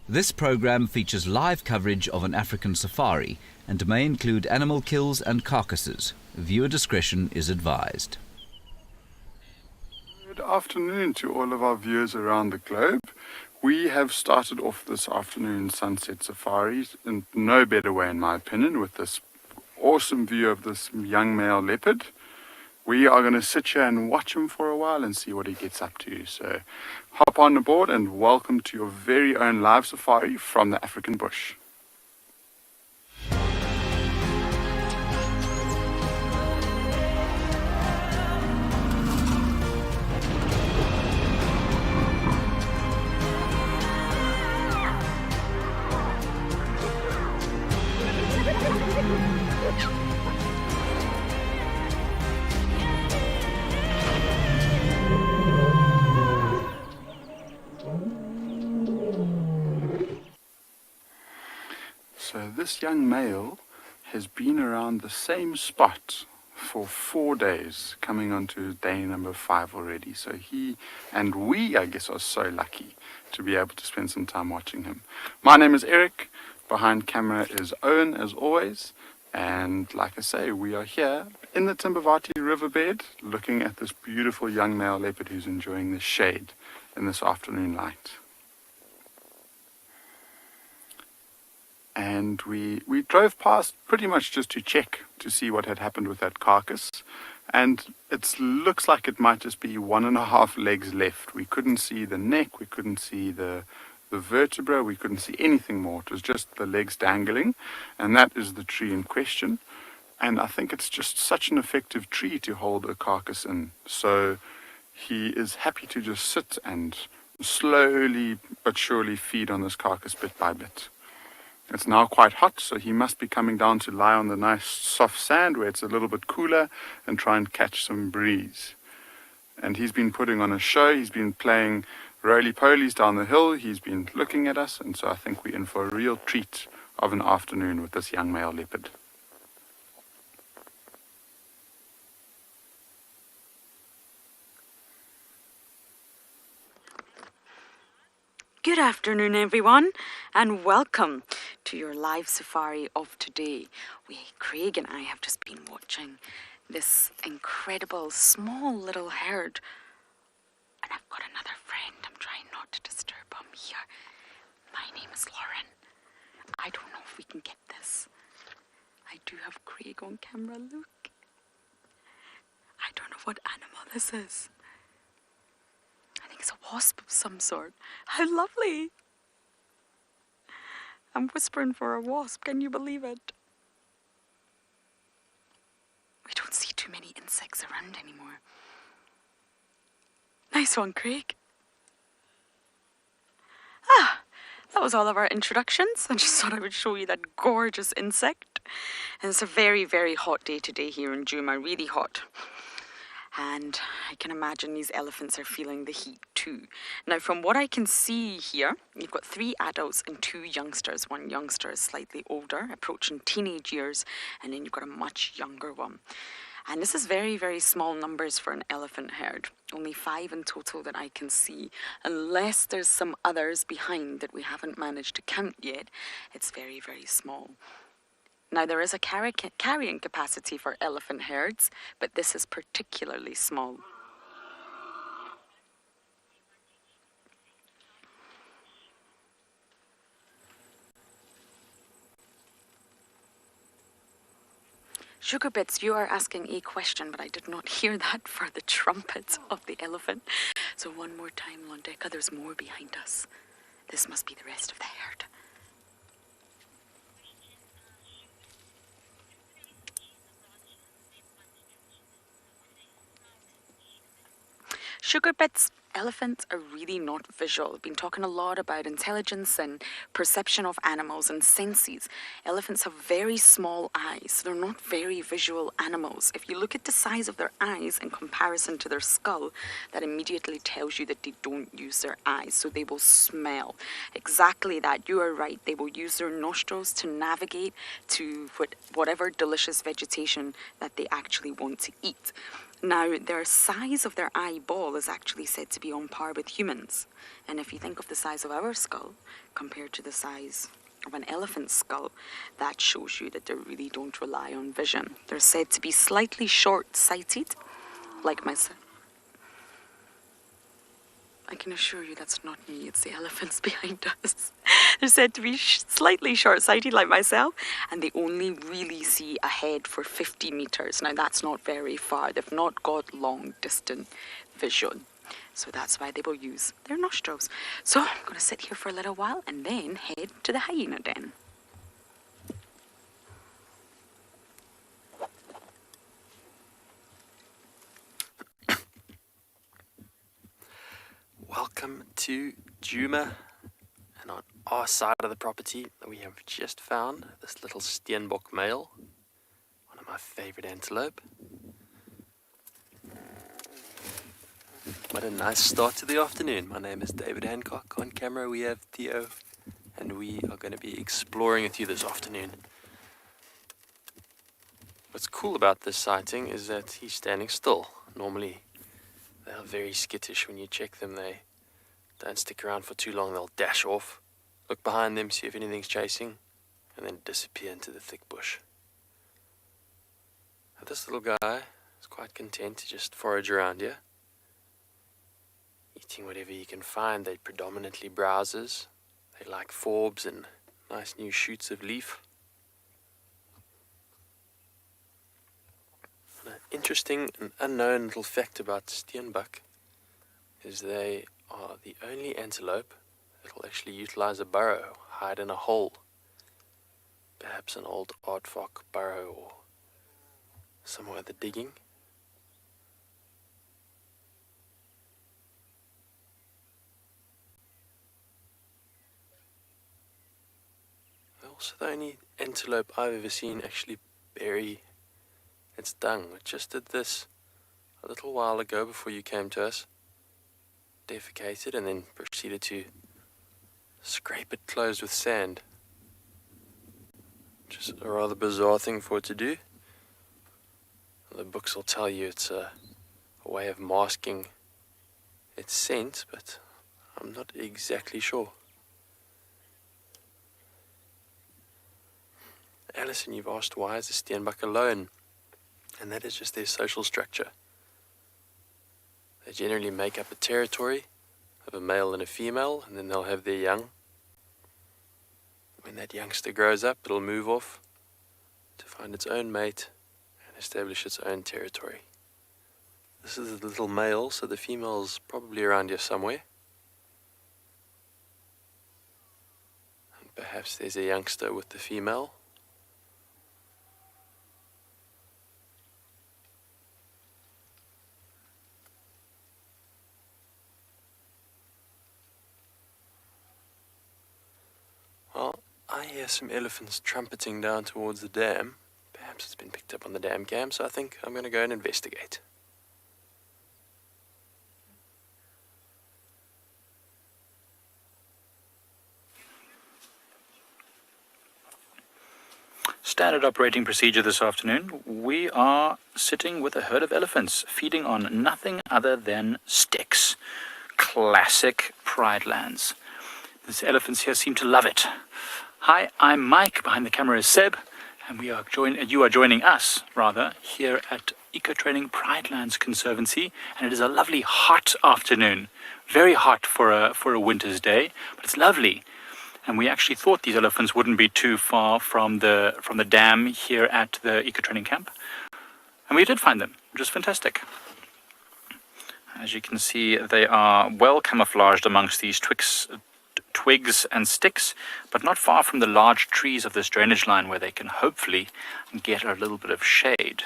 This program features live coverage of an African safari and may include animal kills and carcasses. Viewer discretion is advised. Good afternoon to all of our viewers around the globe. We have started off this afternoon sunset safari in no better way, in my opinion, with this awesome view of this young male leopard. We are going to sit here and watch him for a while and see what he gets up to. So hop on board and welcome to your very own live safari from the African bush. So this young male has been around the same spot for 4 days, coming on to day number 5 already. So he and we, I guess, are so lucky to be able to spend some time watching him. My name is Eric. Behind camera is Owen, as always. And like I say, we are here in the Timbavati riverbed looking at this beautiful young male leopard who's enjoying the shade in this afternoon light. And we drove past pretty much just to check to see what had happened with that carcass. And it looks like it might just be 1.5 legs left. We couldn't see the neck, we couldn't see the vertebra, we couldn't see anything more. It was just the legs dangling, and that is the tree in question. And I think it's just such an effective tree to hold a carcass in. So he is happy to just sit and slowly but surely feed on this carcass bit by bit. It's now quite hot, so he must be coming down to lie on the nice soft sand where it's a little bit cooler and try and catch some breeze. And he's been putting on a show. He's been playing roly-polies down the hill. He's been looking at us, and so I think we're in for a real treat of an afternoon with this young male leopard. Good afternoon, everyone, and welcome to your live safari of today. Craig and I have just been watching this incredible small little herd, and I've got another friend. I'm trying not to disturb him here. My name is Lauren. I don't know if we can get this. I do have Craig on camera. Look, I don't know what animal this is. I think it's a wasp of some sort. How lovely! I'm whispering for a wasp, can you believe it? We don't see too many insects around anymore. Nice one, Craig. That was all of our introductions. I just thought I would show you that gorgeous insect. And it's a very, very hot day today here in Djuma, really hot. And I can imagine these elephants are feeling the heat too. Now, from what I can see here, you've got 3 adults and 2 youngsters. One youngster is slightly older, approaching teenage years, and then you've got a much younger one. And this is very, very small numbers for an elephant herd. Only 5 in total that I can see. Unless there's some others behind that we haven't managed to count yet, it's very, very small. Now, there is a carrying capacity for elephant herds, but this is particularly small. Sugar Bits, you are asking a question, but I did not hear that for the trumpets of the elephant. So one more time, Londeka, there's more behind us. This must be the rest of the herd. Sugar Bits, elephants are really not visual. We've been talking a lot about intelligence and perception of animals and senses. Elephants have very small eyes. They're not very visual animals. If you look at the size of their eyes in comparison to their skull, that immediately tells you that they don't use their eyes, so they will smell. Exactly that. You are right. They will use their nostrils to navigate to whatever delicious vegetation that they actually want to eat. Now, their size of their eyeball is actually said to be on par with humans. And if you think of the size of our skull compared to the size of an elephant's skull, that shows you that they really don't rely on vision. They're said to be slightly short-sighted, like myself. I can assure you that's not me, it's the elephants behind us. They're said to be slightly short-sighted like myself, and they only really see ahead for 50 meters. Now that's not very far. They've not got long-distance vision. So that's why they will use their nostrils. So I'm going to sit here for a little while and then head to the hyena den. Welcome to Djuma, and on our side of the property we have just found this little Steenbok male, one of my favorite antelope. What a nice start to the afternoon. My name is David Hancock. On camera we have Theo, and we are going to be exploring with you this afternoon. What's cool about this sighting is that he's standing still. Normally they are very skittish. When you check them, they don't stick around for too long. They'll dash off, look behind them, see if anything's chasing, and then disappear into the thick bush. Now, this little guy is quite content to just forage around here, eating whatever he can find. They're predominantly browsers. They like forbs and nice new shoots of leaf. An interesting and unknown little fact about Steenbok is they are the only antelope that will actually utilize a burrow, hide in a hole. Perhaps an old aardvark burrow or somewhere they're digging. They're also the only antelope I've ever seen actually bury its dung. It just did this a little while ago before you came to us. Defecated and then proceeded to scrape it closed with sand. Which is a rather bizarre thing for it to do. The books will tell you it's a way of masking its scent, but I'm not exactly sure. Alison, you've asked why is the Steenbok alone? And that is just their social structure. They generally make up a territory of a male and a female, and then they'll have their young. When that youngster grows up, it'll move off to find its own mate and establish its own territory. This is the little male, so the female's probably around here somewhere. And perhaps there's a youngster with the female. Well, I hear some elephants trumpeting down towards the dam. Perhaps it's been picked up on the dam cam, so I think I'm going to go and investigate. Standard operating procedure this afternoon. We are sitting with a herd of elephants, feeding on nothing other than sticks. Classic Pride lands. These elephants here seem to love it. Hi, I'm Mike. Behind the camera is Seb, and you are joining us, rather, here at Eco Training Pride Lands Conservancy, and it is a lovely hot afternoon. Very hot for a winter's day, but it's lovely. And we actually thought these elephants wouldn't be too far from the dam here at the Eco Training Camp, and we did find them, which is fantastic. As you can see, they are well camouflaged amongst these twigs and sticks, but not far from the large trees of this drainage line where they can hopefully get a little bit of shade.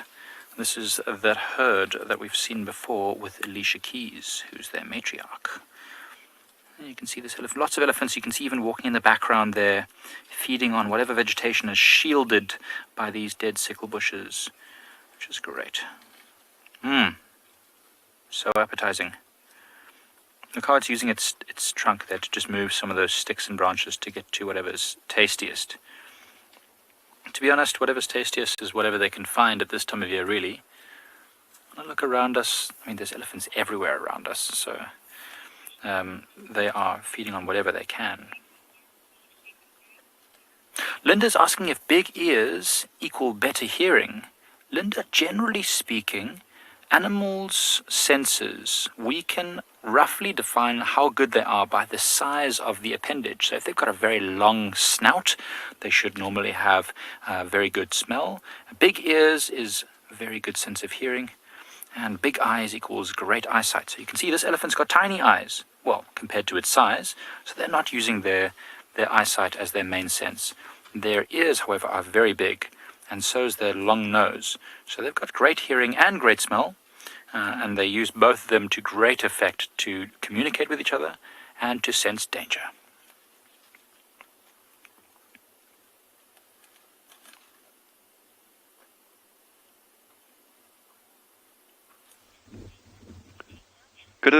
This is that herd that we've seen before with Alicia Keys, who's their matriarch. And you can see this lots of elephants. You can see even walking in the background there, feeding on whatever vegetation is shielded by these dead sickle bushes, which is great. So appetizing. Look how it's using its trunk there to just move some of those sticks and branches to get to whatever's tastiest. To be honest, whatever's tastiest is whatever they can find at this time of year, really. I look around us, I mean, there's elephants everywhere around us, so they are feeding on whatever they can. Linda's asking if big ears equal better hearing. Linda, generally speaking, animals' senses, we can roughly define how good they are by the size of the appendage. So if they've got a very long snout, they should normally have very good smell. Big ears is a very good sense of hearing. And big eyes equals great eyesight. So you can see this elephant's got tiny eyes, well, compared to its size. So they're not using their eyesight as their main sense. Their ears, however, are very big, and so is their long nose. So they've got great hearing and great smell, and they use both of them to great effect to communicate with each other and to sense danger. Good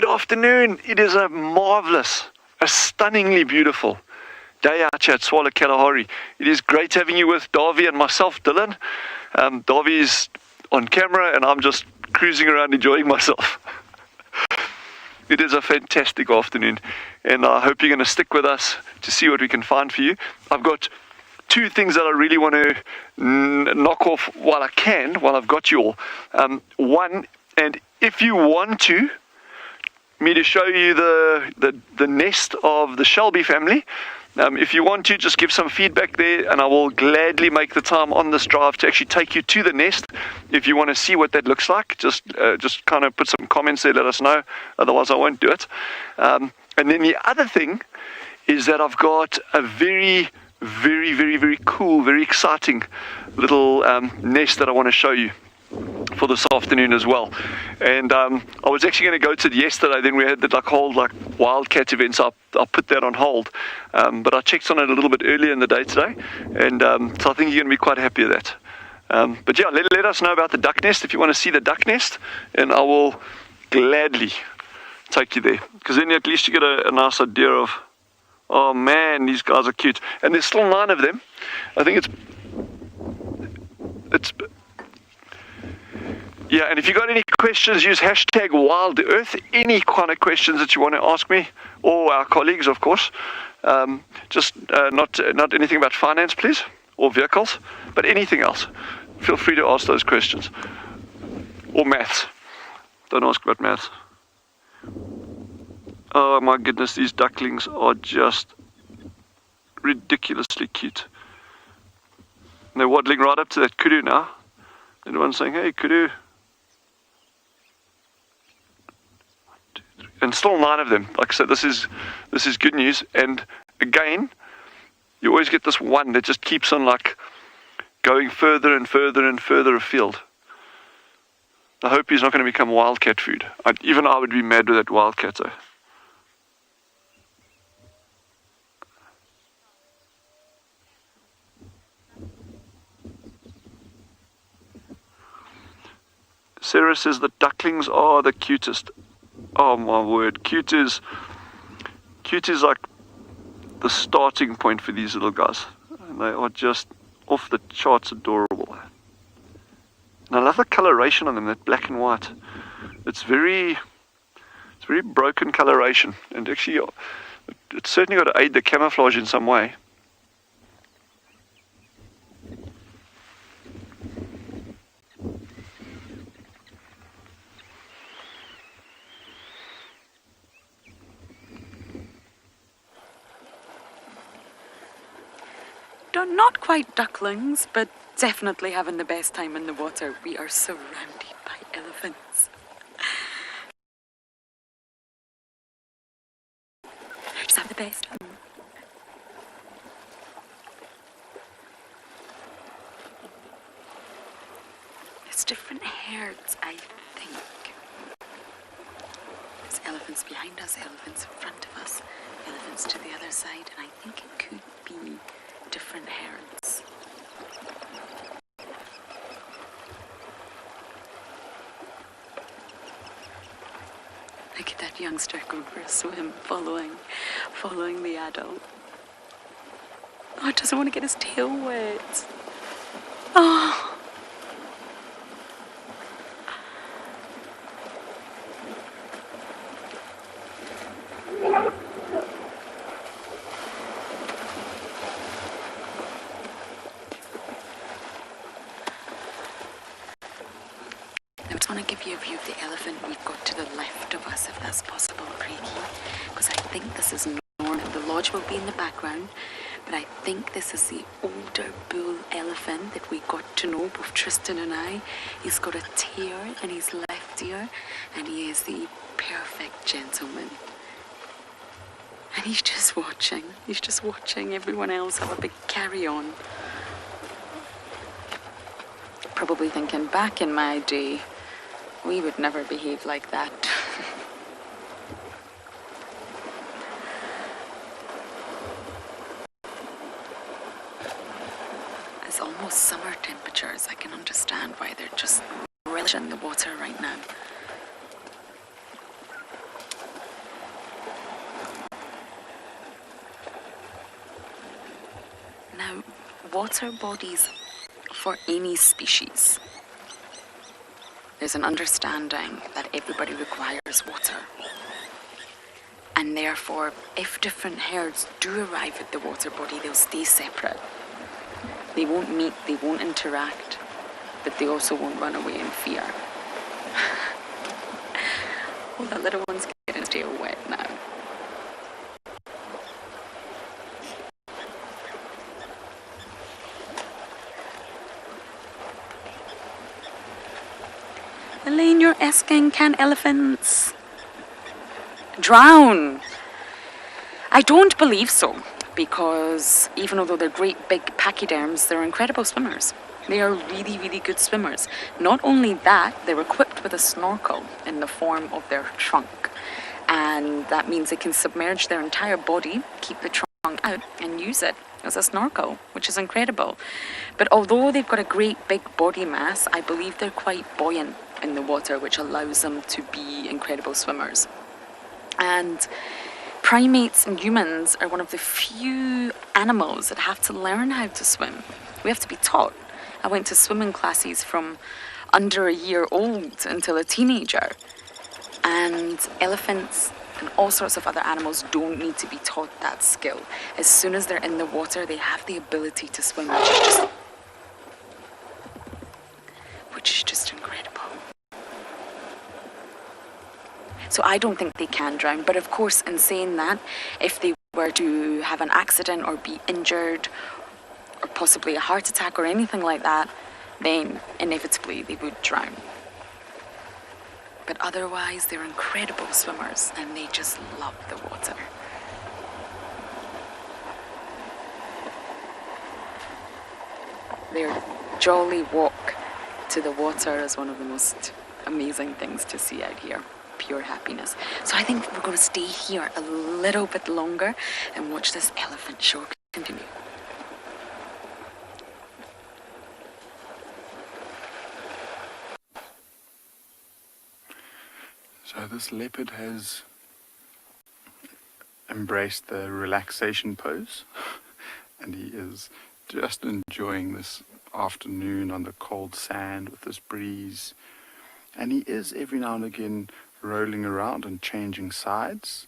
afternoon. It is a marvelous, a stunningly beautiful day out here at Tswalu Kalahari. It is great having you with Davy and myself, Dylan. Davy's on camera and I'm just cruising around enjoying myself. It is a fantastic afternoon and I hope you're going to stick with us to see what we can find for you. I've got two things that I really want to knock off while I've got you all. One, and if you want me to show you the nest of the Shelby family, if you want to, just give some feedback there and I will gladly make the time on this drive to actually take you to the nest. If you want to see what that looks like, just kind of put some comments there, let us know, otherwise I won't do it. And then the other thing is that I've got a very cool, very exciting little nest that I want to show you for this afternoon as well. And I was actually going to go to it yesterday, then we had the whole wildcat event, so I'll put that on hold. But I checked on it a little bit earlier in the day today, and so I think you're going to be quite happy with that. But yeah, let us know about the duck nest if you want to see the duck nest, and I will gladly take you there, because then at least you get a nice idea of, oh man, these guys are cute. And there's still 9 of them. I think it's yeah, and if you got any questions, use hashtag WildEarth. Any kind of questions that you want to ask me, or our colleagues, of course. Just not anything about finance, please, or vehicles, but anything else. Feel free to ask those questions. Or maths. Don't ask about maths. Oh my goodness, these ducklings are just ridiculously cute. And they're waddling right up to that kudu now. And one's saying, hey, kudu. And still 9 of them. Like I said, this is good news. And again, you always get this one that just keeps on going further and further and further afield. I hope he's not going to become wildcat food. Even I would be mad with that wildcat though. Sarah says the ducklings are the cutest. Oh my word, cute is like the starting point for these little guys. And they are just off the charts adorable. And I love the coloration on them, that black and white. It's very broken coloration, and actually it's certainly got to aid the camouflage in some way. Not quite ducklings, but definitely having the best time in the water. We are surrounded by elephants. Just have the best fun. It's different herds, I think. There's elephants behind us, elephants in front of us, elephants to the other side, and I think it could be different herds. Look at that youngster going for a swim, following the adult. Oh, it doesn't want to get his tail wet. Oh, this if that's possible, Craigie, because I think this is normal. The lodge will be in the background, but I think this is the older bull elephant that we got to know, both Tristan and I. He's got a tear in his left ear, and he is the perfect gentleman. And he's just watching. He's just watching everyone else have a big carry-on. Probably thinking, back in my day, we would never behave like that. It's almost summer temperatures. I can understand why they're just relishing the water right now. Now, water bodies for any species, there's an understanding that everybody requires water. And therefore, if different herds do arrive at the water body, they'll stay separate. They won't meet, they won't interact, but they also won't run away in fear. Oh, that little one's getting his tail wet now. Elaine, you're asking, can elephants drown? I don't believe so, because even though they're great big pachyderms, they're incredible swimmers. They are really, really good swimmers. Not only that, they're equipped with a snorkel in the form of their trunk. And that means they can submerge their entire body, keep the trunk out, and use it as a snorkel, which is incredible. But although they've got a great big body mass, I believe they're quite buoyant in the water, which allows them to be incredible swimmers. And primates and humans are one of the few animals that have to learn how to swim. We have to be taught. I went to swimming classes from under a year old until a teenager. And elephants and all sorts of other animals don't need to be taught that skill. As soon as they're in the water, they have the ability to swim, which is just incredible. So I don't think they can drown. But of course, in saying that, if they were to have an accident or be injured, or possibly a heart attack or anything like that, then inevitably they would drown. But otherwise, they're incredible swimmers and they just love the water. Their jolly walk to the water is one of the most amazing things to see out here. Pure happiness. So I think we're going to stay here a little bit longer and watch this elephant show continue. So this leopard has embraced the relaxation pose and he is just enjoying this afternoon on the cold sand with this breeze, and he is every now and again rolling around and changing sides.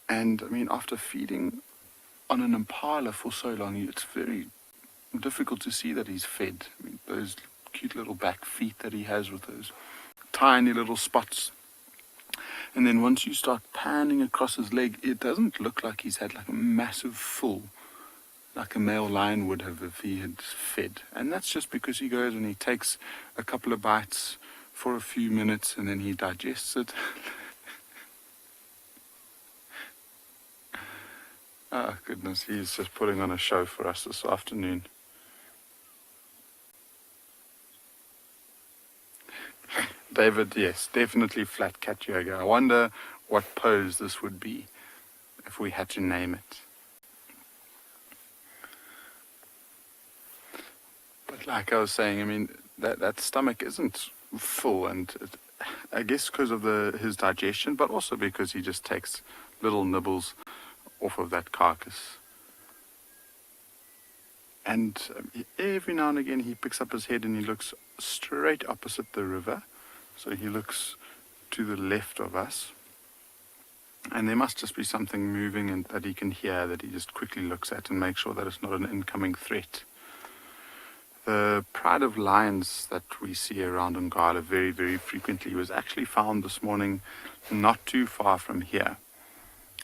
And I mean, after feeding on an impala for so long, it's very difficult to see that he's fed. I mean, those cute little back feet that he has with those tiny little spots. And then once you start panning across his leg, it doesn't look like he's had like a massive full, like a male lion would have if he had fed. And that's just because he goes and he takes a couple of bites for a few minutes and then he digests it. Oh goodness, he's just putting on a show for us this afternoon. David, yes, definitely flat cat yoga. I wonder what pose this would be if we had to name it. But like I was saying, I mean, that stomach isn't full, and I guess because of his digestion, but also because he just takes little nibbles off of that carcass. And every now and again he picks up his head and he looks straight opposite the river. So he looks to the left of us. And there must just be something moving and that he can hear, that he just quickly looks at and makes sure that it's not an incoming threat. The pride of lions that we see around Ngala very, very frequently was actually found this morning not too far from here.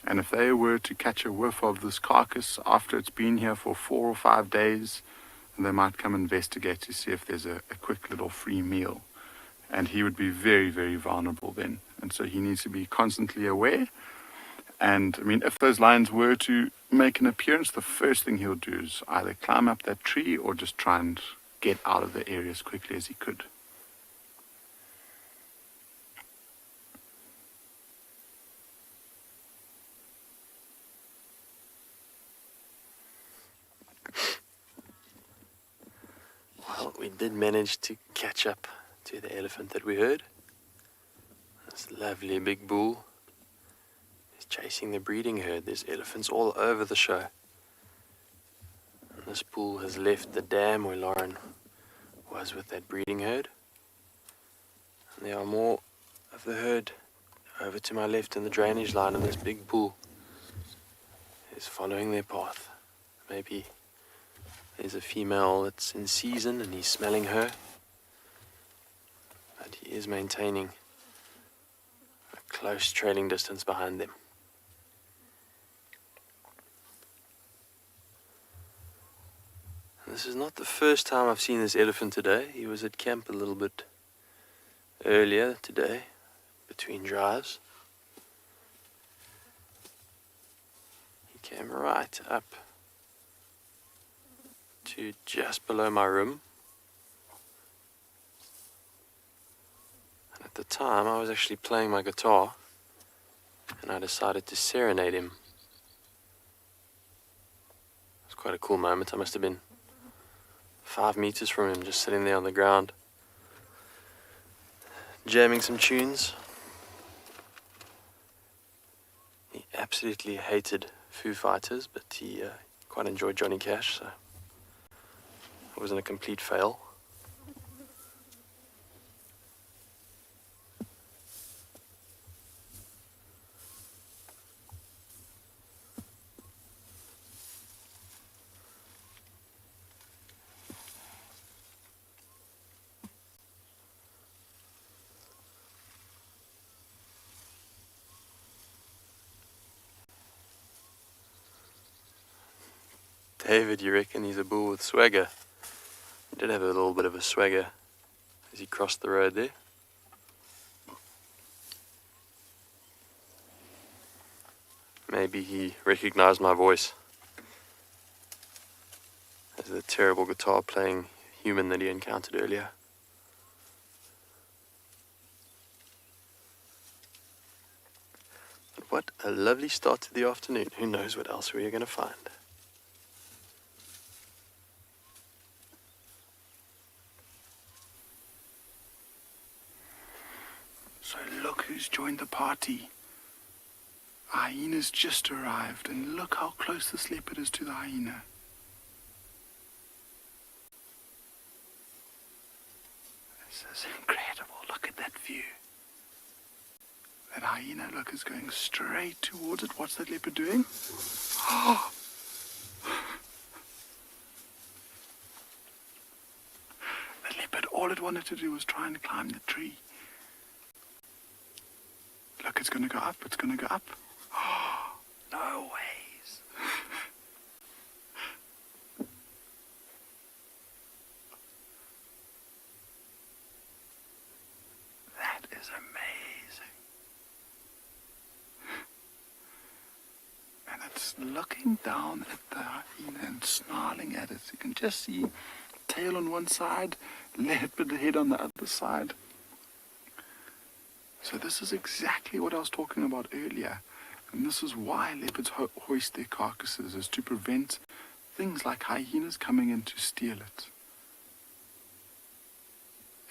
And if they were to catch a whiff of this carcass after it's been here for 4 or 5 days, they might come investigate to see if there's a quick little free meal. And he would be very, very vulnerable then. And so he needs to be constantly aware. And I mean, if those lions were to make an appearance, the first thing he'll do is either climb up that tree or just try and get out of the area as quickly as he could. Well, we did manage to catch up to the elephant that we heard. This lovely big bull. Chasing the breeding herd. There's elephants all over the show. And this bull has left the dam where Lauren was with that breeding herd. And there are more of the herd over to my left in the drainage line, and this big bull is following their path. Maybe there's a female that's in season and he's smelling her. But he is maintaining a close trailing distance behind them. This is not the first time I've seen this elephant today. He was at camp a little bit earlier today, between drives. He came right up to just below my room. And at the time I was actually playing my guitar, and I decided to serenade him. It was quite a cool moment. I must have been 5 meters from him, just sitting there on the ground, jamming some tunes. He absolutely hated Foo Fighters, but he quite enjoyed Johnny Cash, so it wasn't a complete fail. David, you reckon he's a bull with swagger? He did have a little bit of a swagger as he crossed the road there. Maybe he recognized my voice as the terrible guitar playing human that he encountered earlier. But what a lovely start to the afternoon. Who knows what else we're going to find. So look who's joined the party. A hyena's just arrived, and look how close this leopard is to the hyena. This is incredible. Look at that view. That hyena, look, is going straight towards it. What's that leopard doing? Oh! The leopard, all it wanted to do was try and climb the tree. Look, it's going to go up. It's going to go up. Oh, no ways. That is amazing. And it's looking down at the hyena and snarling at it. You can just see tail on one side, leopard head on the other side. So this is exactly what I was talking about earlier. And this is why leopards hoist their carcasses, is to prevent things like hyenas coming in to steal it.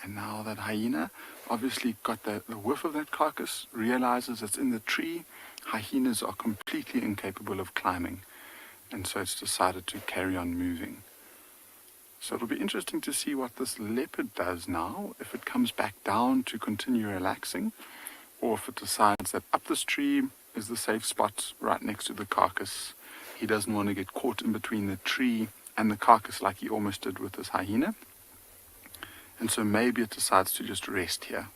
And now that hyena obviously got the whiff of that carcass, realizes it's in the tree. Hyenas are completely incapable of climbing. And so it's decided to carry on moving. So it'll be interesting to see what this leopard does now, if it comes back down to continue relaxing, or if it decides that up this tree is the safe spot right next to the carcass. He doesn't want to get caught in between the tree and the carcass like he almost did with this hyena. And so maybe it decides to just rest here.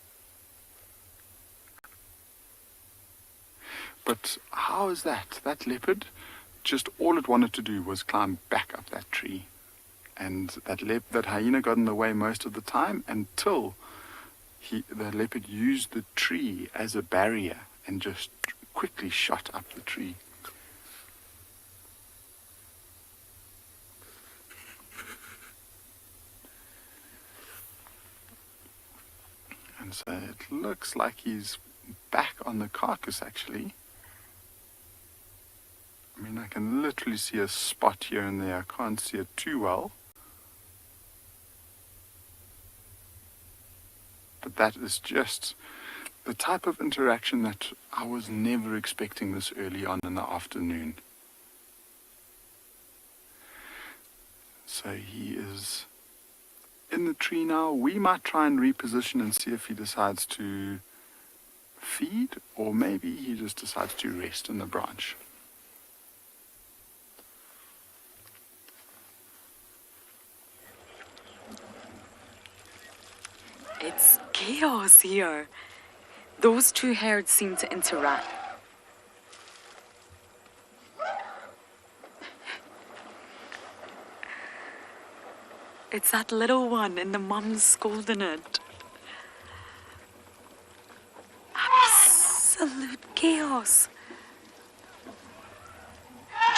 But how is that? That leopard, just all it wanted to do was climb back up that tree. And that hyena got in the way most of the time until the leopard used the tree as a barrier and just quickly shot up the tree. And so it looks like he's back on the carcass actually. I mean, I can literally see a spot here and there. I can't see it too well. But that is just the type of interaction that I was never expecting this early on in the afternoon. So he is in the tree now. We might try and reposition and see if he decides to feed, or maybe he just decides to rest in the branch. It's chaos here. Those two herds seem to interact. It's that little one and the mum's scolding it. Absolute chaos.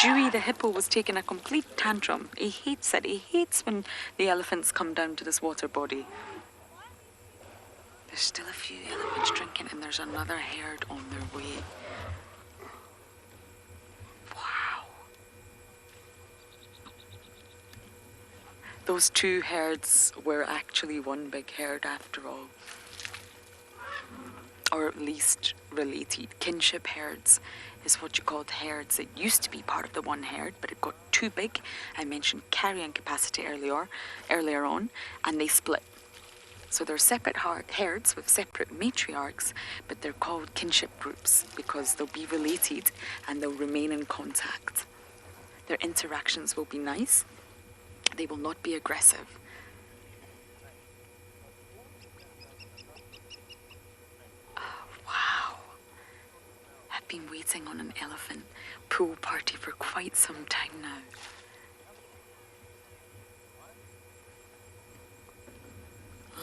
Dewey the hippo was taking a complete tantrum. He hates it. He hates when the elephants come down to this water body. There's still a few elephants drinking, and there's another herd on their way. Wow. Those two herds were actually one big herd after all. Or at least related. Kinship herds is what you called herds. It used to be part of the one herd, but it got too big. I mentioned carrying capacity earlier on, and they split. So they're separate herds with separate matriarchs, but they're called kinship groups because they'll be related and they'll remain in contact. Their interactions will be nice. They will not be aggressive. Oh, wow. I've been waiting on an elephant pool party for quite some time now.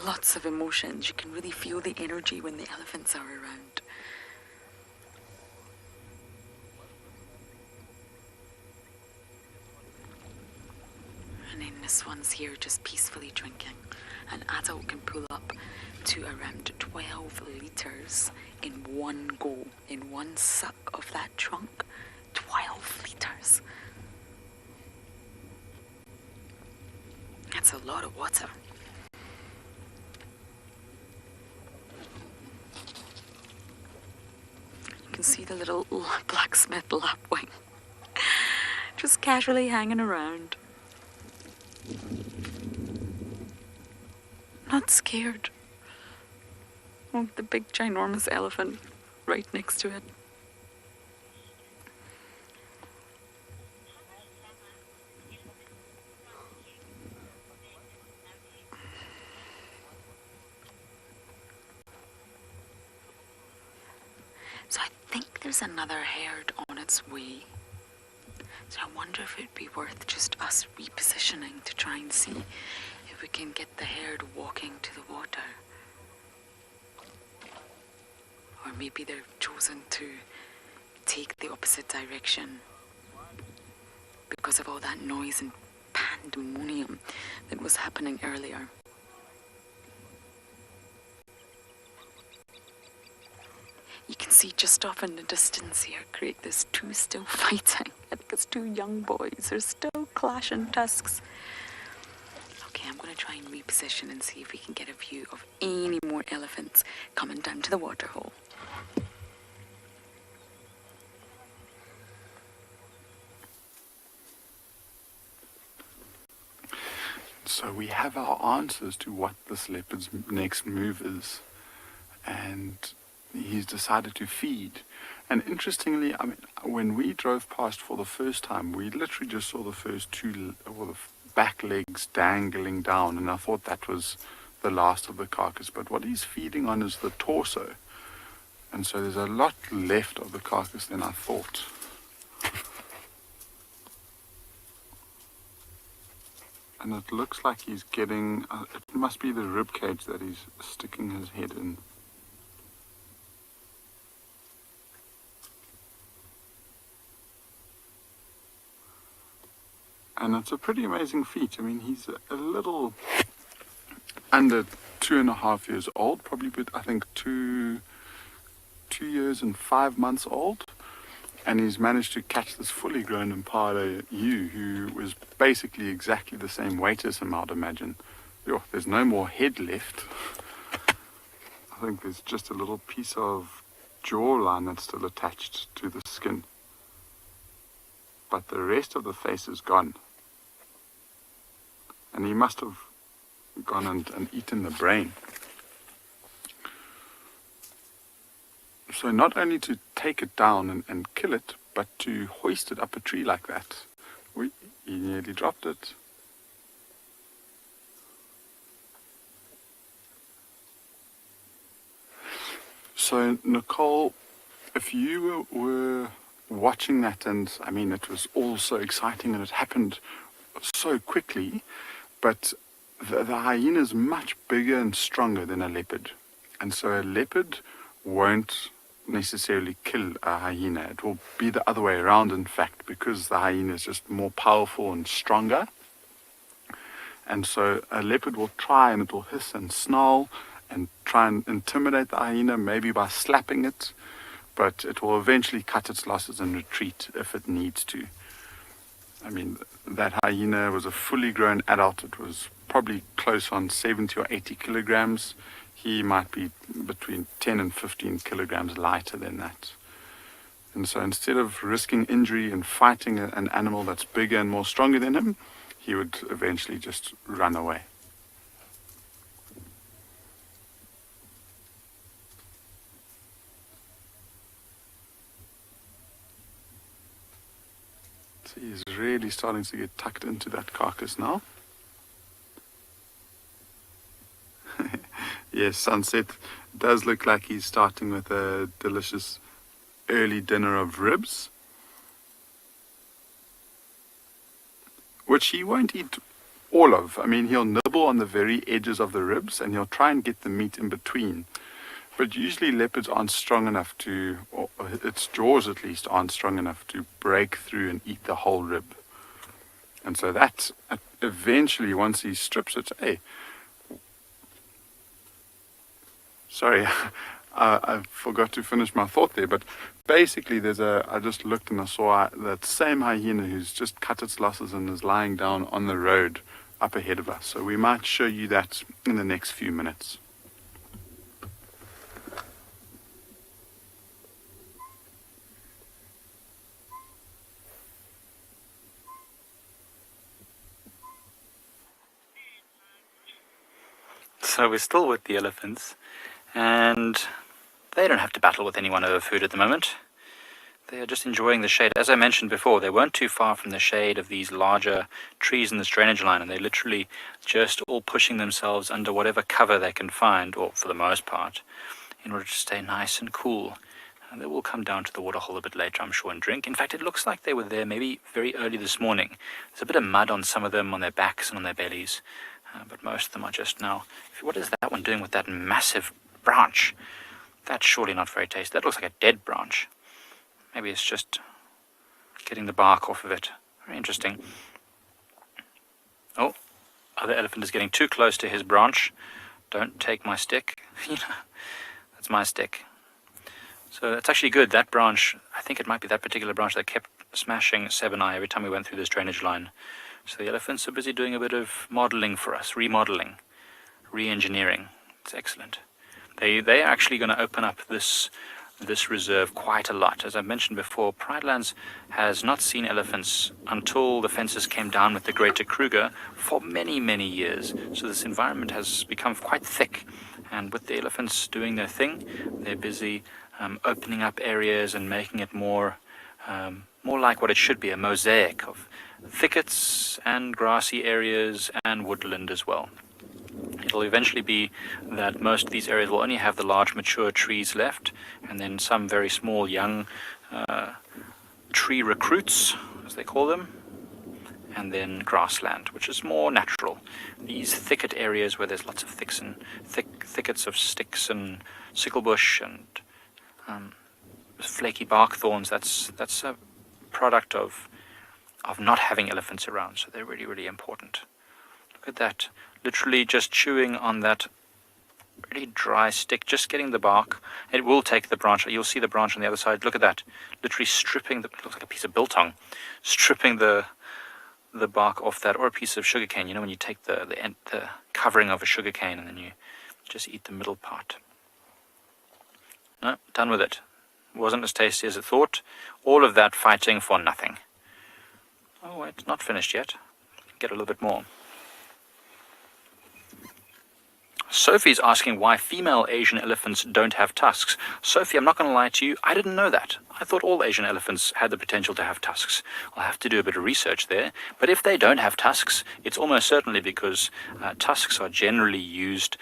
Lots of emotions. You can really feel the energy when the elephants are around. And then this one's here just peacefully drinking. An adult can pull up to around 12 litres in one go, in one suck of that trunk. 12 litres. That's a lot of water. You can see the little blacksmith lapwing just casually hanging around. Not scared. Oh, the big ginormous elephant right next to it. So I think there's another herd on its way. So I wonder if it'd be worth just us repositioning to try and see if we can get the herd walking to the water. Or maybe they've chosen to take the opposite direction because of all that noise and pandemonium that was happening earlier. You can see just off in the distance here, Craig, there's two still fighting. I think it's two young boys. They're still clashing tusks. Okay, I'm going to try and reposition and see if we can get a view of any more elephants coming down to the waterhole. So we have our answers to what this leopard's next move is. And he's decided to feed. And interestingly, I mean, when we drove past for the first time, we literally just saw the first two, well, the back legs dangling down, and I thought that was the last of the carcass. But what he's feeding on is the torso, and so there's a lot left of the carcass than I thought. And it looks like he's getting, it must be the rib cage that he's sticking his head in. And it's a pretty amazing feat. I mean, he's a little under 2.5 years old, probably, but I think 2 years and 5 months old. And he's managed to catch this fully grown impala ewe, who was basically exactly the same weight as him, I'd imagine. Yo, there's no more head left. I think there's just a little piece of jawline that's still attached to the skin. But the rest of the face is gone. And he must have gone and eaten the brain. So not only to take it down and kill it, but to hoist it up a tree like that. He nearly dropped it. So Nicole, if you were watching that, and I mean it was all so exciting and it happened so quickly, but the hyena is much bigger and stronger than a leopard. And so a leopard won't necessarily kill a hyena. It will be the other way around, in fact, because the hyena is just more powerful and stronger. And so a leopard will try, and it will hiss and snarl and try and intimidate the hyena, maybe by slapping it, but it will eventually cut its losses and retreat if it needs to. I mean, that hyena was a fully grown adult. It was probably close on 70 or 80 kilograms. He might be between 10 and 15 kilograms lighter than that. And so instead of risking injury and fighting an animal that's bigger and more stronger than him, he would eventually just run away. So he's really starting to get tucked into that carcass now. Yes, sunset does look like he's starting with a delicious early dinner of ribs, which he won't eat all of. I mean, he'll nibble on the very edges of the ribs and he'll try and get the meat in between. But usually leopards aren't strong enough to, or its jaws at least, aren't strong enough to break through and eat the whole rib. And so that eventually, once he strips it, hey, sorry, I forgot to finish my thought there, but basically I just looked and I saw that same hyena who's just cut its losses and is lying down on the road up ahead of us. So we might show you that in the next few minutes. So we're still with the elephants, and they don't have to battle with anyone over food at the moment. They are just enjoying the shade. As I mentioned before, they weren't too far from the shade of these larger trees in this drainage line, and they're literally just all pushing themselves under whatever cover they can find, or for the most part, in order to stay nice and cool. And they will come down to the waterhole a bit later, I'm sure, and drink. In fact, it looks like they were there maybe very early this morning. There's a bit of mud on some of them, on their backs and on their bellies. But most of them are just now. What is that one doing with that massive branch? That's surely not very tasty. That looks like a dead branch. Maybe it's just getting the bark off of it. Very interesting. Oh, other elephant is getting too close to his branch. Don't take my stick. That's my stick. So it's actually good. That branch, I think it might be that particular branch that kept smashing Seb and I every time we went through this drainage line. So the elephants are busy doing a bit of modeling for us, remodeling, re-engineering. It's excellent. They are actually going to open up this reserve quite a lot. As I mentioned before, Pridelands has not seen elephants until the fences came down with the Greater Kruger for many, many years. So this environment has become quite thick. And with the elephants doing their thing, they're busy opening up areas and making it more like what it should be, a mosaic of thickets and grassy areas and woodland as well. It'll eventually be that most of these areas will only have the large mature trees left, and then some very small young tree recruits, as they call them, and then grassland, which is more natural. These thicket areas where there's lots of thickets of sticks and sicklebush and flaky bark thorns, that's a product of not having elephants around, so they're really, really important. Look at that, literally just chewing on that really dry stick, just getting the bark. It will take the branch, you'll see the branch on the other side, look at that, literally stripping, it looks like a piece of biltong, stripping the bark off that, or a piece of sugarcane. You know when you take the covering of a sugarcane and then you just eat the middle part. No, done with it. Wasn't as tasty as it thought. All of that fighting for nothing. Oh wait, not finished yet. Get a little bit more. Sophie's asking why female Asian elephants don't have tusks. Sophie, I'm not going to lie to you, I didn't know that. I thought all Asian elephants had the potential to have tusks. I'll have to do a bit of research there. But if they don't have tusks, it's almost certainly because tusks are generally used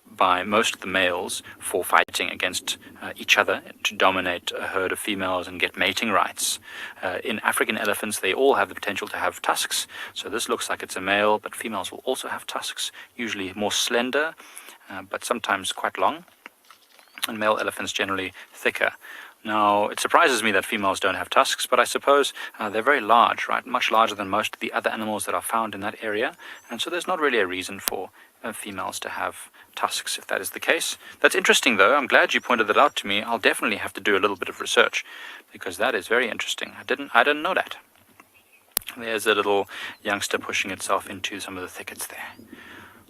by most of the males for fighting against each other to dominate a herd of females and get mating rights. In African elephants, they all have the potential to have tusks. So this looks like it's a male, but females will also have tusks, usually more slender, but sometimes quite long, and male elephants generally thicker. Now, it surprises me that females don't have tusks, but I suppose they're very large, right? Much larger than most of the other animals that are found in that area, and so there's not really a reason for females to have tusks, if that is the case. That's interesting, though. I'm glad you pointed that out to me. I'll definitely have to do a little bit of research, because that is very interesting. I didn't know that. There's a little youngster pushing itself into some of the thickets there.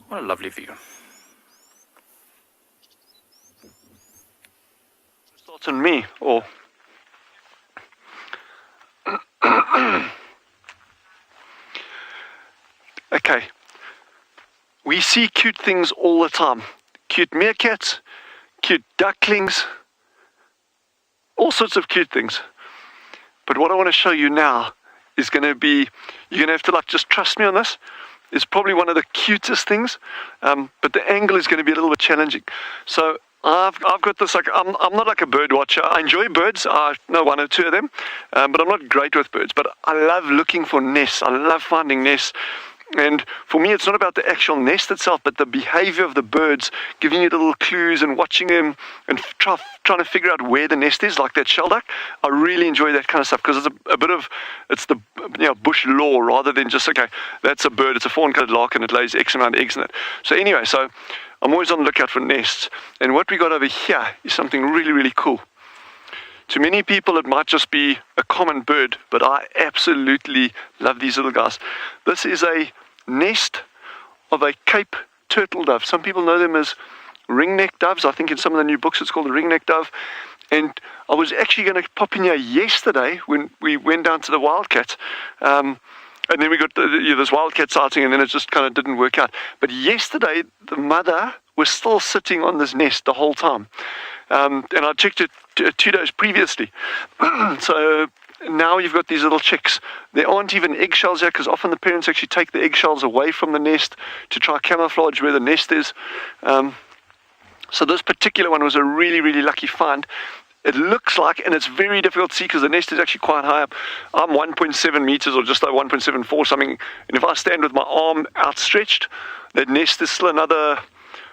What a lovely view. Thoughts on me, or okay, we see cute things all the time. Cute meerkats, cute ducklings, all sorts of cute things. But what I want to show you now is going to be, you're going to have to just trust me on this. It's probably one of the cutest things, but the angle is going to be a little bit challenging. So I've got this, I'm not like a bird watcher. I enjoy birds, I know one or two of them, but I'm not great with birds. But I love looking for nests, I love finding nests. And for me, it's not about the actual nest itself, but the behavior of the birds, giving you the little clues and watching them and trying to figure out where the nest is, like that shelduck. I really enjoy that kind of stuff because it's a bit of, it's the bush lore rather than just, okay, that's a bird, it's a fawn-coloured lark and it lays X amount of eggs in it. So anyway, so I'm always on the lookout for nests. And what we got over here is something really, really cool. To many people, it might just be a common bird, but I absolutely love these little guys. This is a nest of a Cape turtle dove. Some people know them as ringneck doves. I think in some of the new books it's called the ringneck dove. And I was actually going to pop in here yesterday when we went down to the wildcat. And then we got this wildcat sighting, and then it just kind of didn't work out. But yesterday, the mother was still sitting on this nest the whole time. And I checked it 2 days previously. So now you've got these little chicks. There aren't even eggshells here because often the parents actually take the eggshells away from the nest to try camouflage where the nest is. So this particular one was a really, really lucky find. It looks like, and it's very difficult to see because the nest is actually quite high up. I'm 1.7 meters or just over 1.74 something. And if I stand with my arm outstretched, that nest is still another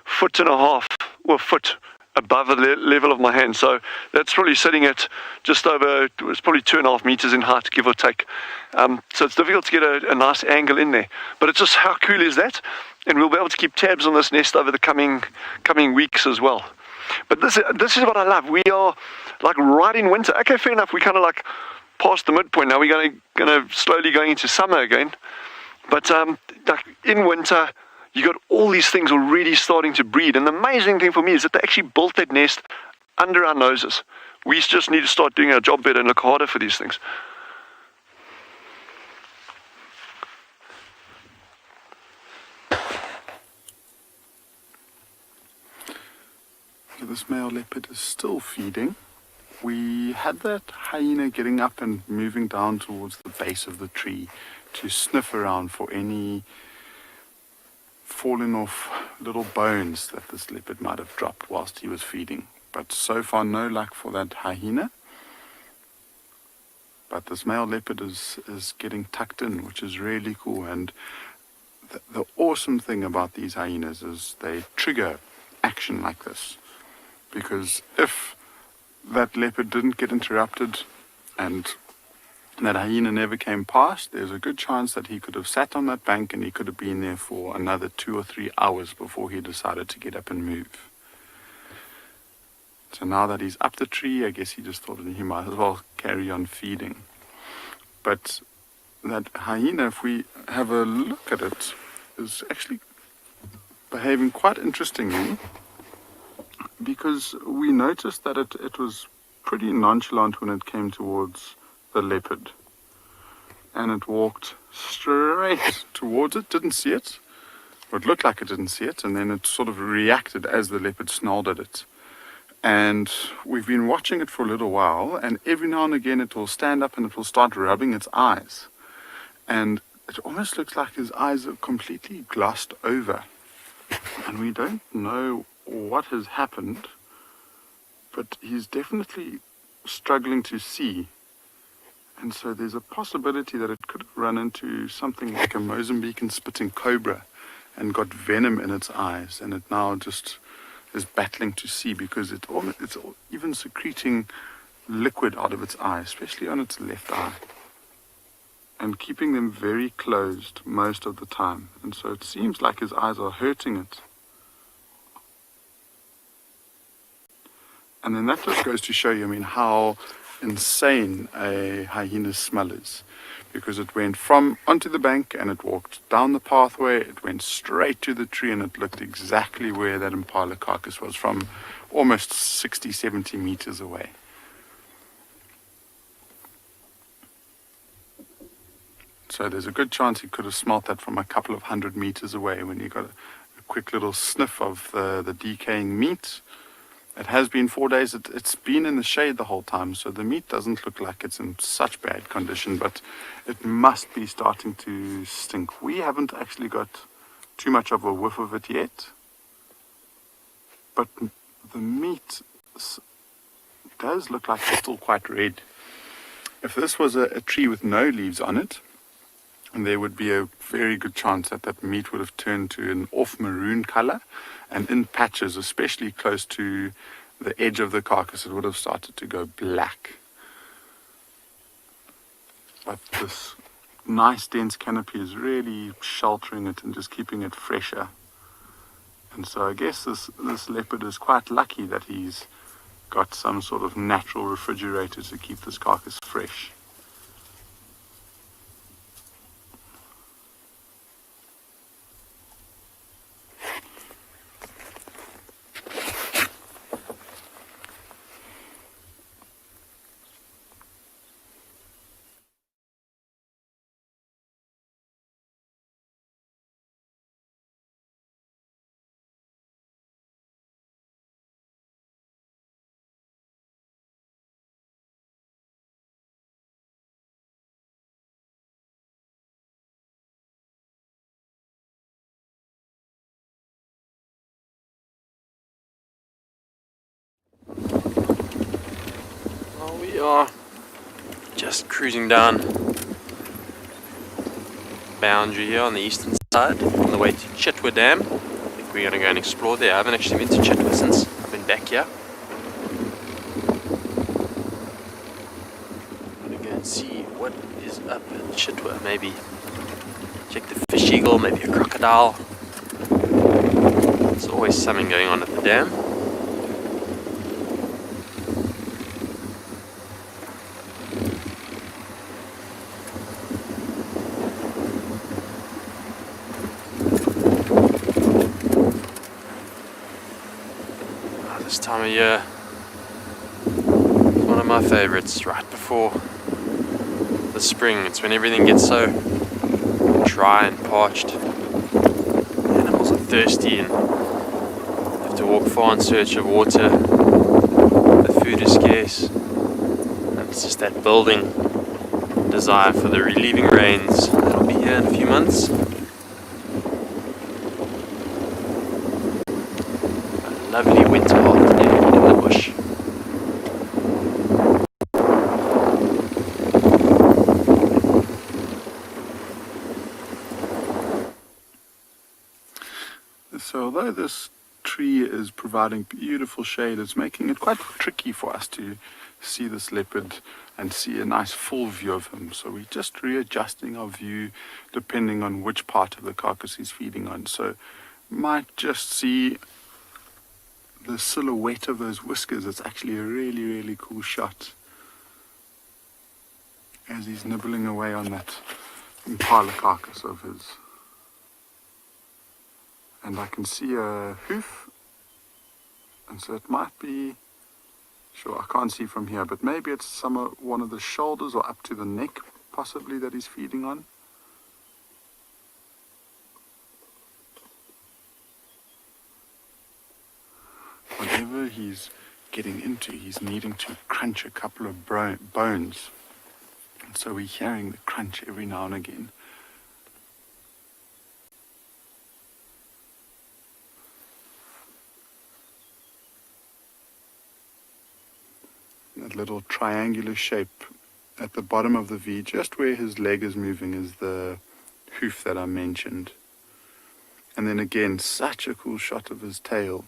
1.5 feet or foot above the level of my hand. So that's probably sitting at just over, it's probably 2.5 meters in height, give or take. So it's difficult to get a nice angle in there. But it's just, how cool is that? And we'll be able to keep tabs on this nest over the coming weeks as well. But this is what I love. We are like right in winter. Okay, fair enough. We're kind of like past the midpoint now. We're going to slowly going into summer again. But like in winter, you got all these things already starting to breed. And the amazing thing for me is that they actually built that nest under our noses. We just need to start doing our job better and look harder for these things. So this male leopard is still feeding. we had that hyena getting up and moving down towards the base of the tree to sniff around for any fallen off little bones that this leopard might have dropped whilst he was feeding. But so far no luck for that hyena. But this male leopard is getting tucked in, which is really cool. And the awesome thing about these hyenas is they trigger action like this. Because if that leopard didn't get interrupted and that hyena never came past, there's a good chance that he could have sat on that bank and he could have been there for another 2 or 3 hours before he decided to get up and move. So now that he's up the tree, I guess he just thought he might as well carry on feeding. But that hyena, if we have a look at it, is actually behaving quite interestingly, because we noticed that it was pretty nonchalant when it came towards the leopard. And it walked straight towards it, didn't see it. Or it looked like it didn't see it, and then it sort of reacted as the leopard snarled at it. And we've been watching it for a little while, and every now and again it will stand up and it will start rubbing its eyes. And it almost looks like his eyes are completely glossed over. And we don't know what has happened, but he's definitely struggling to see. And so there's a possibility that it could have run into something like a Mozambican spitting cobra and got venom in its eyes, and it now just is battling to see, because it's even secreting liquid out of its eye, especially on its left eye, and keeping them very closed most of the time. And so it seems like his eyes are hurting it. And then that just goes to show you, I mean, how insane a hyena's smell is. Because it went from onto the bank and it walked down the pathway, it went straight to the tree, and it looked exactly where that impala carcass was, from almost 60, 70 meters away. So there's a good chance he could have smelt that from a couple of 100 meters away when he got a quick little sniff of the decaying meat. It has been 4 days. It's been in the shade the whole time, so the meat doesn't look like it's in such bad condition, but it must be starting to stink. We haven't actually got too much of a whiff of it yet, but the meat does look like it's still quite red. If this was a tree with no leaves on it, there would be a very good chance that meat would have turned to an off maroon color, and in patches, especially close to the edge of the carcass, it would have started to go black. But this nice dense canopy is really sheltering it and just keeping it fresher. And so I guess this leopard is quite lucky that he's got some sort of natural refrigerator to keep this carcass fresh. Well, we are just cruising down boundary here on the eastern side on the way to Chitwa Dam. I think we're going to go and explore there. I haven't actually been to Chitwa since I've been back here. I'm going to go and see what is up at Chitwa. Maybe check the fish eagle, maybe a crocodile. There's always something going on at the dam. This time of year is one of my favorites, right before the spring. It's when everything gets so dry and parched. Animals are thirsty and have to walk far in search of water. The food is scarce. just that building desire for the relieving rains. That'll be here in a few months. A lovely winter afternoon in the bush. So although this tree is providing beautiful shade, it's making it quite tricky for us to see this leopard and see a nice full view of him. So we're just readjusting our view depending on which part of the carcass he's feeding on. So might just see the silhouette of those whiskers. It's actually a really, really cool shot as he's nibbling away on that impala carcass of his. And I can see a hoof, and so it might be, sure, I can't see from here, but maybe it's one of the shoulders or up to the neck, possibly, that he's feeding on. Whatever he's getting into, he's needing to crunch a couple of bones. And so we're hearing the crunch every now and again. That little triangular shape at the bottom of the V, just where his leg is moving, is the hoof that I mentioned. And then again, such a cool shot of his tail.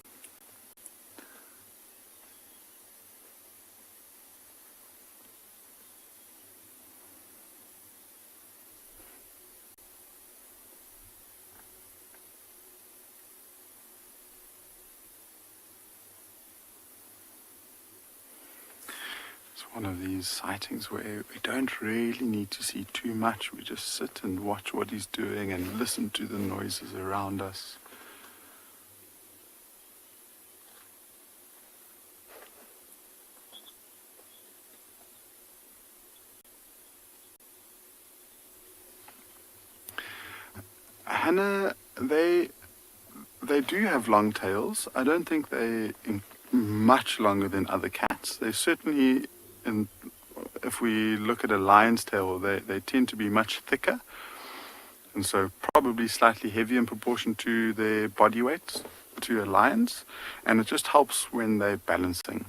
One of these sightings where we don't really need to see too much. We just sit and watch what he's doing and listen to the noises around us. Hyena, they do have long tails. I don't think they're much longer than other cats. They certainly, and if we look at a lion's tail, they tend to be much thicker, and so probably slightly heavier in proportion to their body weight to a lion's, and it just helps when they're balancing.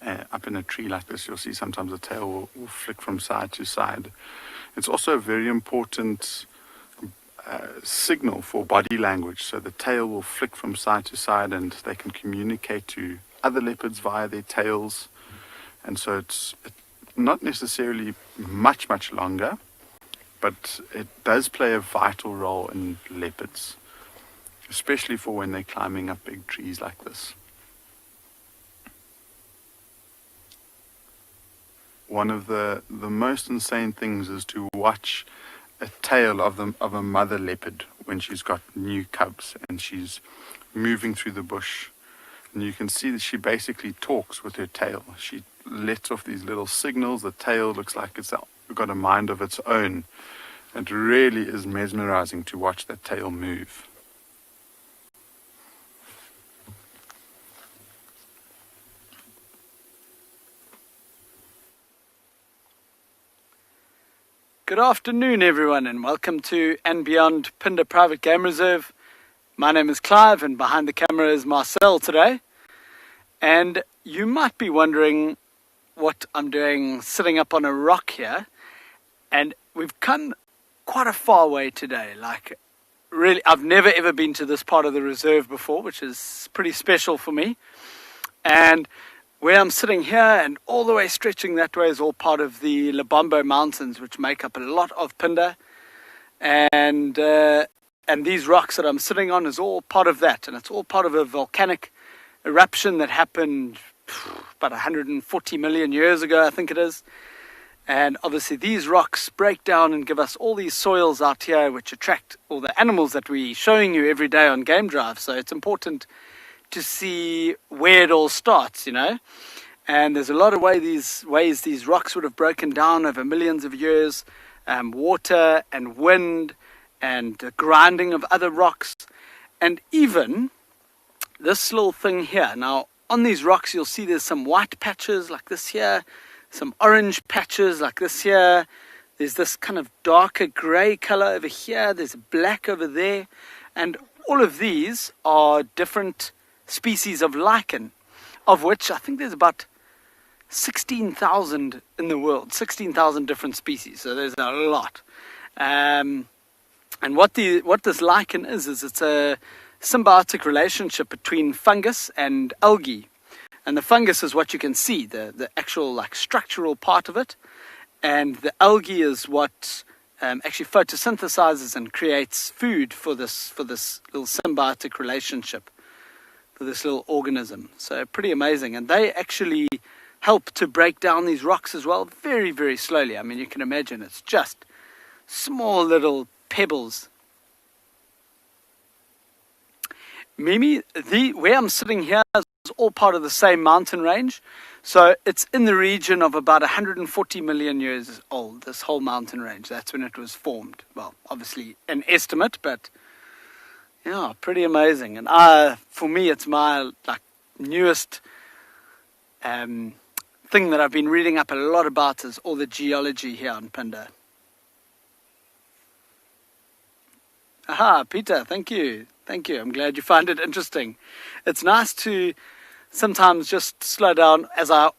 Up in a tree like this, you'll see sometimes the tail will flick from side to side. It's also a very important signal for body language, so the tail will flick from side to side and they can communicate to other leopards via their tails. And so it's not necessarily much longer, but it does play a vital role in leopards, especially for when they're climbing up big trees like this. One of the most insane things is to watch a tail of a mother leopard when she's got new cubs and she's moving through the bush. And you can see that she basically talks with her tail. She lets off these little signals. The tail looks like it's got a mind of its own. It really is mesmerizing to watch that tail move. Good afternoon, everyone, and welcome to andBeyond Phinda Private Game Reserve. My name is Clive, and behind the camera is Marcel today. And you might be wondering what I'm doing sitting up on a rock here. And we've come quite a far way today. Like, really, I've never ever been to this part of the reserve before, which is pretty special for me. And where I'm sitting here and all the way stretching that way is all part of the Lebombo Mountains, which make up a lot of Phinda. And these rocks that I'm sitting on is all part of that. And it's all part of a volcanic eruption that happened about 140 million years ago, I think it is. And obviously these rocks break down and give us all these soils out here which attract all the animals that we're showing you every day on game drive. So it's important to see where it all starts, you know. And there's a lot of ways these rocks would have broken down over millions of years. Water and wind and the grinding of other rocks, and even this little thing here. Now on these rocks you'll see there's some white patches like this here. some orange patches like this here. There's this kind of darker grey colour over here. There's black over there. And all of these are different species of lichen, of which I think there's about 16,000 in the world, 16,000 different species. So there's a lot. And what this lichen is it's a symbiotic relationship between fungus and algae. And the fungus is what you can see, the actual like structural part of it. And the algae is what actually photosynthesizes and creates food for this little symbiotic relationship, for this little organism. So pretty amazing. And they actually help to break down these rocks as well, very, very slowly. I mean, you can imagine it's just small little pebbles. Mimi, where I'm sitting here is all part of the same mountain range. So it's in the region of about 140 million years old, this whole mountain range. That's when it was formed. Well, obviously an estimate, but yeah, pretty amazing. And for me, it's my newest thing that I've been reading up a lot about is all the geology here in Phinda. Aha, Peter, thank you. Thank you. I'm glad you find it interesting. It's nice to sometimes just slow down, as I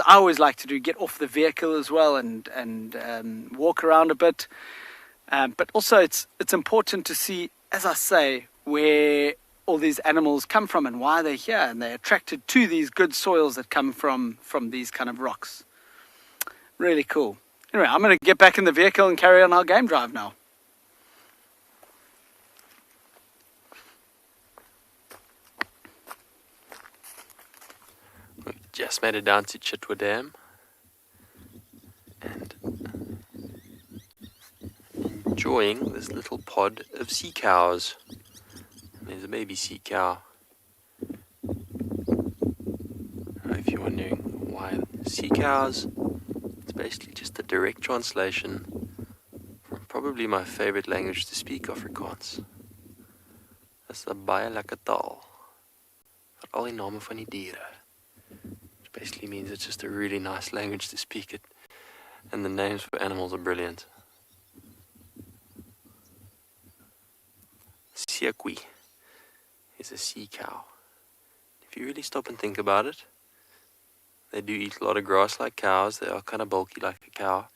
always like to do, get off the vehicle as well and walk around a bit. But also it's important to see, as I say, where all these animals come from and why they're here, and they're attracted to these good soils that come from these kind of rocks. Really cool. Anyway, I'm going to get back in the vehicle and carry on our game drive now. Just made it down to Chitwa Dam and enjoying this little pod of sea cows. There's a baby sea cow. If you're wondering why sea cows, it's basically just a direct translation from probably my favorite language to speak, Afrikaans. Dis 'n baie lekker taal vir al die name van die diere. Basically means it's just a really nice language to speak it, and the names for animals are brilliant. Siakwi is a sea cow. If you really stop and think about it, they do eat a lot of grass like cows. They are kind of bulky like a cow,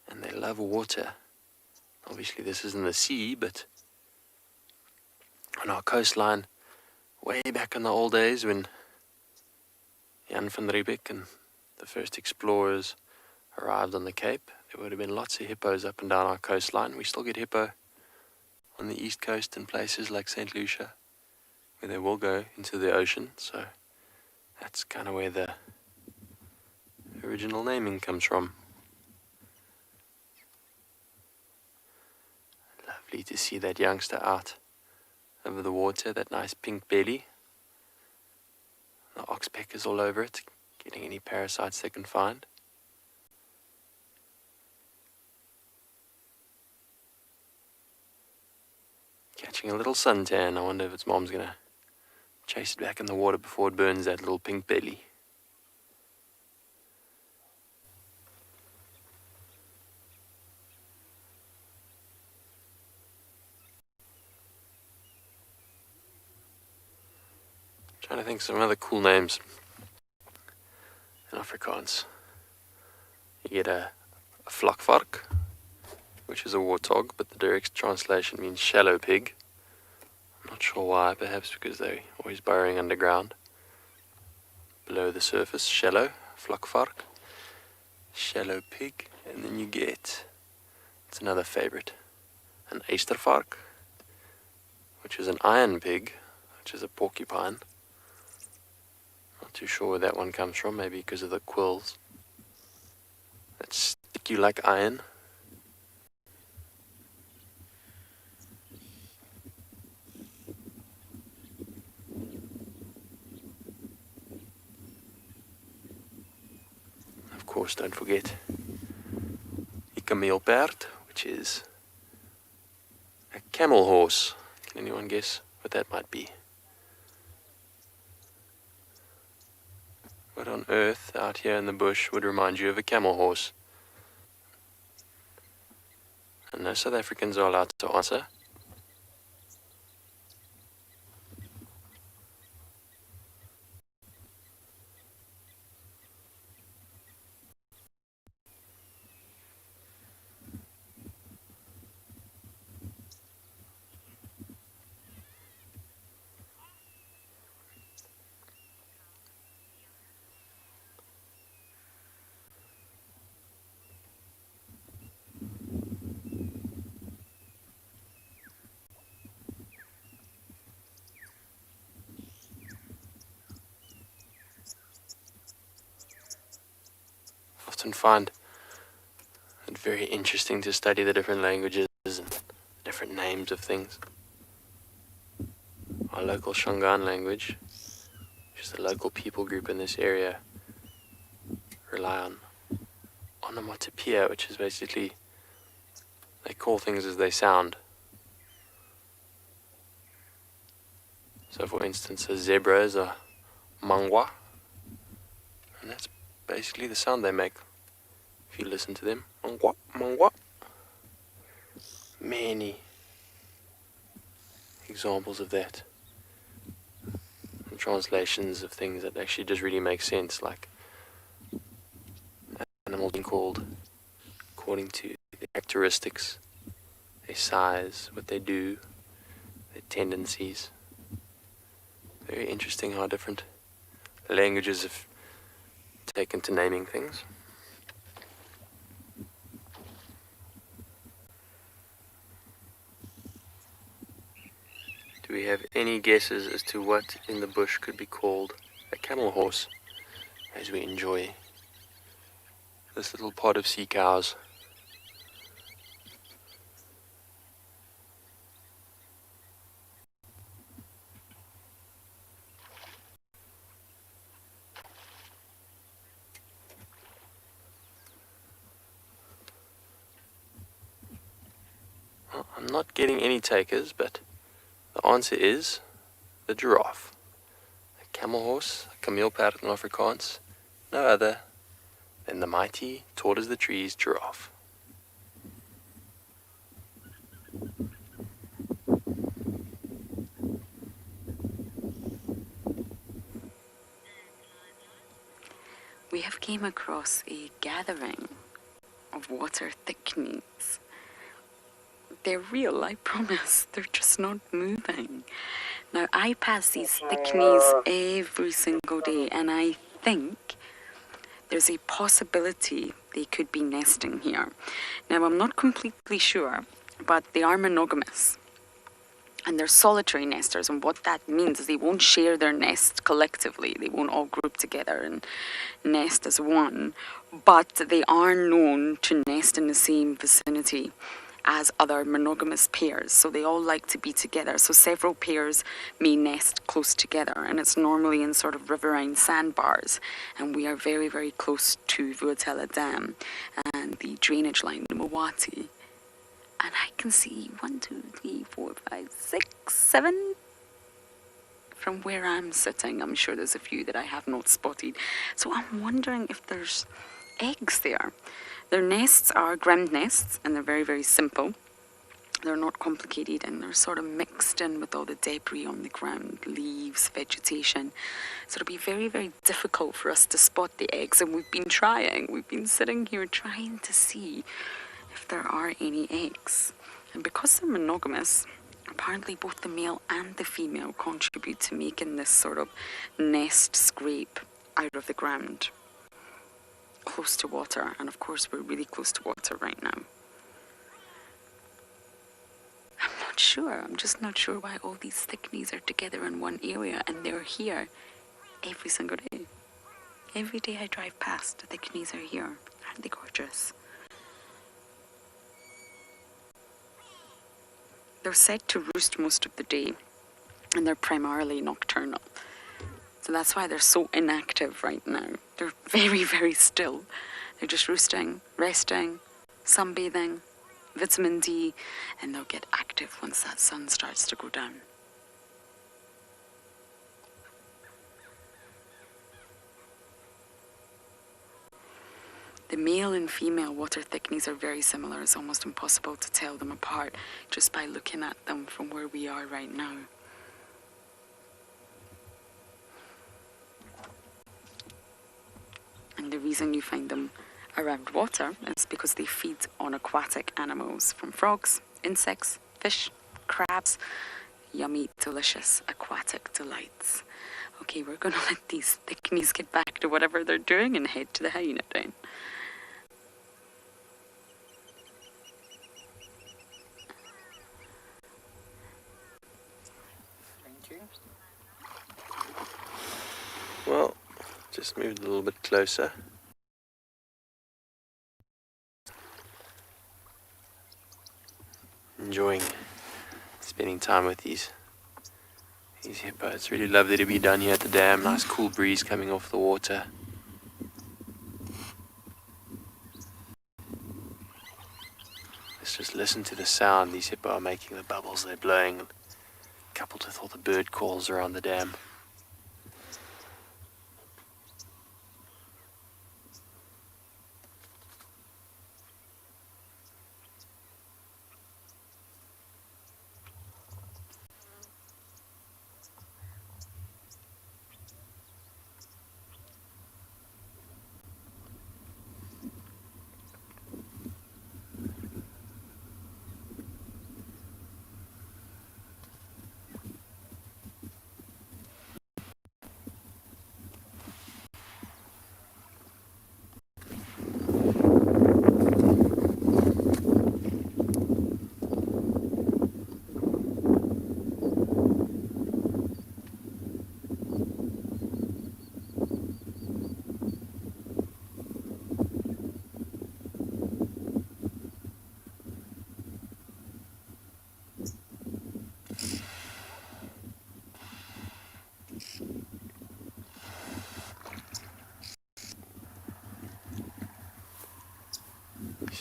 and they love water. Obviously this isn't the sea, but on our coastline, way back in the old days when Jan van Riebeeck and the first explorers arrived on the Cape, there would have been lots of hippos up and down our coastline. We still get hippo on the east coast in places like St. Lucia, where they will go into the ocean. So that's kind of where the original naming comes from. Lovely to see that youngster out over the water, that nice pink belly. The oxpeckers all over it, getting any parasites they can find. Catching a little suntan. I wonder if its mom's gonna chase it back in the water before it burns that little pink belly. Trying to think some other cool names in Afrikaans. You get a vlakvark, which is a warthog, but the direct translation means shallow pig. I'm not sure why, perhaps because they're always burrowing underground. Below the surface, shallow, vlakvark, shallow pig, and then you get, it's another favorite, an eystervark, which is an iron pig, which is a porcupine. Too sure where that one comes from, maybe because of the quills that stick you like iron. Of course, don't forget the kameelperd, which is a camel horse. Can anyone guess what that might be? What on earth out here in the bush would remind you of a camel horse? And no South Africans are allowed to answer. Often find it very interesting to study the different languages and different names of things. Our local Shangaan language, which is the local people group in this area, rely on onomatopoeia, which is basically they call things as they sound. So for instance, a zebra is a mangwa, and that's basically the sound they make if you listen to them. Mangwa, mangwa. Many examples of that. And translations of things that actually just really make sense, like animals being called according to their characteristics, their size, what they do, their tendencies. Very interesting how different languages have taken to naming things. Do we have any guesses as to what in the bush could be called a camel horse as we enjoy this little pod of sea cows? Well, I'm not getting any takers, but the answer is the giraffe. A camel horse, a cameel perd in Afrikaans, no other than the mighty, tall as the trees giraffe. We have came across a gathering of water thickneys. They're real, I promise. They're just not moving. Now, I pass these thickneys every single day, and I think there's a possibility they could be nesting here. Now, I'm not completely sure, but they are monogamous. And they're solitary nesters, and what that means is they won't share their nest collectively. They won't all group together and nest as one, but they are known to nest in the same vicinity as other monogamous pairs, so they all like to be together. So several pairs may nest close together, and it's normally in sort of riverine sandbars, and we are very, very close to Vuatela Dam and the drainage line, the Mawati. And I can see 1, 2, 3, 4, 5, 6, 7 from where I'm sitting. I'm sure there's a few that I have not spotted. So I'm wondering if there's eggs there. Their nests are ground nests, and they're very, very simple. They're not complicated, and they're sort of mixed in with all the debris on the ground, leaves, vegetation. So it'll be very, very difficult for us to spot the eggs, and we've been trying. We've been sitting here trying to see if there are any eggs. And because they're monogamous, apparently both the male and the female contribute to making this sort of nest scrape out of the ground, close to water. And of course, we're really close to water right now. I'm not sure. I'm just not sure why all these thickneys are together in one area, and they're here every single day. Every day I drive past, the thickneys are here. Aren't they gorgeous? They're said to roost most of the day, and they're primarily nocturnal. So that's why they're so inactive right now. They're very, very still. They're just roosting, resting, sunbathing, vitamin D, and they'll get active once that sun starts to go down. The male and female water thickness are very similar. It's almost impossible to tell them apart just by looking at them from where we are right now. And the reason you find them around water is because they feed on aquatic animals, from frogs, insects, fish, crabs, yummy, delicious aquatic delights. Okay, we're going to let these thicknies get back to whatever they're doing and head to the hyena den. Thank you. Well, just moved a little bit closer. Enjoying spending time with these hippo. It's really lovely to be down here at the dam. Nice cool breeze coming off the water. Let's just listen to the sound these hippo are making, the bubbles they're blowing, coupled with all the bird calls around the dam.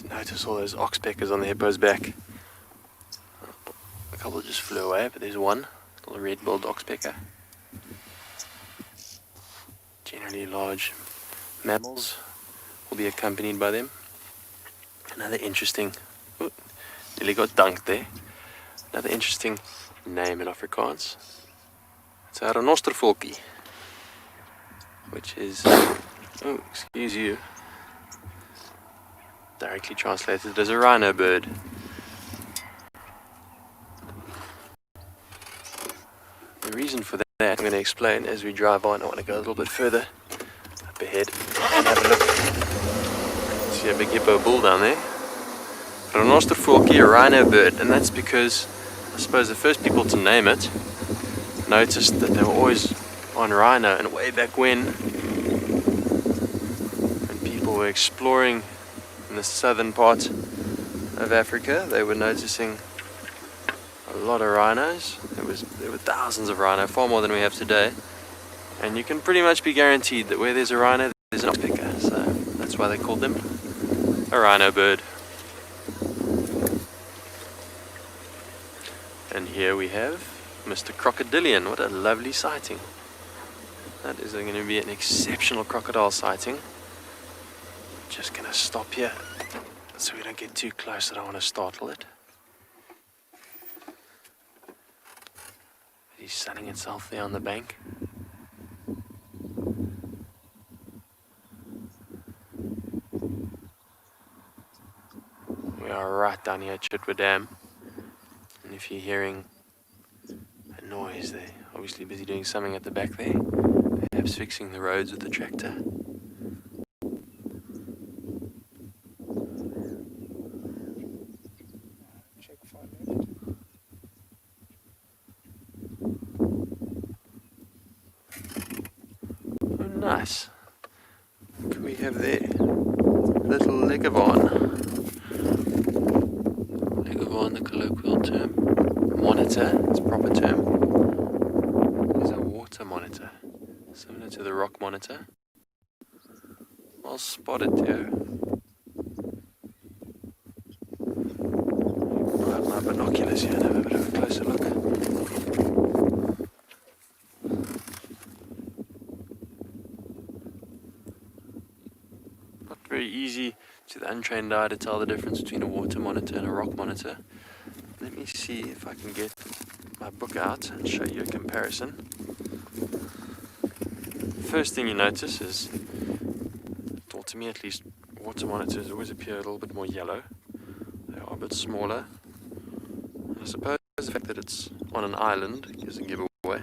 Notice all those oxpeckers on the hippo's back. A couple just flew away, but there's one, little red-billed oxpecker. Generally large mammals will be accompanied by them. Another interesting, nearly got dunked there. Another interesting name in Afrikaans. It's a renostervolkie, which is, excuse you, directly translated as a rhino bird. The reason for that I'm going to explain as we drive on. I want to go a little bit further up ahead and have a look. See a big hippo bull down there. Renostervolkie, a rhino bird, and that's because I suppose the first people to name it noticed that they were always on rhino, and way back when people were exploring in the southern part of Africa, they were noticing a lot of rhinos. There were thousands of rhino, far more than we have today, and you can pretty much be guaranteed that where there's a rhino, there's an oxpecker. So that's why they called them a rhino bird. And here we have Mr. Crocodilian. What a lovely sighting. That is going to be an exceptional crocodile sighting. Just going to stop here so we don't get too close. I don't want to startle it. He's sunning itself there on the bank. We are right down here at Chitwa Dam. And if you're hearing a noise, they're obviously busy doing something at the back there. Perhaps fixing the roads with the tractor. Oh, nice. What can we have there? Little leopard. The colloquial term. Monitor, its proper term, is a water monitor, similar to the rock monitor. Well spotted, dear. I'll have my binoculars here and have a bit of a closer look. Not very easy to the untrained eye to tell the difference between a water monitor and a rock monitor. Let me see if I can get my book out and show you a comparison. First thing you notice is, or to me at least, water monitors always appear a little bit more yellow. They are a bit smaller. I suppose the fact that it's on an island doesn't give away.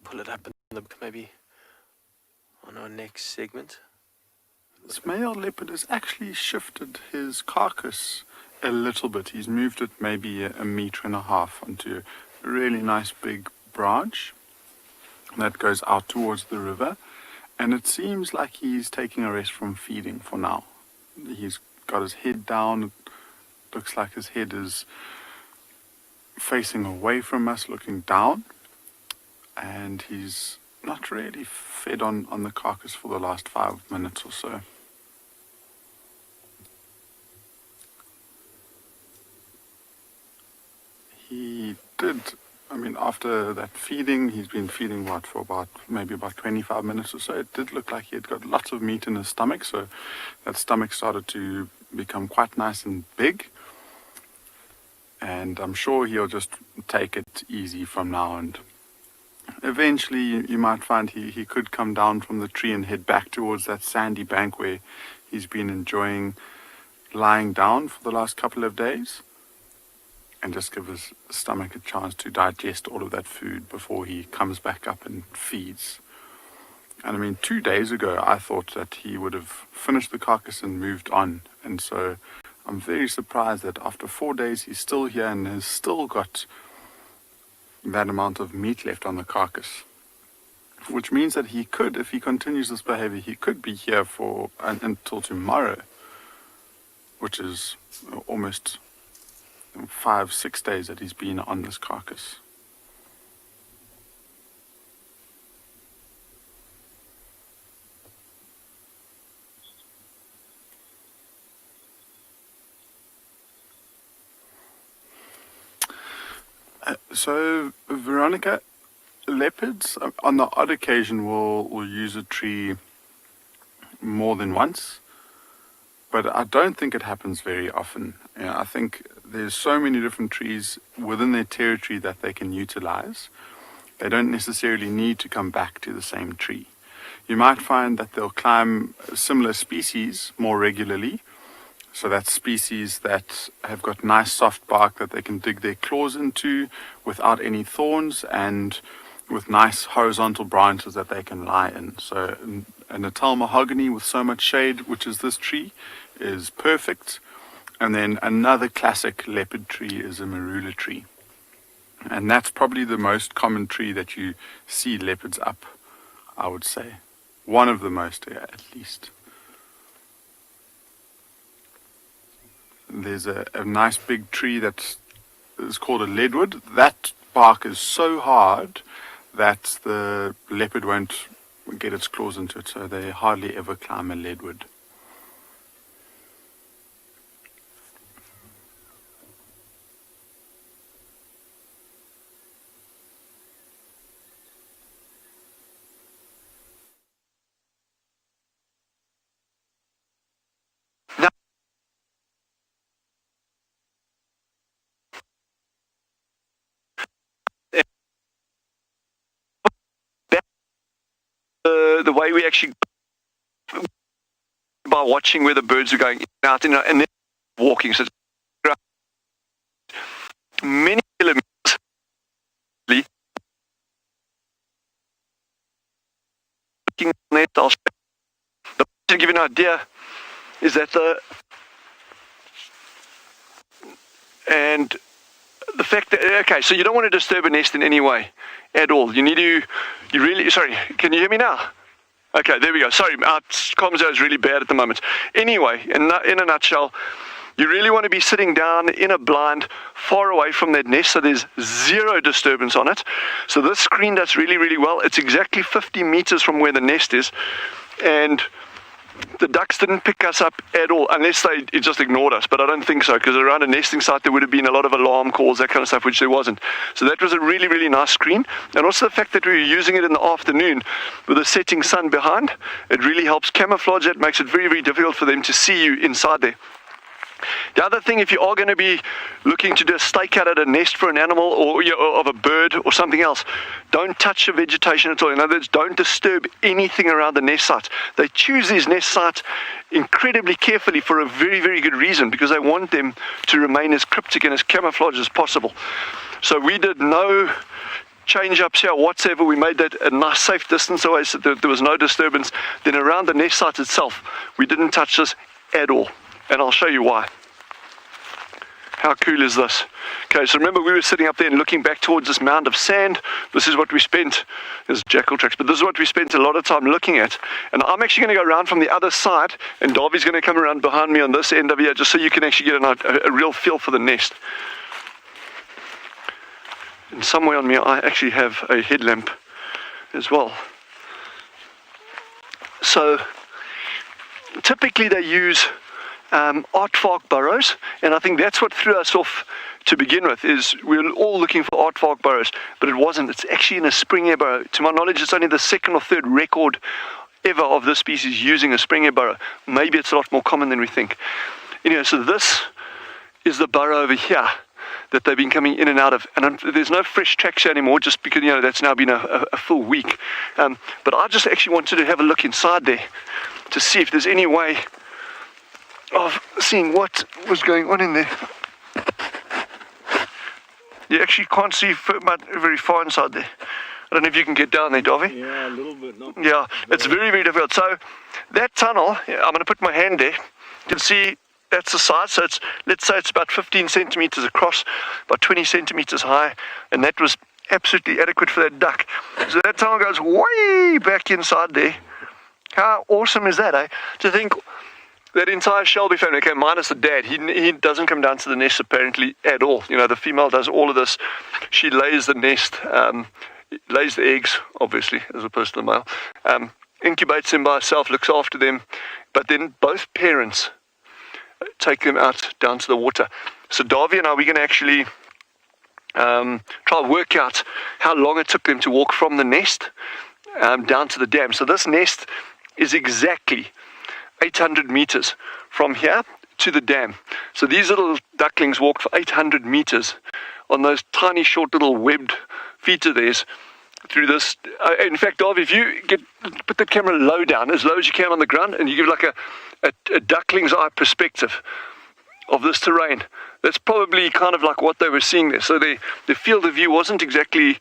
Pull it up in the book maybe on our next segment. This male leopard has actually shifted his carcass a little bit. He's moved it maybe a metre and a half onto a really nice big branch that goes out towards the river, and it seems like he's taking a rest from feeding for now. He's got his head down. It looks like his head is facing away from us, looking down, and he's not really fed on the carcass for the last 5 minutes or so. He did, after that feeding, he's been feeding for maybe about 25 minutes or so. It did look like he had got lots of meat in his stomach, so that stomach started to become quite nice and big. And I'm sure he'll just take it easy from now, and eventually you might find he could come down from the tree and head back towards that sandy bank where he's been enjoying lying down for the last couple of days, and just give his stomach a chance to digest all of that food before he comes back up and feeds. And 2 days ago I thought that he would have finished the carcass and moved on, and so I'm very surprised that after 4 days he's still here and has still got that amount of meat left on the carcass, which means that he could, if he continues this behavior, he could be here for until tomorrow, which is almost 5-6 days that he's been on this carcass. So, Veronica, leopards on the odd occasion will use a tree more than once, but I don't think it happens very often. I think there's so many different trees within their territory that they can utilize. They don't necessarily need to come back to the same tree. You might find that they'll climb similar species more regularly. So that's species that have got nice soft bark that they can dig their claws into without any thorns, and with nice horizontal branches that they can lie in. So a Natal mahogany with so much shade, which is this tree, is perfect. And then another classic leopard tree is a marula tree. And that's probably the most common tree that you see leopards up, I would say. One of the most, at least. There's a nice big tree that is called a leadwood. That bark is so hard that the leopard won't get its claws into it, so they hardly ever climb a leadwood. The way we actually, by watching where the birds are going out and then walking, so it's many kilometers. To give you an idea, is that and the fact that, okay, so you don't want to disturb a nest in any way at all. You need to, sorry, can you hear me now? Okay, there we go. Sorry, our comms is really bad at the moment. Anyway, in a nutshell, you really want to be sitting down in a blind far away from that nest, so there's zero disturbance on it. So this screen does really, really well. It's exactly 50 meters from where the nest is, and the ducks didn't pick us up at all, unless they just ignored us, but I don't think so, because around a nesting site there would have been a lot of alarm calls, that kind of stuff, which there wasn't. So that was a really, really nice screen. And also the fact that we were using it in the afternoon with the setting sun behind, it really helps camouflage it, makes it very, very difficult for them to see you inside there. The other thing, if you are going to be looking to do a stakeout at a nest for an animal or of a bird or something else, don't touch the vegetation at all. In other words, don't disturb anything around the nest site. They choose these nest sites incredibly carefully for a very, very good reason, because they want them to remain as cryptic and as camouflaged as possible. So we did no change-ups here whatsoever. We made that a nice safe distance away so that there was no disturbance. Then around the nest site itself, we didn't touch this at all. And I'll show you why. How cool is this? Okay, so remember we were sitting up there and looking back towards this mound of sand. This is what we spent, there's jackal tracks, but this is what we spent a lot of time looking at. And I'm actually going to go around from the other side, and Darby's going to come around behind me on this end of here, just so you can actually get a real feel for the nest. And somewhere on me I actually have a headlamp as well. So typically they use aardvark burrows, and I think that's what threw us off to begin with, is we were all looking for aardvark burrows, but it wasn't. It's actually in a spring air burrow. To my knowledge, it's only the second or third record ever of this species using a spring air burrow. Maybe it's a lot more common than we think. Anyway, so this is the burrow over here that they've been coming in and out of, and there's no fresh tracks here anymore, just because that's now been a full week. But I just actually wanted to have a look inside there to see if there's any way of seeing what was going on in there. You actually can't see very far inside there. I don't know if you can get down there, Davy. Yeah, a little bit. Yeah, it's very, very difficult. So that tunnel, I'm going to put my hand there. You can see that's the size. So let's say it's about 15 centimeters across, about 20 centimeters high, and that was absolutely adequate for that duck. So that tunnel goes way back inside there. How awesome is that, eh? To think that entire Shelby family, okay, minus the dad, he doesn't come down to the nest apparently at all. The female does all of this. She lays the nest, lays the eggs, obviously, as opposed to the male, incubates them by herself, looks after them, but then both parents take them out down to the water. So Davy and I, we're going to actually try and work out how long it took them to walk from the nest down to the dam. So this nest is exactly 800 meters from here to the dam. So these little ducklings walked for 800 meters on those tiny short little webbed feet of theirs through this. In fact, Davy, if you put the camera low down, as low as you can on the ground, and you give like a duckling's eye perspective of this terrain, that's probably kind of like what they were seeing there. So the field of view wasn't exactly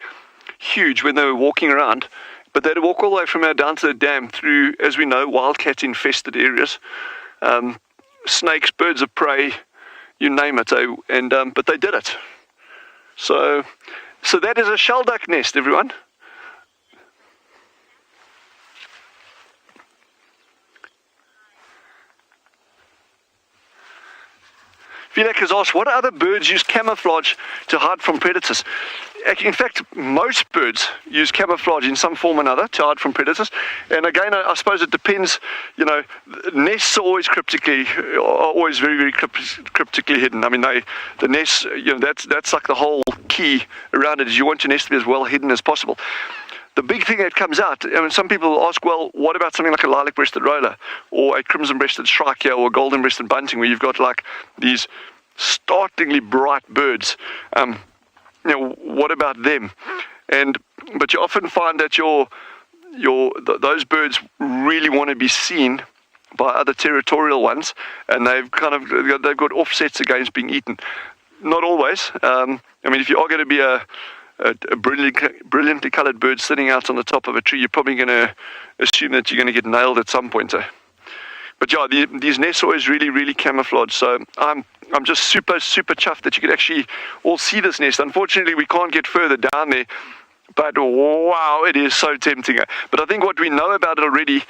huge when they were walking around, but they'd walk all the way from here down to the dam through, as we know, wildcat infested areas, snakes, birds of prey, you name it. But they did it. So that is a shell duck nest, everyone. Felix has asked, what other birds use camouflage to hide from predators? In fact, most birds use camouflage in some form or another to hide from predators. And again, I suppose it depends. Nests are always very, very cryptically hidden. I mean, the nests, that's like the whole key around it, is you want your nest to be as well hidden as possible. The big thing that comes out, some people ask, well, what about something like a lilac-breasted roller, or a crimson-breasted shrike, or a golden-breasted bunting, where you've got like these startlingly bright birds? What about them? But you often find that those birds really want to be seen by other territorial ones, and they've got offsets against being eaten. Not always. If you are going to be a brilliantly coloured bird sitting out on the top of a tree, you're probably going to assume that you're going to get nailed at some point. But yeah, these nests are always really, really camouflaged. So I'm just super, super chuffed that you could actually all see this nest. Unfortunately, we can't get further down there But wow, it is so tempting. But I think what we know about it already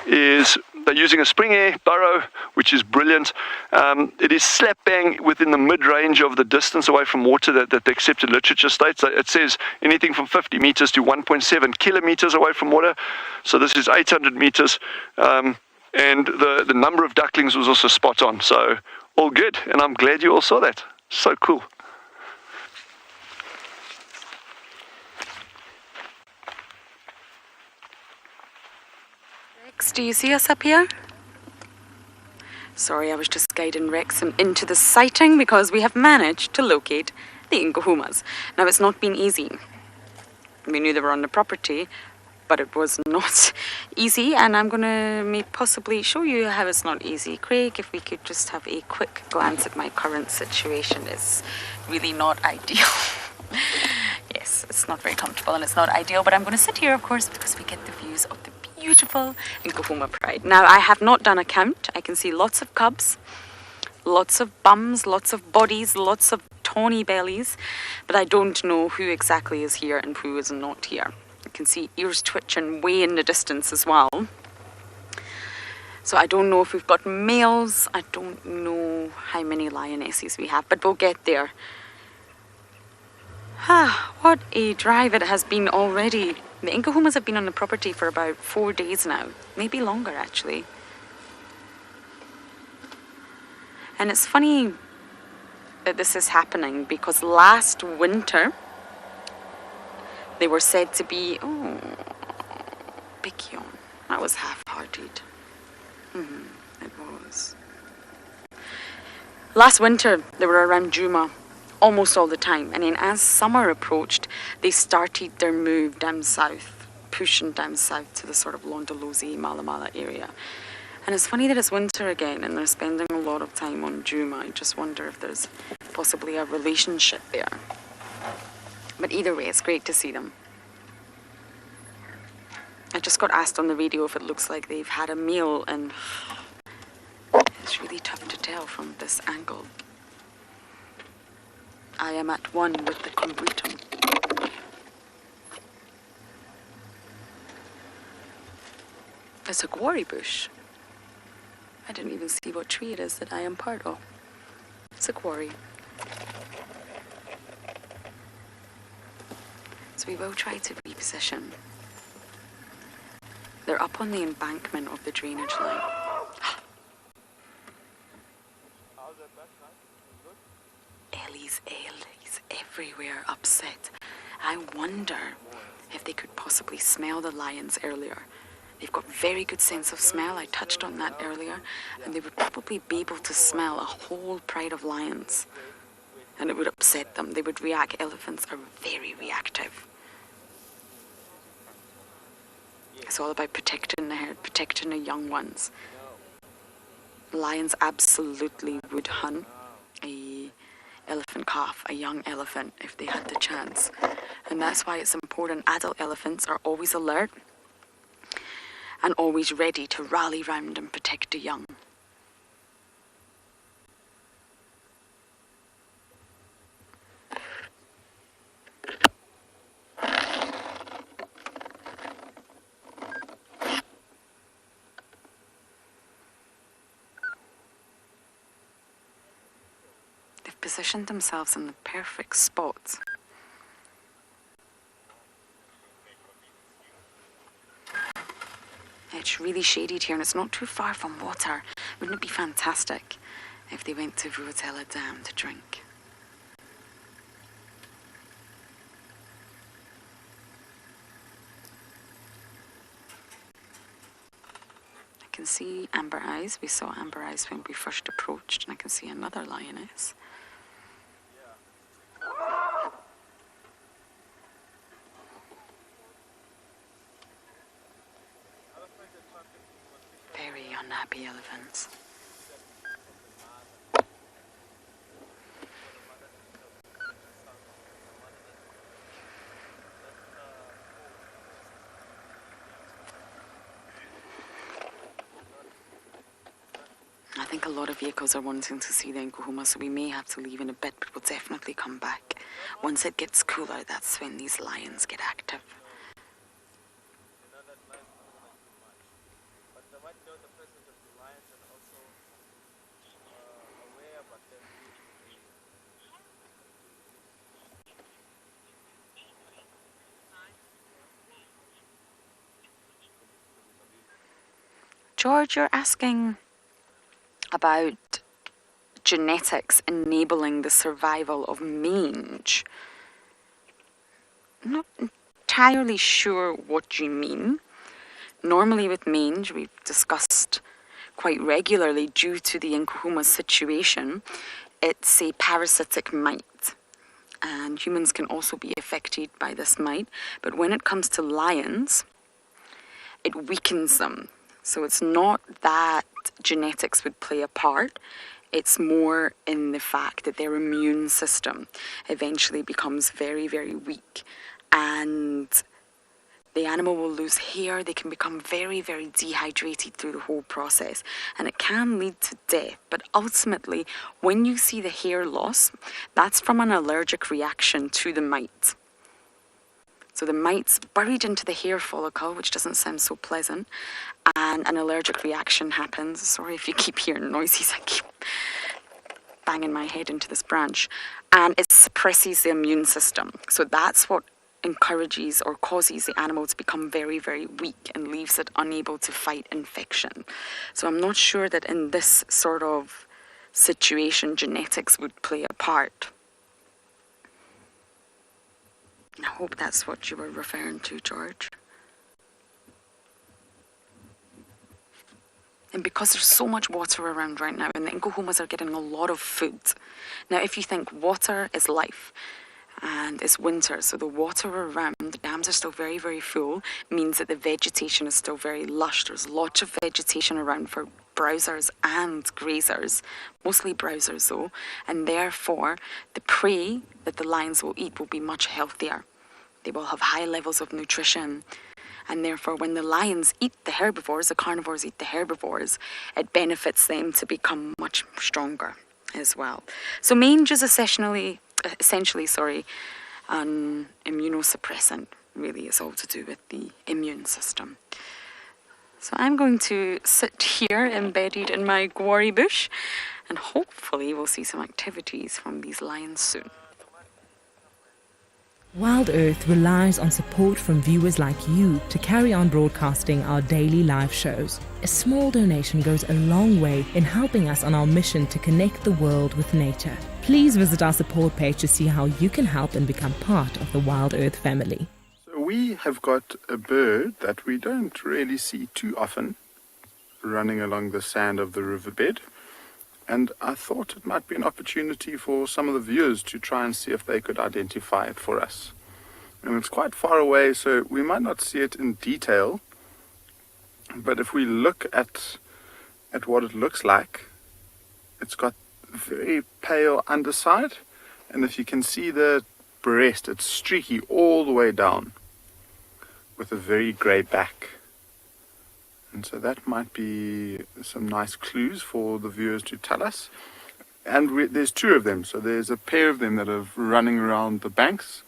is they're using a spring air burrow, which is brilliant. It is slap bang within the mid-range of the distance away from water that the accepted literature states. It says anything from 50 meters to 1.7 kilometers away from water. So this is 800 meters. And the number of ducklings was also spot on. So all good. And I'm glad you all saw that. So cool. Rex, do you see us up here? Sorry, I was just guiding Rex into the sighting because we have managed to locate the Nkuhumas. Now, it's not been easy. We knew they were on the property, but it was not easy, and I'm going to possibly show you how it's not easy. Craig, if we could just have a quick glance at my current situation. It's really not ideal. Yes, it's not very comfortable and it's not ideal, but I'm going to sit here, of course, because we get the views of the beautiful Nkuhuma Pride. Now, I have not done a count. I can see lots of cubs, lots of bums, lots of bodies, lots of tawny bellies, but I don't know who exactly is here and who is not here. I can see ears twitching way in the distance as well. So I don't know if we've got males. I don't know how many lionesses we have, but we'll get there. What a drive it has been already. The Nkuhumas have been on the property for about 4 days now. Maybe longer, actually. And it's funny that this is happening because last winter they were said to be, big yawn. That was half-hearted. It was. Last winter they were around Djuma almost all the time, and then as summer approached, they started their move down south, pushing down south to the sort of Londolozi, Malamala area. And it's funny that it's winter again and they're spending a lot of time on Djuma. I just wonder if there's possibly a relationship there. But either way, it's great to see them. I just got asked on the radio if it looks like they've had a meal, and it's really tough to tell from this angle. I am at one with the Combretum. It's a quarry bush. I didn't even see what tree it is that I am part of. It's a quarry. So we will try to reposition. They're up on the embankment of the drainage line. Ellie's everywhere upset. I wonder if they could possibly smell the lions earlier. They've got very good sense of smell. I touched on that earlier. And they would probably be able to smell a whole pride of lions. And it would upset them. They would react. Elephants are very reactive. It's all about protecting the herd, protecting the young ones. Lions absolutely would hunt a elephant calf, a young elephant, if they had the chance. And that's why it's important. Adult elephants are always alert and always ready to rally round and protect the young. They've positioned themselves in the perfect spots. It's really shaded here and it's not too far from water. Wouldn't it be fantastic if they went to Reptile Dam to drink? I can see amber eyes. We saw amber eyes when we first approached, and I can see another lioness. Very unhappy elephants. I think think a lot of vehicles are wanting to see the Nkuhuma, so we may have to leave in a bit, but we'll definitely come back. Once it gets cooler, that's when these lions get active. George, you're asking about genetics enabling the survival of mange. I'm not entirely sure what you mean. Normally with mange, we've discussed quite regularly, due to the Nkuhuma situation, it's a parasitic mite. And humans can also be affected by this mite. But when it comes to lions, it weakens them. So it's not that genetics would play a part. It's more in the fact that their immune system eventually becomes very, very weak. And the animal will lose hair. They can become very, very dehydrated through the whole process. And it can lead to death. But ultimately, when you see the hair loss, that's from an allergic reaction to the mite. So the mite's buried into the hair follicle, which doesn't sound so pleasant, and an allergic reaction happens. Sorry if you keep hearing noises, I keep banging my head into this branch. And it suppresses the immune system. So that's what encourages or causes the animal to become very, very weak and leaves it unable to fight infection. So I'm not sure that in this sort of situation, genetics would play a part. I hope that's what you were referring to, George. And because there's so much water around right now, and the Nkuhumas are getting a lot of food. Now, if you think water is life, and it's winter, so the water around, the dams are still very, very full, means that the vegetation is still very lush. There's lots of vegetation around for browsers and grazers, mostly browsers though, and therefore the prey that the lions will eat will be much healthier. They will have high levels of nutrition, and therefore when the lions eat the herbivores, the carnivores eat the herbivores, it benefits them to become much stronger as well. So mange is essentially, an immunosuppressant. Really, it's all to do with the immune system. So I'm going to sit here embedded in my guari bush, and hopefully we'll see some activities from these lions soon. WildEarth relies on support from viewers like you to carry on broadcasting our daily live shows. A small donation goes a long way in helping us on our mission to connect the world with nature. Please visit our support page to see how you can help and become part of the WildEarth family. So we have got a bird that we don't really see too often running along the sand of the riverbed. And I thought it might be an opportunity for some of the viewers to try and see if they could identify it for us. And it's quite far away, so we might not see it in detail. But if we look at what it looks like, it's got very pale underside. And if you can see the breast, it's streaky all the way down with a very grey back. And so that might be some nice clues for the viewers to tell us. And there's two of them, so there's a pair of them that are running around the banks.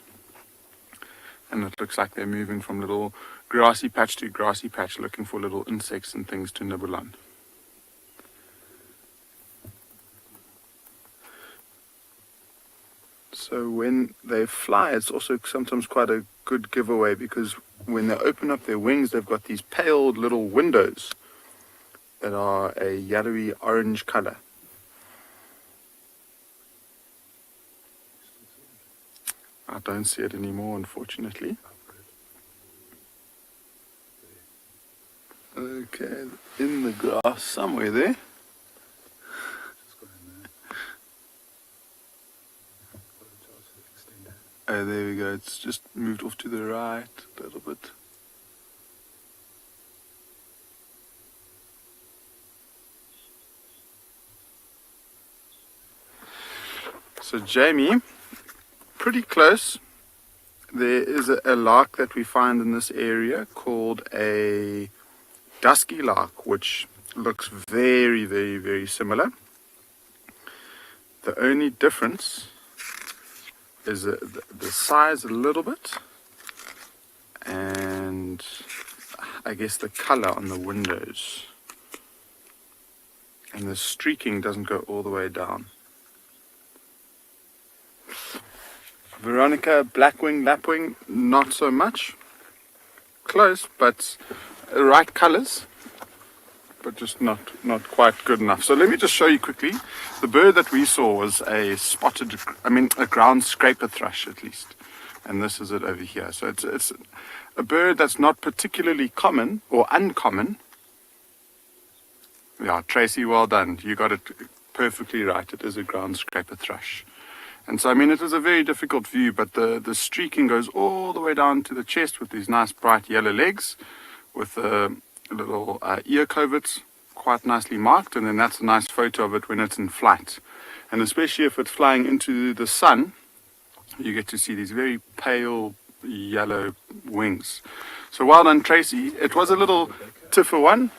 And it looks like they're moving from little grassy patch to grassy patch, looking for little insects and things to nibble on. So when they fly, it's also sometimes quite a good giveaway, because when they open up their wings, they've got these pale little windows that are a yellowy orange color. I don't see it anymore, unfortunately. Okay, in the grass somewhere there. Oh, there we go. It's just moved off to the right a little bit. So Jamie, pretty close. There is a lark that we find in this area called a dusky lark, which looks very, very, very similar. The only difference is the size a little bit, and I guess the color on the windows, and the streaking doesn't go all the way down. Veronica, blackwing, lapwing, not so much. Close, but right colors, but just not quite good enough. So let me just show you quickly. The bird that we saw was a a ground scraper thrush at least. And this is it over here. So it's a bird that's not particularly common or uncommon. Yeah, Tracy, well done. You got it perfectly right. It is a ground scraper thrush. And so, I mean, it was a very difficult view, but the streaking goes all the way down to the chest with these nice bright yellow legs with little ear coverts quite nicely marked, and then that's a nice photo of it when it's in flight. And especially if it's flying into the sun, you get to see these very pale yellow wings. So well done, Tracy. It was a little tougher one,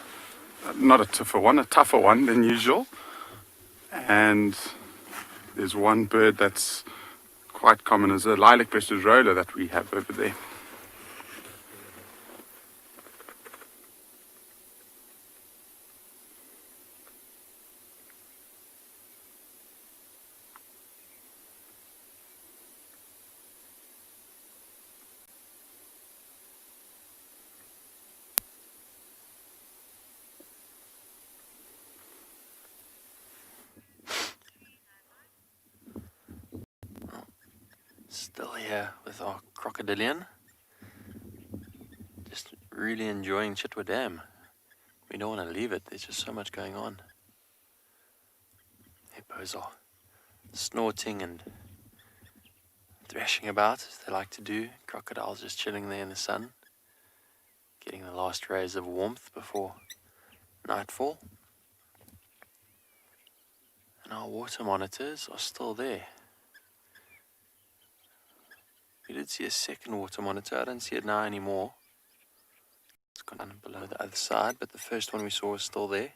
not a tougher one, a tougher one than usual. And there's one bird that's quite common, is a lilac-breasted roller that we have over there. Still here with our crocodilian. Just really enjoying Chitwa Dam. We don't want to leave it, there's just so much going on. Hippos are snorting and thrashing about as they like to do. Crocodiles just chilling there in the sun, getting the last rays of warmth before nightfall. And our water monitors are still there. We did see a second water monitor. I don't see it now anymore. It's gone down below the other side, but the first one we saw was still there.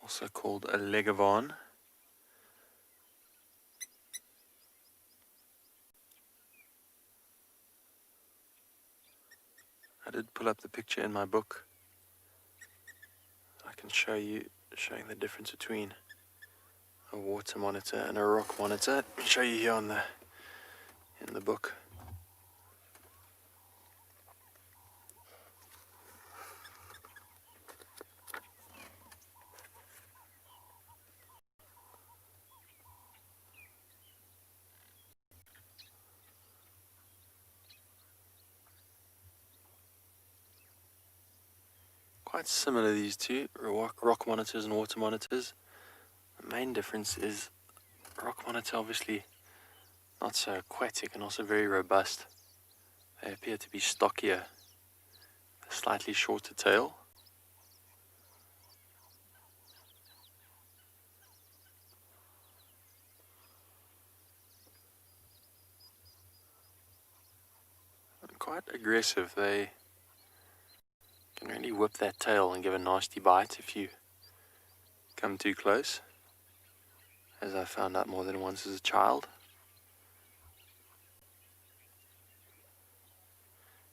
Also called a legavan. I did pull up the picture in my book. I can show you, showing the difference between a water monitor and a rock monitor. I'll show you here on in the book. Quite similar, these two, rock monitors and water monitors. The main difference is rock monitor obviously not so aquatic and also very robust. They appear to be stockier, a slightly shorter tail. And quite aggressive. They can really whip that tail and give a nasty bite if you come too close, as I found out more than once as a child.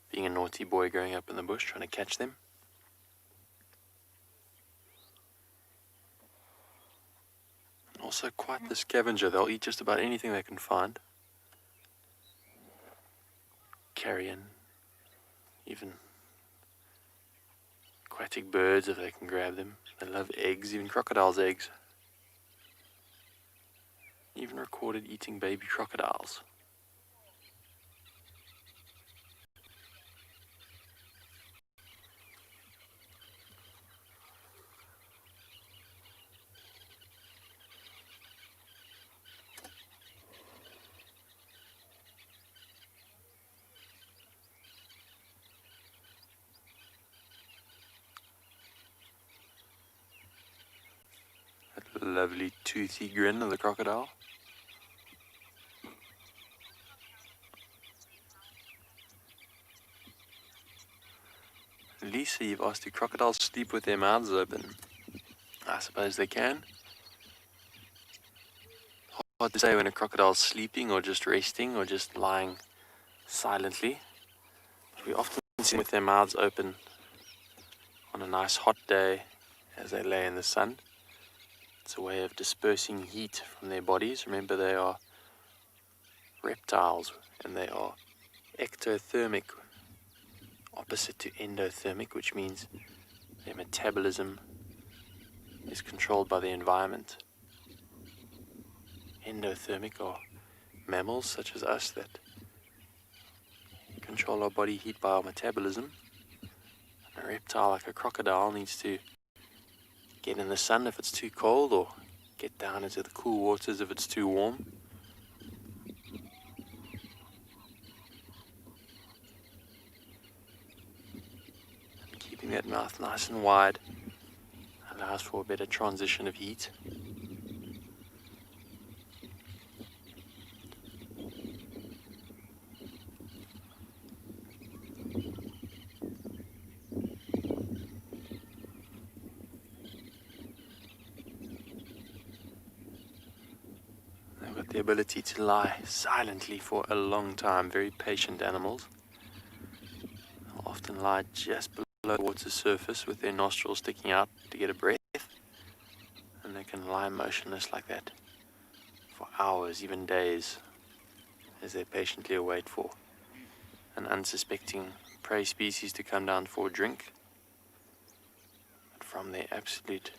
Being a naughty boy growing up in the bush trying to catch them. And also quite the scavenger. They'll eat just about anything they can find. Carrion, even aquatic birds if they can grab them. They love eggs, even crocodiles' eggs. Even recorded eating baby crocodiles. That lovely toothy grin of the crocodile. Lisa, you've asked, do crocodiles sleep with their mouths open? I suppose they can. Hard to say when a crocodile's sleeping or just resting or just lying silently. We often see them with their mouths open on a nice hot day as they lay in the sun. It's a way of dispersing heat from their bodies. Remember, they are reptiles and they are ectothermic, opposite to endothermic, which means their metabolism is controlled by the environment. Endothermic are mammals such as us that control our body heat by our metabolism. A reptile like a crocodile needs to get in the sun if it's too cold, or get down into the cool waters if it's too warm. And keeping that mouth nice and wide allows for a better transition of heat. The ability to lie silently for a long time. Very patient animals. They'll often lie just below the water's surface with their nostrils sticking out to get a breath. And they can lie motionless like that for hours, even days, as they patiently await for an unsuspecting prey species to come down for a drink. But from their absolute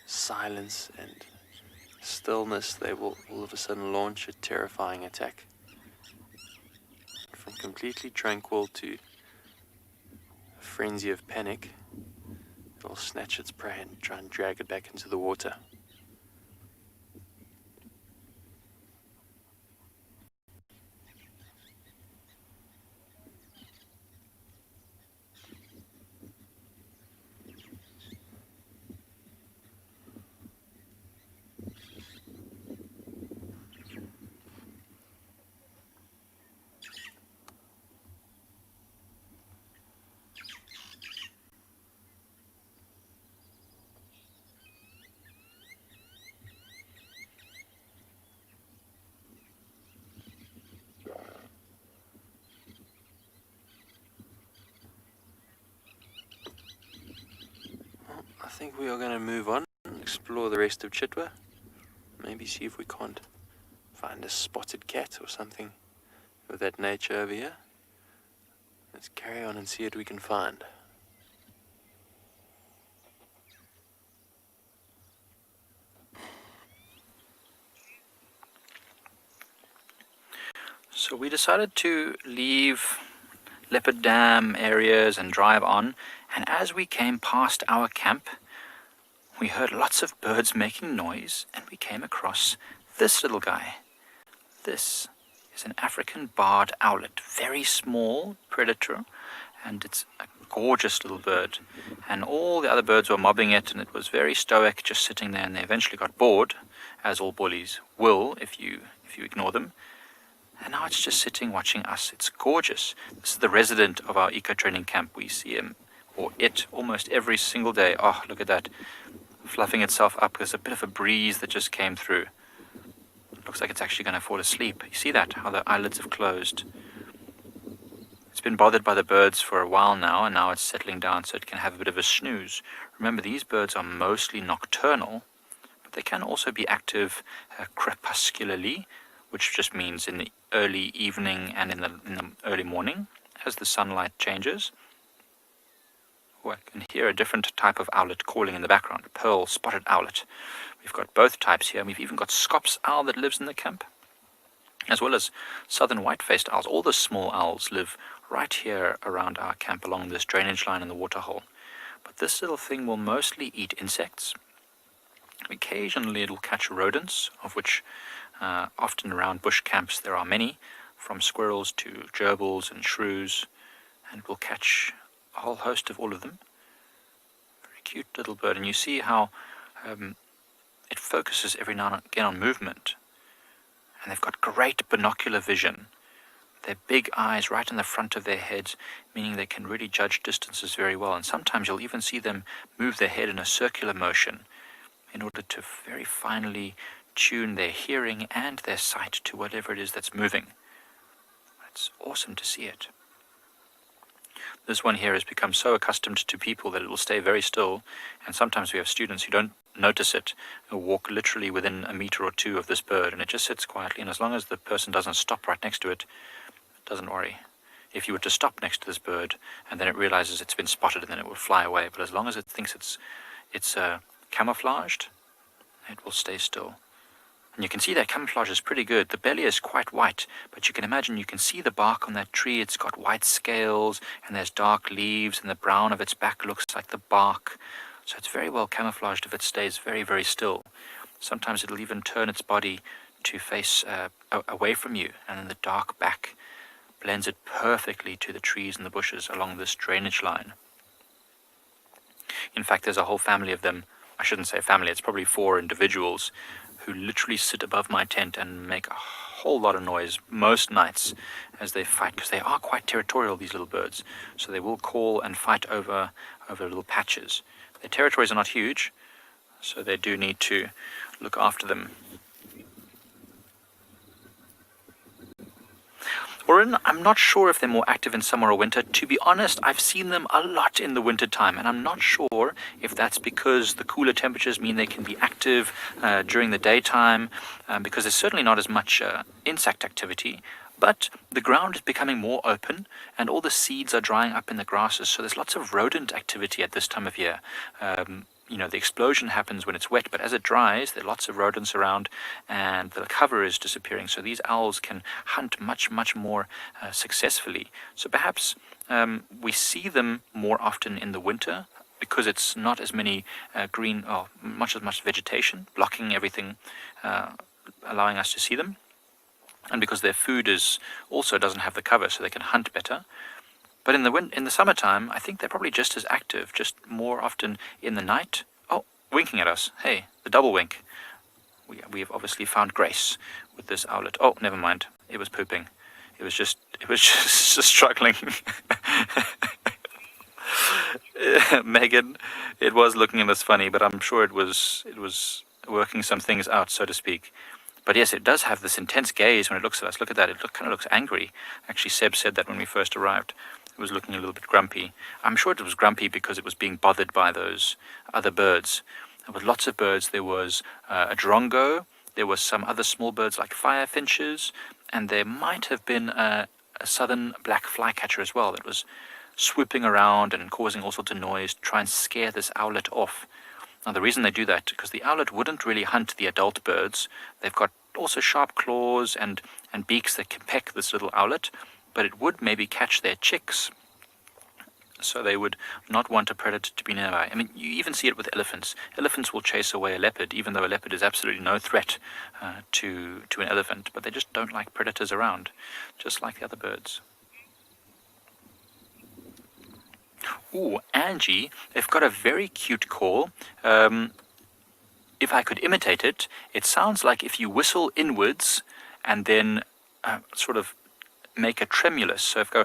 silence and stillness, they will all of a sudden launch a terrifying attack. From completely tranquil to a frenzy of panic, it will snatch its prey and try and drag it back into the water. I think we are going to move on and explore the rest of Chitwa. Maybe see if we can't find a spotted cat or something of that nature over here. Let's carry on and see what we can find. So we decided to leave Leopard Dam areas and drive on, and as we came past our camp, we heard lots of birds making noise, and we came across this little guy. This is an African barred owlet, very small predator, and it's a gorgeous little bird. And all the other birds were mobbing it, and it was very stoic, just sitting there, and they eventually got bored, as all bullies will if you ignore them. And now it's just sitting watching us. It's gorgeous. This is the resident of our eco-training camp. We see him, or it, almost every single day. Oh, look at that. Fluffing itself up. There's a bit of a breeze that just came through. It looks like it's actually going to fall asleep. You see that? How the eyelids have closed. It's been bothered by the birds for a while now, and now it's settling down so it can have a bit of a snooze. Remember, these birds are mostly nocturnal, but they can also be active crepuscularly, which just means in the early evening and in the early morning as the sunlight changes. Oh, I can hear a different type of owlet calling in the background, a pearl spotted owlet. We've got both types here, and we've even got Scops owl that lives in the camp, as well as southern white-faced owls. All the small owls live right here around our camp along this drainage line in the waterhole. But this little thing will mostly eat insects. Occasionally it will catch rodents, of which often around bush camps there are many, from squirrels to gerbils and shrews, and it will catch a whole host of all of them. Very cute little bird, and you see how it focuses every now and again on movement, and they've got great binocular vision. their big eyes right in the front of their heads, meaning they can really judge distances very well. And sometimes you'll even see them move their head in a circular motion in order to very finely tune their hearing and their sight to whatever it is that's moving. It's awesome to see it. This one here has become so accustomed to people that it will stay very still, and sometimes we have students who don't notice it, who walk literally within a meter or two of this bird, and it just sits quietly, and as long as the person doesn't stop right next to it, it doesn't worry. If you were to stop next to this bird, and then it realizes it's been spotted, and then it will fly away, but as long as it thinks it's camouflaged, it will stay still. And you can see that camouflage is pretty good. The belly is quite white, but you can imagine you can see the bark on that tree. It's got white scales, and there's dark leaves, and the brown of its back looks like the bark. So it's very well camouflaged if it stays very, very still. Sometimes it'll even turn its body to face away from you, and then the dark back blends it perfectly to the trees and the bushes along this drainage line. In fact, there's a whole family of them. I shouldn't say family, it's probably 4 individuals who literally sit above my tent and make a whole lot of noise most nights as they fight, because they are quite territorial, these little birds. So they will call and fight over little patches. Their territories are not huge, so they do need to look after them. I'm not sure if they're more active in summer or winter. To be honest, I've seen them a lot in the winter time, and I'm not sure if that's because the cooler temperatures mean they can be active during the daytime, because there's certainly not as much insect activity, but the ground is becoming more open, and all the seeds are drying up in the grasses, so there's lots of rodent activity at this time of year. The explosion happens when it's wet, but as it dries, there are lots of rodents around, and the cover is disappearing. So these owls can hunt much, much more successfully. So perhaps we see them more often in the winter because it's not as many much vegetation blocking everything, allowing us to see them, and because their food also doesn't have the cover, so they can hunt better. But in the summertime, I think they're probably just as active, just more often in the night. Oh, winking at us. Hey, the double wink. We have obviously found grace with this owlet. Oh, never mind. It was pooping. It was just struggling. Megan, it was looking at us funny, but I'm sure it was working some things out, so to speak. But yes, it does have this intense gaze when it looks at us. Look at that. It kind of looks angry. Actually, Seb said that when we first arrived. It was looking a little bit grumpy. I'm sure it was grumpy because it was being bothered by those other birds. There were lots of birds. There was a drongo. There were some other small birds like firefinches. And there might have been a southern black flycatcher as well that was swooping around and causing all sorts of noise to try and scare this owlet off. Now, the reason they do that, because the owlet wouldn't really hunt the adult birds. They've got also sharp claws and beaks that can peck this little owlet, but it would maybe catch their chicks. So they would not want a predator to be nearby. I mean, you even see it with elephants. Elephants will chase away a leopard, even though a leopard is absolutely no threat to an elephant, but they just don't like predators around, just like the other birds. Ooh, Angie, they've got a very cute call. If I could imitate it, it sounds like if you whistle inwards and then sort of make a tremulous. So if I go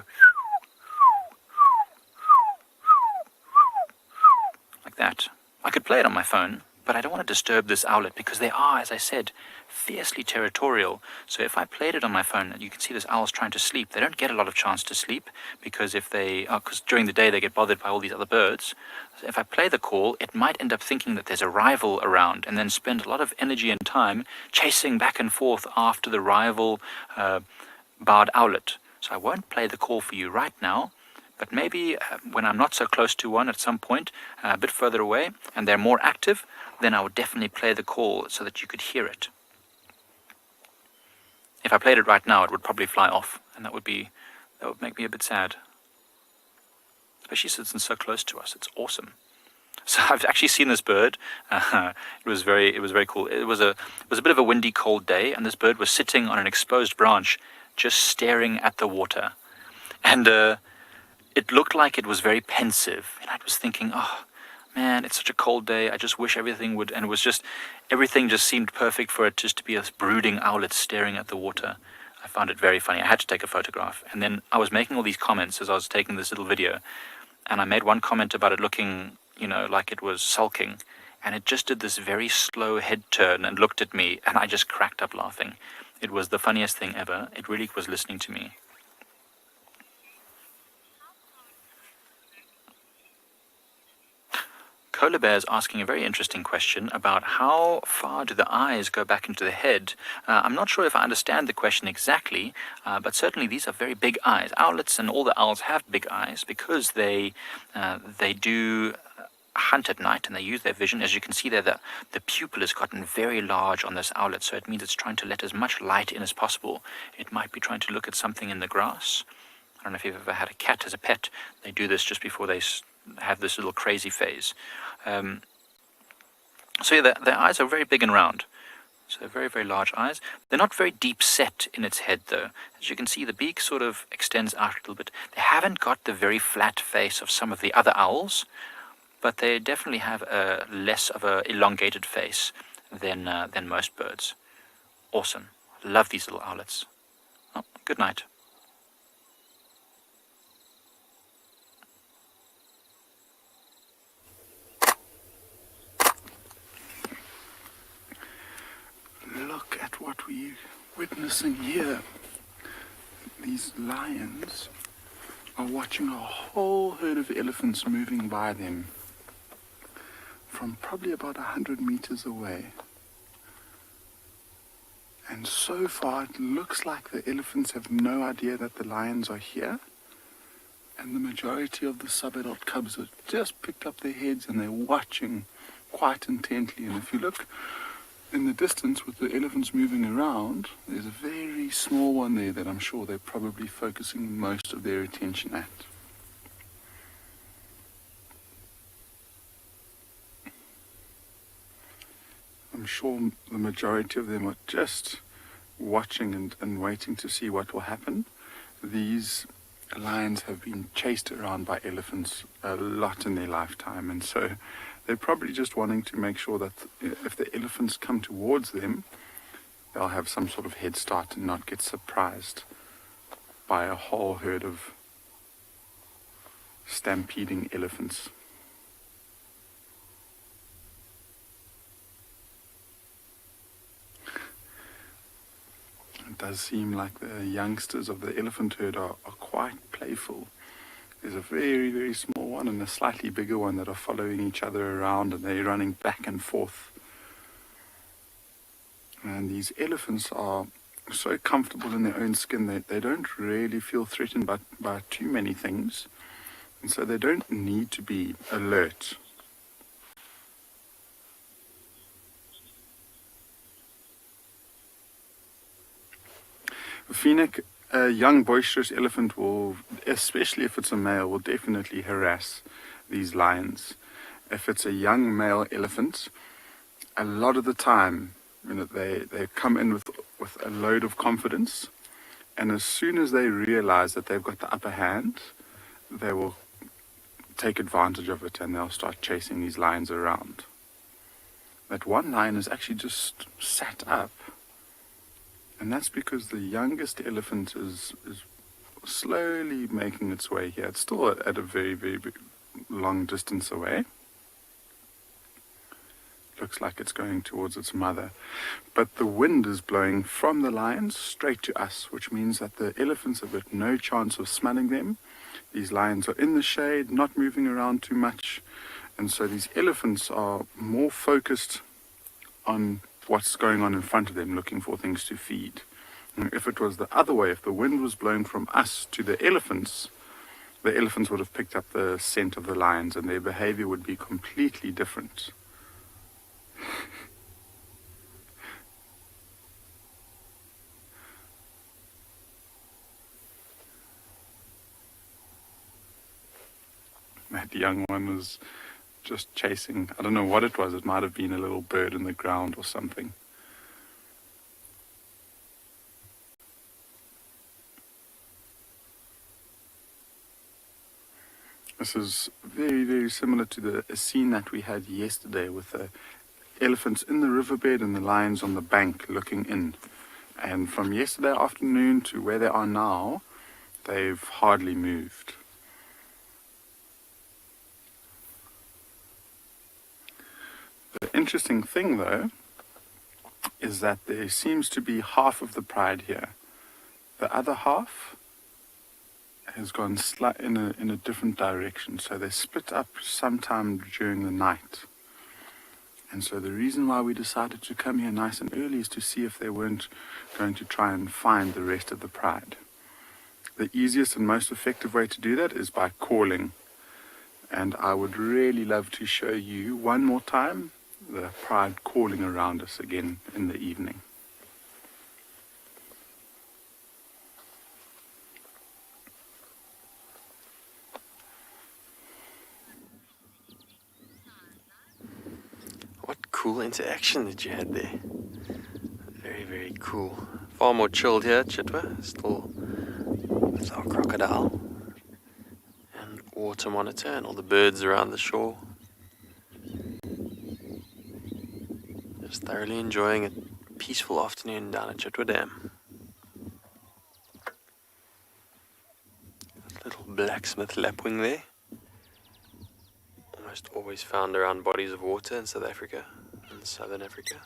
like that. I could play it on my phone, but I don't want to disturb this owlet because they are, as I said, fiercely territorial. So if I played it on my phone, you can see this owl's trying to sleep. They don't get a lot of chance to sleep because because during the day they get bothered by all these other birds. So if I play the call, it might end up thinking that there's a rival around and then spend a lot of energy and time chasing back and forth after the rival barred owlet. So I won't play the call for you right now, but maybe when I'm not so close to one at some point, a bit further away, and they're more active, then I would definitely play the call so that you could hear it. If I played it right now, it would probably fly off, and that would make me a bit sad. Especially since it's so close to us. It's awesome. So I've actually seen this bird. It was very cool. It was a bit of a windy, cold day, and this bird was sitting on an exposed branch, just staring at the water, and it looked like it was very pensive. And I was thinking, oh, man, it's such a cold day. I just wish everything would, and it was just, everything just seemed perfect for it just to be a brooding owlet staring at the water. I found it very funny. I had to take a photograph. And then I was making all these comments as I was taking this little video. And I made one comment about it looking, like it was sulking. And it just did this very slow head turn and looked at me. And I just cracked up laughing. It was the funniest thing ever. It really was listening to me. Koala Bear is asking a very interesting question about how far do the eyes go back into the head. I'm not sure if I understand the question exactly, but certainly these are very big eyes. Owlets and all the owls have big eyes because they do hunt at night and they use their vision. As you can see there, the pupil has gotten very large on this owlet, so it means it's trying to let as much light in as possible. It might be trying to look at something in the grass. I don't know if you've ever had a cat as a pet. They do this just before they have this little crazy phase. So yeah, their eyes are very big and round. So very, very large eyes. They're not very deep set in its head though. As you can see, the beak sort of extends out a little bit. They haven't got the very flat face of some of the other owls, but they definitely have a less of a elongated face than most birds. Awesome. Love these little owlets. Oh, good night. Look at what we're witnessing here. These lions are watching a whole herd of elephants moving by them from probably about 100 meters away. And so far it looks like the elephants have no idea that the lions are here. And the majority of the sub-adult cubs have just picked up their heads and they're watching quite intently. And if you look in the distance with the elephants moving around, there's a very small one there that I'm sure they're probably focusing most of their attention at. I'm sure the majority of them are just watching and waiting to see what will happen. These lions have been chased around by elephants a lot in their lifetime, and so they're probably just wanting to make sure that if the elephants come towards them, they'll have some sort of head start and not get surprised by a whole herd of stampeding elephants. It does seem like the youngsters of the elephant herd are quite playful. There's a very, very small one and a slightly bigger one that are following each other around, and they're running back and forth. And these elephants are so comfortable in their own skin that they don't really feel threatened by too many things. And so they don't need to be alert. Phoenix, a young boisterous elephant will, especially if it's a male, will definitely harass these lions. If it's a young male elephant, a lot of the time, they come in with a load of confidence, and as soon as they realize that they've got the upper hand, they will take advantage of it and they'll start chasing these lions around. That one lion is actually just sat up. And that's because the youngest elephant is slowly making its way here. It's still at a very, very long distance away. Looks like it's going towards its mother. But the wind is blowing from the lions straight to us, which means that the elephants have got no chance of smelling them. These lions are in the shade, not moving around too much. And so these elephants are more focused on what's going on in front of them, looking for things to feed. And if it was the other way, if the wind was blowing from us to the elephants would have picked up the scent of the lions and their behavior would be completely different. That young one was just chasing, I don't know what it was, it might have been a little bird in the ground or something. This is very, very similar to the scene that we had yesterday with the elephants in the riverbed and the lions on the bank looking in. And from yesterday afternoon to where they are now, they've hardly moved. The interesting thing, though, is that there seems to be half of the pride here. The other half has gone in a different direction, so they split up sometime during the night. And so the reason why we decided to come here nice and early is to see if they weren't going to try and find the rest of the pride. The easiest and most effective way to do that is by calling. And I would really love to show you one more time the pride calling around us again in the evening. What cool interaction that you had there. Very, very cool. Far more chilled here at Chitwa, still with our crocodile and water monitor and all the birds around the shore. Just thoroughly enjoying a peaceful afternoon down at Chitwa Dam. Little blacksmith lapwing there. Almost always found around bodies of water in South Africa and Southern Africa.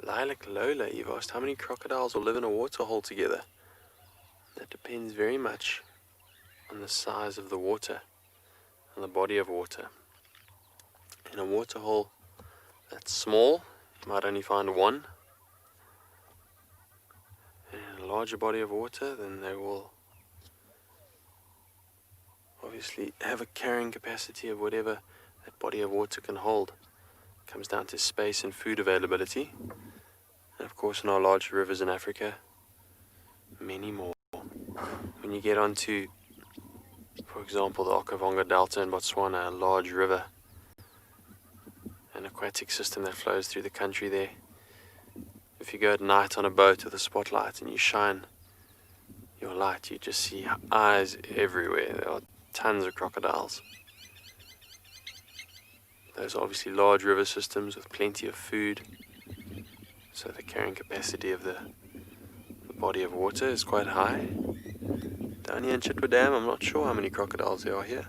Lilac Lola, you've asked how many crocodiles will live in a waterhole together. That depends very much on the size of the water and the body of water. In a waterhole that's small, you might only find one. In a larger body of water, then they will obviously have a carrying capacity of whatever that body of water can hold. It comes down to space and food availability. And of course in our large rivers in Africa, many more. When you get onto, for example, the Okavango Delta in Botswana, a large river, an aquatic system that flows through the country there. If you go at night on a boat with a spotlight and you shine your light, you just see eyes everywhere. There are tons of crocodiles. Those are obviously large river systems with plenty of food. So the carrying capacity of the body of water is quite high. Down here in Chitwa Dam, I'm not sure how many crocodiles there are here.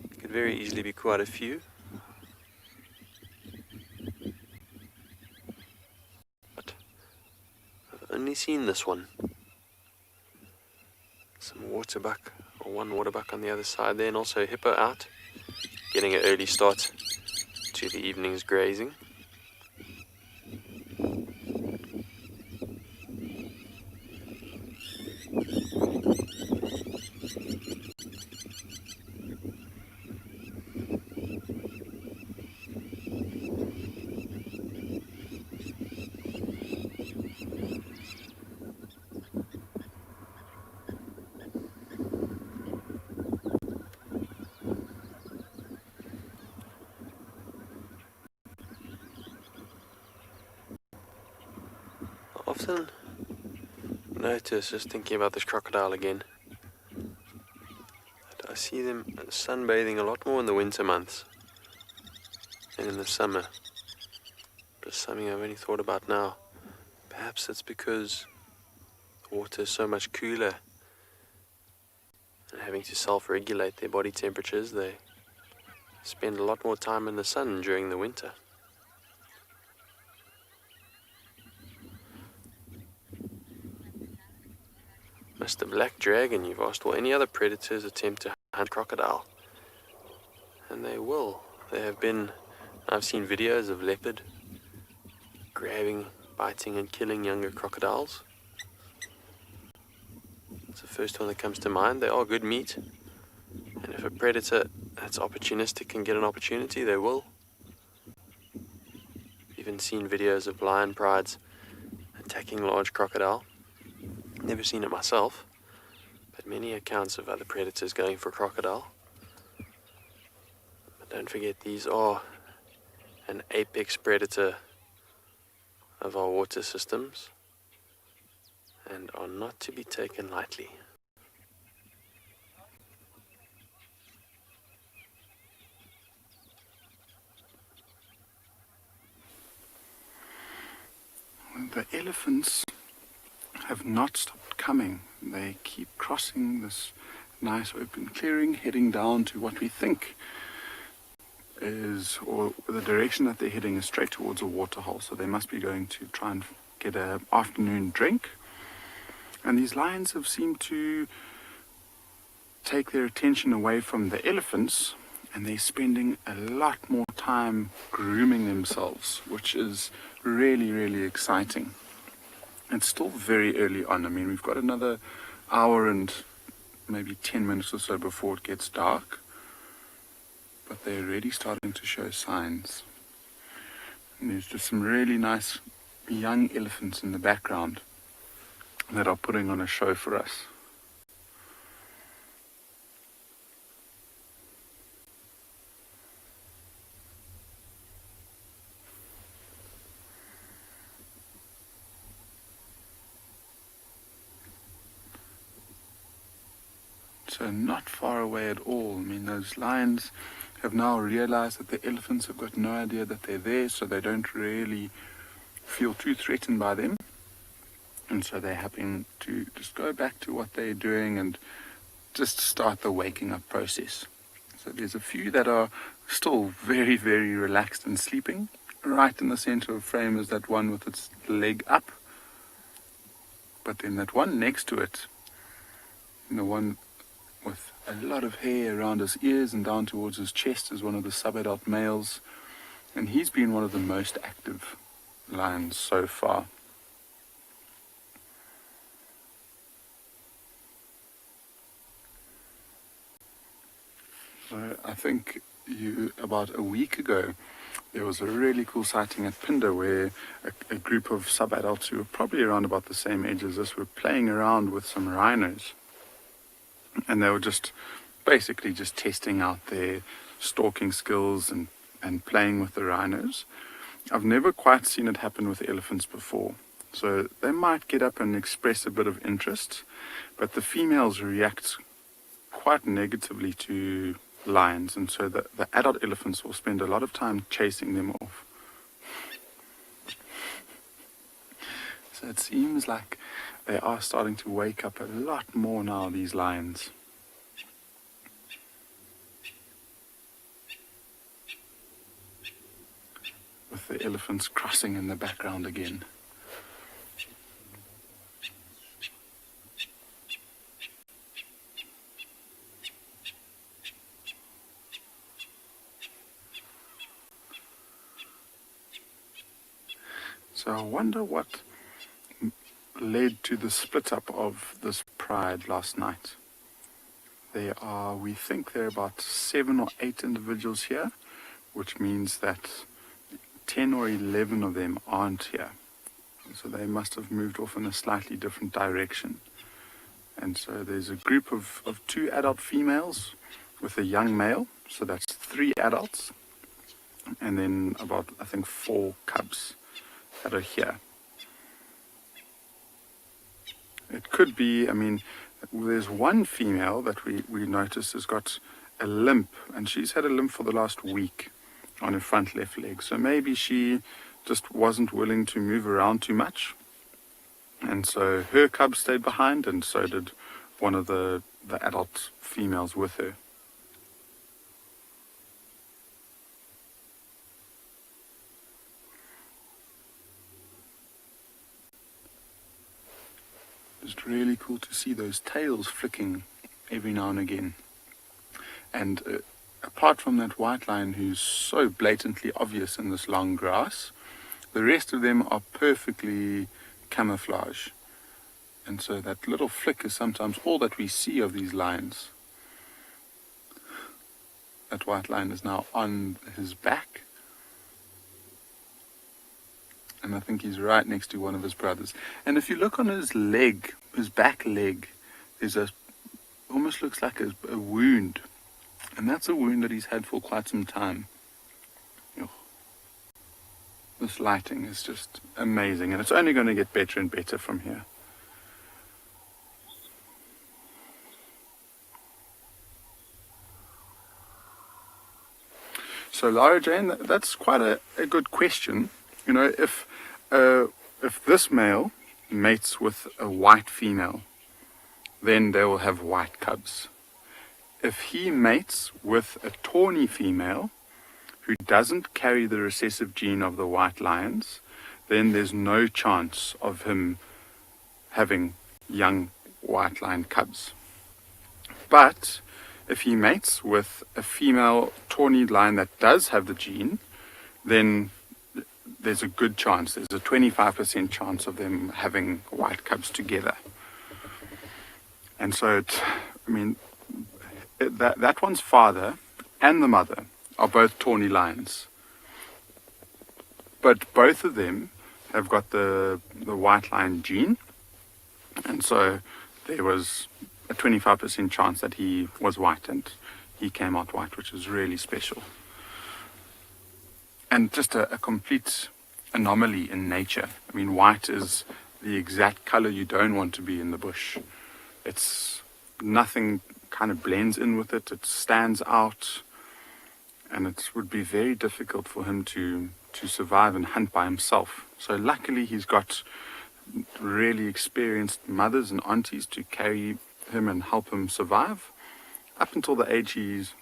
It could very easily be quite a few. But I've only seen this one. Some waterbuck, or one waterbuck on the other side there, and also a hippo out, getting an early start to the evening's grazing. Often notice, just thinking about this crocodile again, that I see them sunbathing a lot more in the winter months than in the summer. Just something I've only thought about now. Perhaps it's because the water is so much cooler and having to self-regulate their body temperatures, they spend a lot more time in the sun during the winter. Mr. Black Dragon, you've asked, will any other predators attempt to hunt crocodile? And they will. There have been, I've seen videos of leopard grabbing, biting and killing younger crocodiles. first one that comes to mind. They are good meat, and if a predator that's opportunistic can get an opportunity, they will. Even seen videos of lion prides attacking large crocodile. Never seen it myself, but many accounts of other predators going for crocodile. But don't forget, these are an apex predator of our water systems and are not to be taken lightly. The elephants have not stopped coming. They keep crossing this nice open clearing, heading down to what we think is, or the direction that they're heading is straight towards a waterhole. So they must be going to try and get an afternoon drink. And these lions have seemed to take their attention away from the elephants, and they're spending a lot more time grooming themselves, which is really, really exciting. It's still very early on. I mean, we've got another hour and maybe 10 minutes or so before it gets dark, but they're already starting to show signs. And there's just some really nice young elephants in the background that are putting on a show for us. So not far away at all. I mean, those lions have now realized that the elephants have got no idea that they're there, so they don't really feel too threatened by them. And so they're happy to just go back to what they're doing and just start the waking up process. So there's a few that are still very, very relaxed and sleeping. Right in the center of frame is that one with its leg up. But then that one next to it, the one with a lot of hair around his ears and down towards his chest, is one of the subadult males. And he's been one of the most active lions so far. So I think about a week ago, there was a really cool sighting at Phinda where a group of subadults who were probably around about the same age as us were playing around with some rhinos. And they were just basically just testing out their stalking skills and playing with the rhinos. I've never quite seen it happen with elephants before. So they might get up and express a bit of interest, but the females react quite negatively to lions, and so the adult elephants will spend a lot of time chasing them off. So it seems like they are starting to wake up a lot more now, these lions. With the elephants crossing in the background again. So I wonder what led to the split up of this pride last night. We think there are about 7 or 8 individuals here, which means that 10 or 11 of them aren't here. So they must have moved off in a slightly different direction. And so there's a group of 2 adult females with a young male, so that's 3 adults, and then about, I think, 4 cubs that are here. It could be, I mean, there's one female that we noticed has got a limp, and she's had a limp for the last week on her front left leg. So maybe she just wasn't willing to move around too much. And so her cub stayed behind, and so did one of the adult females with her. It's really cool to see those tails flicking every now and again. And apart from that white lion who's so blatantly obvious in this long grass, the rest of them are perfectly camouflage. And so that little flick is sometimes all that we see of these lions. That white lion is now on his back. And I think he's right next to one of his brothers. And if you look on his leg, his back leg, there's almost looks like a wound. And that's a wound that he's had for quite some time. This lighting is just amazing, and it's only going to get better and better from here. So Lara Jane, that's quite a good question. You know, if this male mates with a white female, then they will have white cubs. If he mates with a tawny female who doesn't carry the recessive gene of the white lions, then there's no chance of him having young white lion cubs. But if he mates with a female tawny lion that does have the gene, then there's a good chance, there's a 25% chance of them having white cubs together. And so, that one's father and the mother are both tawny lions. But both of them have got the white lion gene. And so there was a 25% chance that he was white, and he came out white, which is really special. And just a complete anomaly in nature. I mean, white is the exact color you don't want to be in the bush. It's nothing kind of blends in with it. It stands out, and it would be very difficult for him to survive and hunt by himself. So luckily he's got really experienced mothers and aunties to carry him and help him survive up until the age he's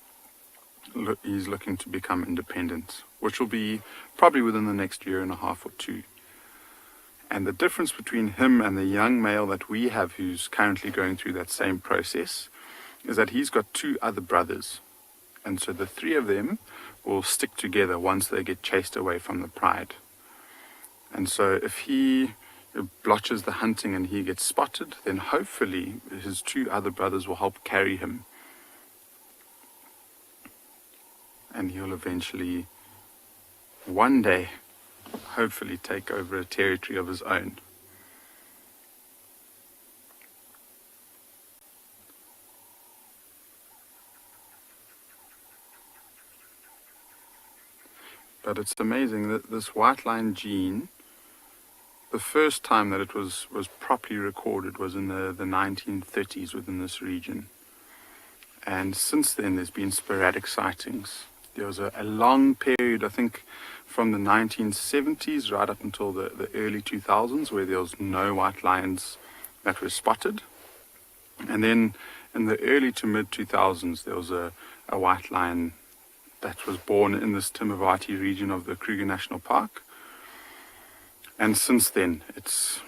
looking to become independent, which will be probably within the next year and a half or two. And the difference between him and the young male that we have, who's currently going through that same process, is that he's got two other brothers. And so the three of them will stick together once they get chased away from the pride. And so if he blotches the hunting and he gets spotted, then hopefully his two other brothers will help carry him. And he'll eventually, one day, hopefully take over a territory of his own. But it's amazing that this white lion gene, the first time that it was properly recorded was in the 1930s within this region. And since then there's been sporadic sightings. There was a long period, I think, from the 1970s right up until the early 2000s, where there was no white lions that were spotted. And then in the early to mid 2000s, there was a white lion that was born in this Timavati region of the Kruger National Park. And since then, it's,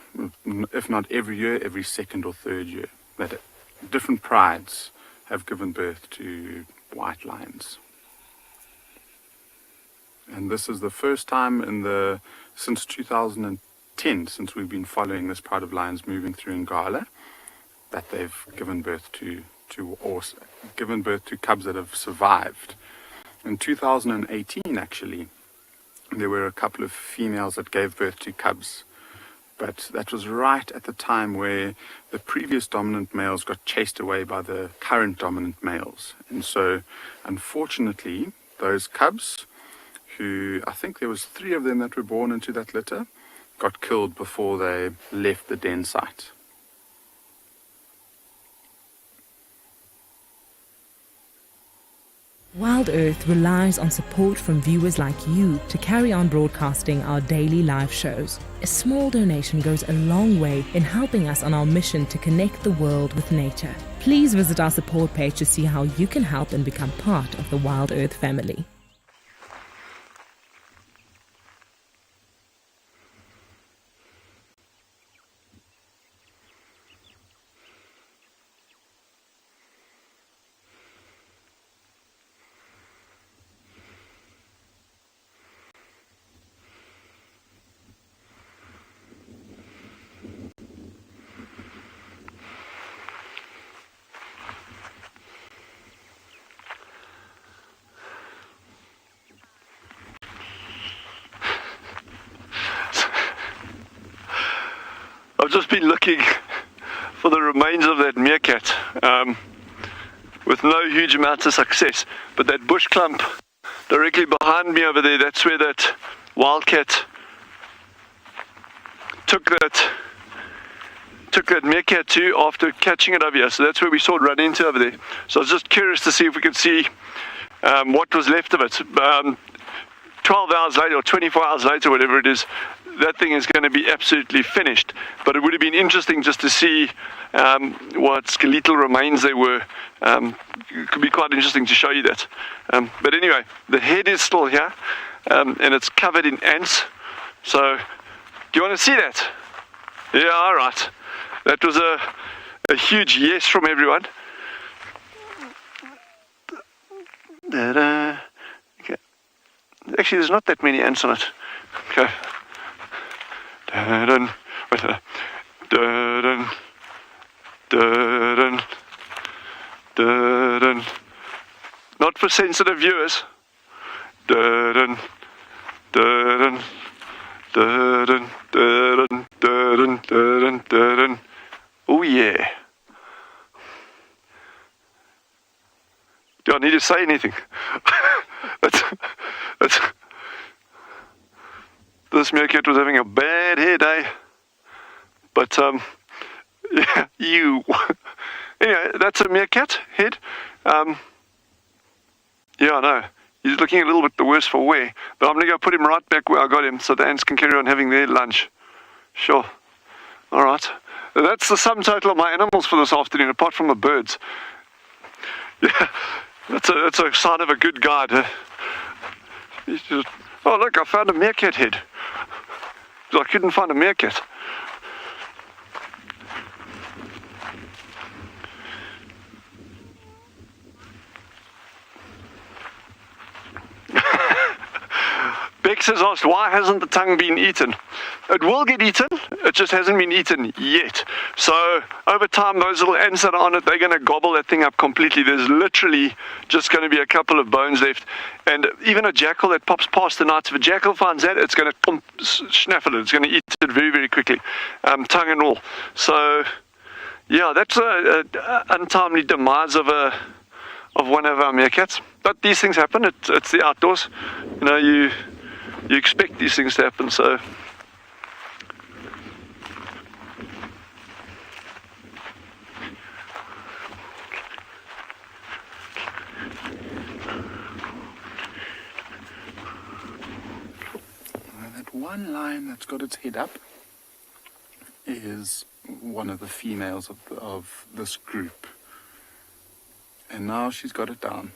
if not every year, every second or third year, that different prides have given birth to white lions. And this is the first time since 2010, since we've been following this pride of lions moving through Ngala, that they've given birth to cubs that have survived. In 2018, actually, there were a couple of females that gave birth to cubs, but that was right at the time where the previous dominant males got chased away by the current dominant males. And so, unfortunately, those cubs, who I think there was 3 of them that were born into that litter, got killed before they left the den site. WildEarth relies on support from viewers like you to carry on broadcasting our daily live shows. A small donation goes a long way in helping us on our mission to connect the world with nature. Please visit our support page to see how you can help and become part of the WildEarth family. just been looking for the remains of that meerkat with no huge amount of success. But that bush clump directly behind me over there, that's where that wildcat took that meerkat to after catching it over here. So that's where we saw it run into over there. So I was just curious to see if we could see what was left of it. 12 hours later or 24 hours later, whatever it is, that thing is going to be absolutely finished. But it would have been interesting just to see what skeletal remains there were. It could be quite interesting to show you that. But anyway, the head is still here, and it's covered in ants. So, do you want to see that? Yeah, all right. That was a huge yes from everyone. Okay. Actually, there's not that many ants on it. Okay. Dun, dun, dun, dun, dun. Not for sensitive viewers. Dun, dun, dun, dun, dun, dun, dun. Oh yeah. Do I need to say anything? that's this meerkat was having a bad head, eh? But yeah, you. Anyway, that's a meerkat head. Yeah, I know. He's looking a little bit the worse for wear. But I'm going to go put him right back where I got him so the ants can carry on having their lunch. Sure. All right. That's the sum total of my animals for this afternoon, apart from the birds. Yeah, that's a sign of a good guide. Huh? Oh, look, I found a meerkat head. I couldn't find a meerkat. Bex has asked, why hasn't the tongue been eaten? It will get eaten, it just hasn't been eaten yet. So over time, those little ants that are on it, they're going to gobble that thing up completely. There's literally just going to be a couple of bones left. And even a jackal that pops past the night, if a jackal finds that, it's going to snaffle it. It's going to eat it very, very quickly, tongue and all. So yeah, that's an untimely demise of one of our meerkats. But these things happen. It's the outdoors. You know, you expect these things to happen. So that one line that's got its head up is one of the females of this group. And now she's got it down.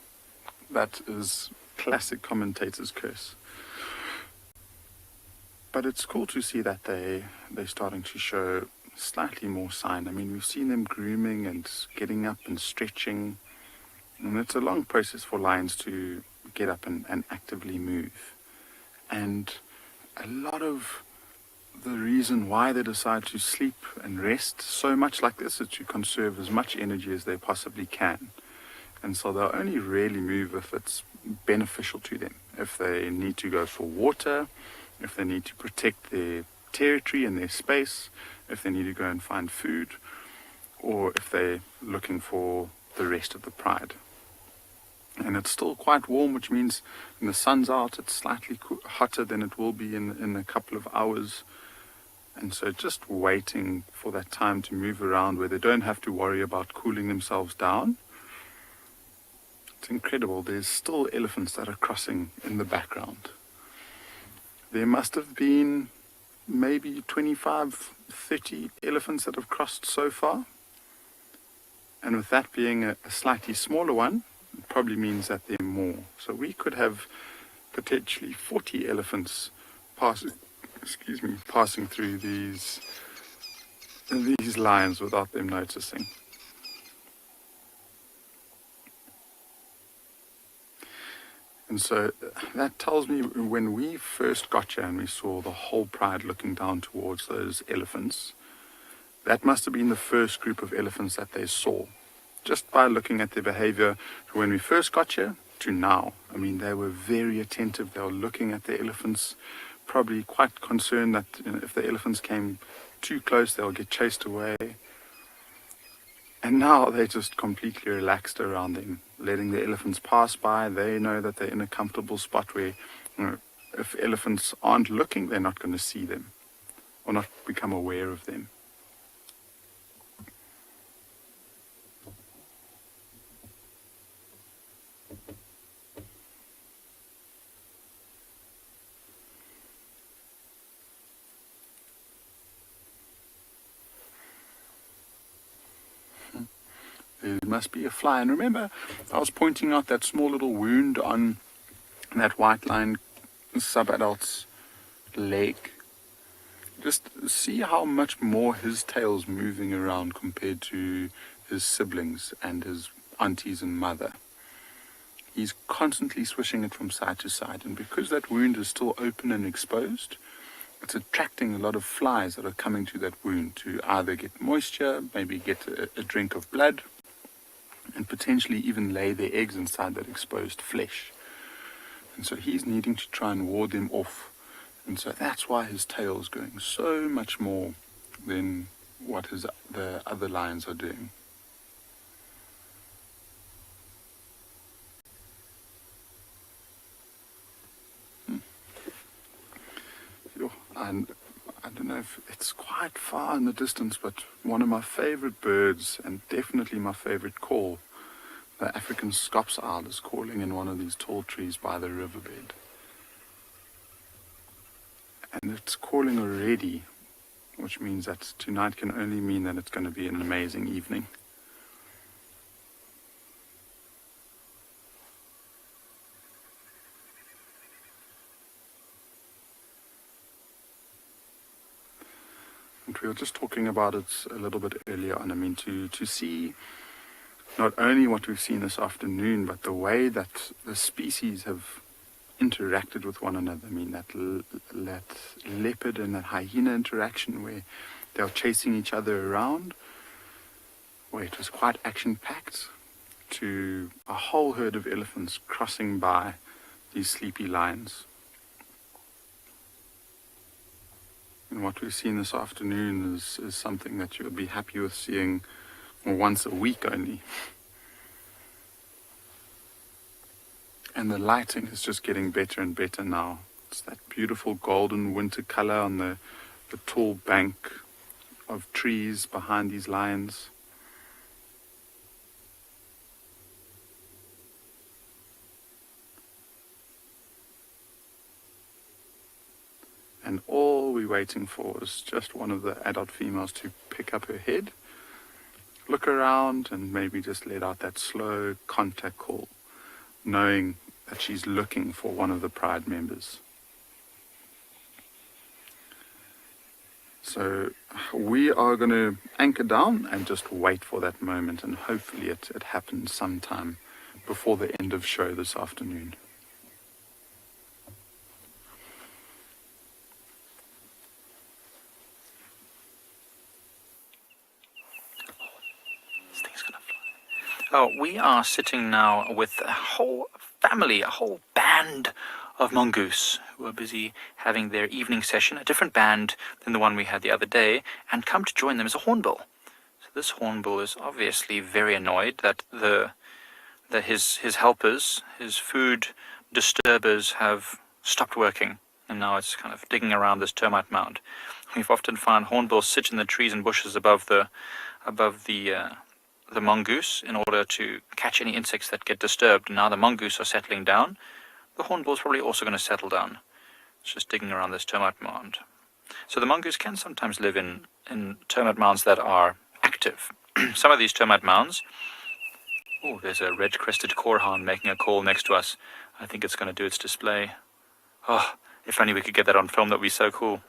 That is classic commentator's curse. But it's cool to see that they're starting to show slightly more sign. I mean, we've seen them grooming and getting up and stretching. And it's a long process for lions to get up and actively move. And a lot of the reason why they decide to sleep and rest so much like this is to conserve as much energy as they possibly can. And so they'll only really move if it's beneficial to them. If they need to go for water, if they need to protect their territory and their space, if they need to go and find food, or if they're looking for the rest of the pride. And it's still quite warm, which means when the sun's out, it's slightly hotter than it will be in a couple of hours. And so just waiting for that time to move around where they don't have to worry about cooling themselves down. It's incredible. There's still elephants that are crossing in the background. There must have been maybe 25, 30 elephants that have crossed so far. And with that being a slightly smaller one, it probably means that there are more. So we could have potentially 40 elephants passing through these lines without them noticing. And so that tells me when we first got here and we saw the whole pride looking down towards those elephants, that must have been the first group of elephants that they saw. Just by looking at their behavior when we first got here to now. I mean, they were very attentive. They were looking at the elephants, probably quite concerned that if the elephants came too close, they'll get chased away. And now they're just completely relaxed around them, letting the elephants pass by. They know that they're in a comfortable spot where, if elephants aren't looking, they're not going to see them or not become aware of them. There must be a fly. And remember, I was pointing out that small little wound on that white line subadult's leg. Just see how much more his tail's moving around compared to his siblings and his aunties and mother. He's constantly swishing it from side to side. And because that wound is still open and exposed, it's attracting a lot of flies that are coming to that wound to either get moisture, maybe get a drink of blood, and potentially even lay their eggs inside that exposed flesh. And so he's needing to try and ward them off. And so that's why his tail is going so much more than what the other lions are doing. And I don't know if it's quite far in the distance, but one of my favorite birds, and definitely my favorite call, the African scops owl, is calling in one of these tall trees by the riverbed. And it's calling already, which means that tonight can only mean that it's going to be an amazing evening. And we were just talking about it a little bit earlier on. I mean, to see not only what we've seen this afternoon, but the way that the species have interacted with one another. I mean, that leopard and that hyena interaction where they were chasing each other around, where it was quite action-packed, to a whole herd of elephants crossing by these sleepy lions. And what we've seen this afternoon is something that you'll be happy with seeing once a week only. And the lighting is just getting better and better now. It's that beautiful golden winter color on the tall bank of trees behind these lions. And all we're waiting for is just one of the adult females to pick up her head, look around, and maybe just let out that slow contact call, knowing that she's looking for one of the pride members. So we are going to anchor down and just wait for that moment, and hopefully it happens sometime before the end of show this afternoon. Oh, we are sitting now with a whole family, a whole band of mongoose who are busy having their evening session, a different band than the one we had the other day, and come to join them is a hornbill. So this hornbill is obviously very annoyed that his helpers, his food disturbers, have stopped working, and now it's kind of digging around this termite mound. We've often found hornbills sit in the trees and bushes above the mongoose in order to catch any insects that get disturbed. Now the mongoose are settling down. The hornbill is probably also going to settle down. It's just digging around this termite mound. So the mongoose can sometimes live in termite mounds that are active. Some of these termite mounds... Oh, there's a red-crested corehorn making a call next to us. I think it's going to do its display. Oh, if only we could get that on film, that would be so cool.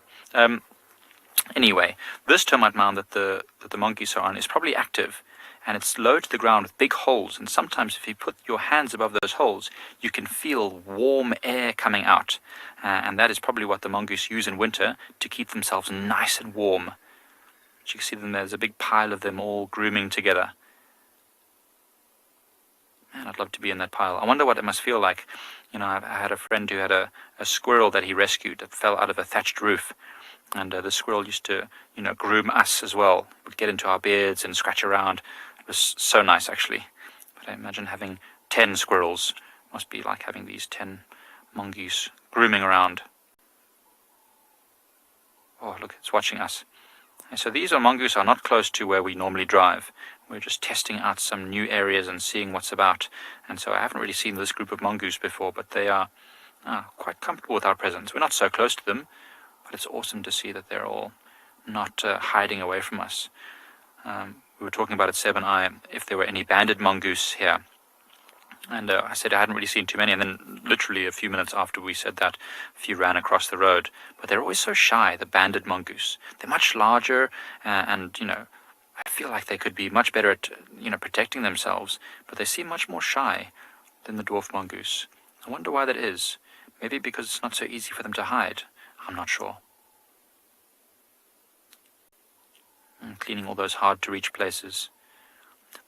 Anyway, this termite mound that the mongoose are on is probably active, and it's low to the ground with big holes, and sometimes if you put your hands above those holes, you can feel warm air coming out, and that is probably what the mongoose use in winter to keep themselves nice and warm. As you can see them, there's a big pile of them all grooming together. Man, I'd love to be in that pile. I wonder what it must feel like. You know, I had a friend who had a squirrel that he rescued that fell out of a thatched roof, And the squirrel used to, groom us as well. Would get into our beards and scratch around. It was so nice, actually. But I imagine having 10 squirrels must be like having these 10 mongoose grooming around. Oh, look, it's watching us. And so these mongoose are not close to where we normally drive. We're just testing out some new areas and seeing what's about. And so I haven't really seen this group of mongoose before, but they are quite comfortable with our presence. We're not so close to them, but it's awesome to see that they're all not hiding away from us. We were talking about at Seb and I if there were any banded mongoose here. And I said I hadn't really seen too many, and then literally a few minutes after we said that, a few ran across the road. But they're always so shy, the banded mongoose. They're much larger, and I feel like they could be much better at protecting themselves, but they seem much more shy than the dwarf mongoose. I wonder why that is. Maybe because it's not so easy for them to hide. I'm not sure. I'm cleaning all those hard-to-reach places.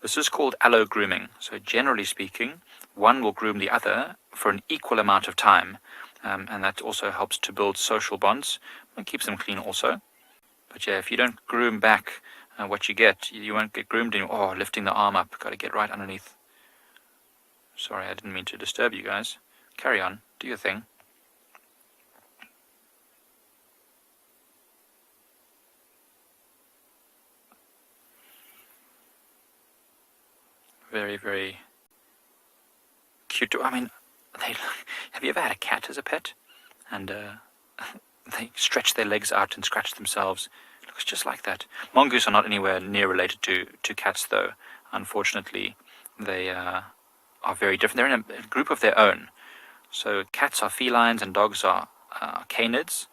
This is called allo grooming. So generally speaking, one will groom the other for an equal amount of time. And that also helps to build social bonds. It keeps them clean also. But yeah, if you don't groom back what you get, you won't get groomed anymore. Oh, lifting the arm up. Got to get right underneath. Sorry, I didn't mean to disturb you guys. Carry on. Do your thing. Very, very cute. I mean, have you ever had a cat as a pet? And they stretch their legs out and scratch themselves. It looks just like that. Mongoose are not anywhere near related to cats, though. Unfortunately, they are very different. They're in a group of their own. So cats are felines and dogs are canids.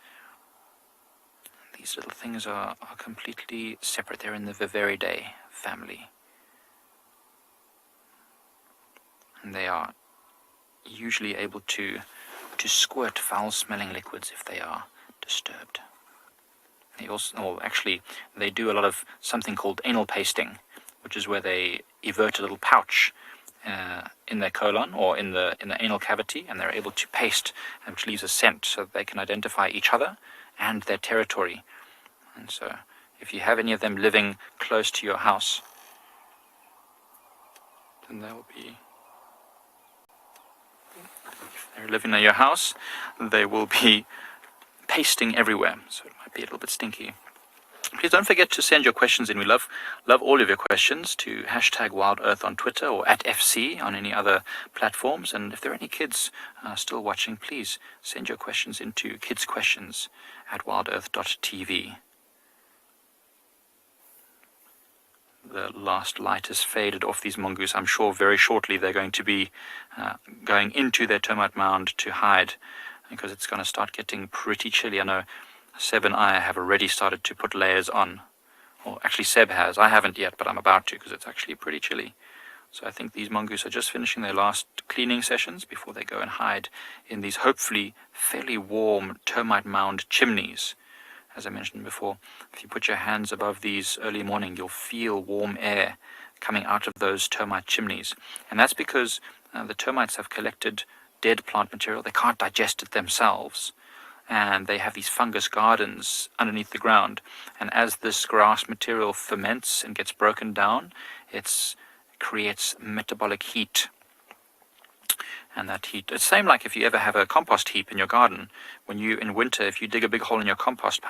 These little things are completely separate. They're in the Viveridae family. And they are usually able to squirt foul-smelling liquids if they are disturbed. They also, they do a lot of something called anal pasting, which is where they evert a little pouch in their colon or in the anal cavity, and they're able to paste, which leaves a scent, so that they can identify each other and their territory. And so, if you have any of them living close to your house, then they will be. If they're living near your house, they will be pasting everywhere, so it might be a little bit stinky. Please don't forget to send your questions in. We love all of your questions to #WildEarth on Twitter or @FC on any other platforms. And if there are any kids still watching, please send your questions into kidsquestions@wildearth.tv. The last light has faded off these mongoose. I'm sure very shortly they're going to be going into their termite mound to hide, because it's going to start getting pretty chilly. I know Seb and I have already started to put layers on. Or actually Seb has. I haven't yet, but I'm about to, because it's actually pretty chilly. So I think these mongoose are just finishing their last cleaning sessions before they go and hide in these hopefully fairly warm termite mound chimneys. As I mentioned before, if you put your hands above these early morning, you'll feel warm air coming out of those termite chimneys. And that's because the termites have collected dead plant material. They can't digest it themselves. And they have these fungus gardens underneath the ground. And as this grass material ferments and gets broken down, it creates metabolic heat. And that heat, it's the same like if you ever have a compost heap in your garden. When you, in winter, if you dig a big hole in your compost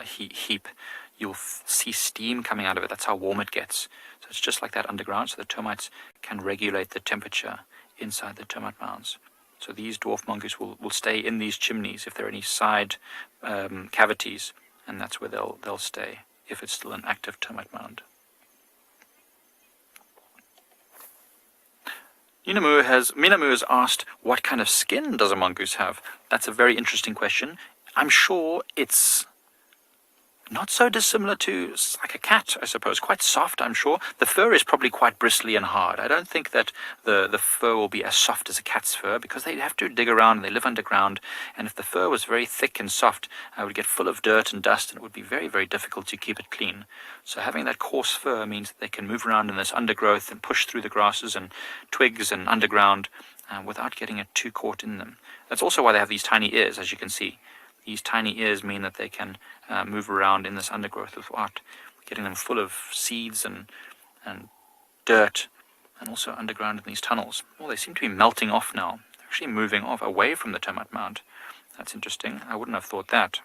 heap, you'll see steam coming out of it. That's how warm it gets. So it's just like that underground, so the termites can regulate the temperature inside the termite mounds. So these dwarf mongoose will stay in these chimneys if there are any side cavities, and that's where they'll stay if it's still an active termite mound. Minamu has asked, what kind of skin does a mongoose have? That's a very interesting question. I'm sure it's not so dissimilar to like a cat, I suppose. Quite soft, I'm sure. The fur is probably quite bristly and hard. I don't think that the fur will be as soft as a cat's fur, because they have to dig around and they live underground. And if the fur was very thick and soft, it would get full of dirt and dust, and it would be very, very difficult to keep it clean. So having that coarse fur means that they can move around in this undergrowth and push through the grasses and twigs and underground without getting it too caught in them. That's also why they have these tiny ears, as you can see. these tiny ears mean that they can move around in this undergrowth without getting them full of seeds and dirt, and also underground in these tunnels. Well, they seem to be melting off now. They're actually moving off away from the termite mound. That's interesting. I wouldn't have thought that.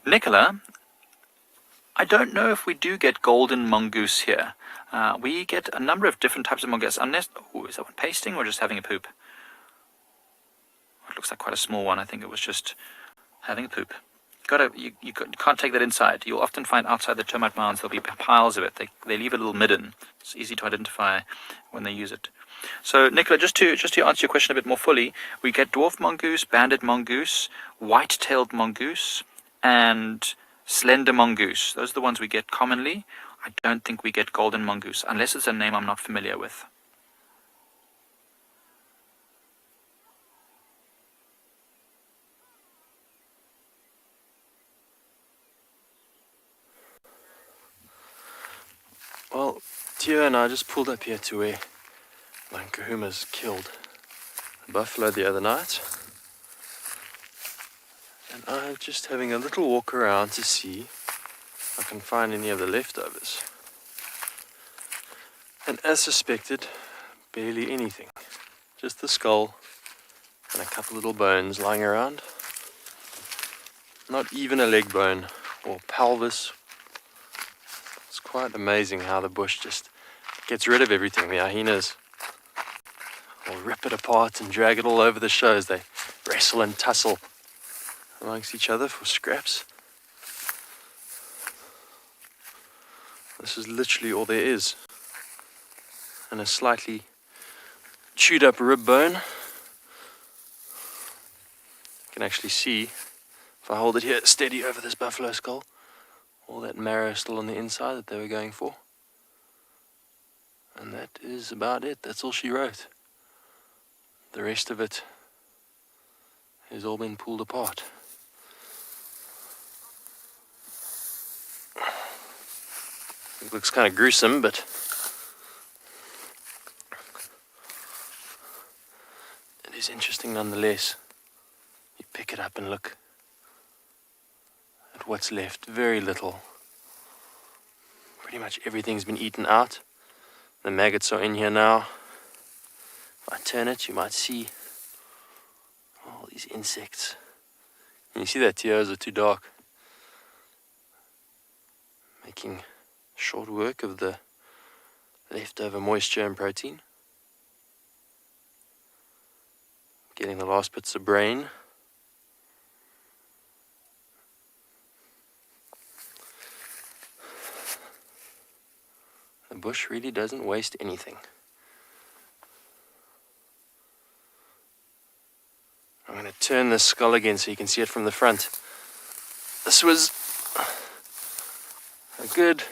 Nicola, I don't know if we do get golden mongoose here. We get a number of different types of mongoose, unless... Oh, is that one pasting or just having a poop? It looks like quite a small one. I think it was just having a poop. You can't take that inside. You'll often find outside the termite mounds there'll be piles of it. They leave a little midden. It's easy to identify when they use it. So, Nicola, just to answer your question a bit more fully, we get dwarf mongoose, banded mongoose, white-tailed mongoose, and slender mongoose. Those are the ones we get commonly. I don't think we get golden mongoose, unless it's a name I'm not familiar with. Well, Tia and I just pulled up here to where my kahuma's killed a buffalo the other night. And I'm just having a little walk around to see if I can find any of the leftovers. And as suspected, barely anything. Just the skull and a couple little bones lying around. Not even a leg bone or pelvis. It's quite amazing how the bush just gets rid of everything. The hyenas will rip it apart and drag it all over the shows. They wrestle and tussle amongst each other for scraps. This is literally all there is. And a slightly chewed up rib bone. You can actually see, if I hold it here steady over this buffalo skull, all that marrow still on the inside that they were going for. And that is about it. That's all she wrote. The rest of it has all been pulled apart. It looks kind of gruesome, but it is interesting nonetheless. You pick it up and look at what's left. Very little. Pretty much everything's been eaten out. The maggots are in here now. If I turn it, you might see all these insects. Can you see that tears are too dark? Making short work of the leftover moisture and protein. Getting the last bits of brain. The bush really doesn't waste anything. I'm going to turn this skull again so you can see it from the front. This was a good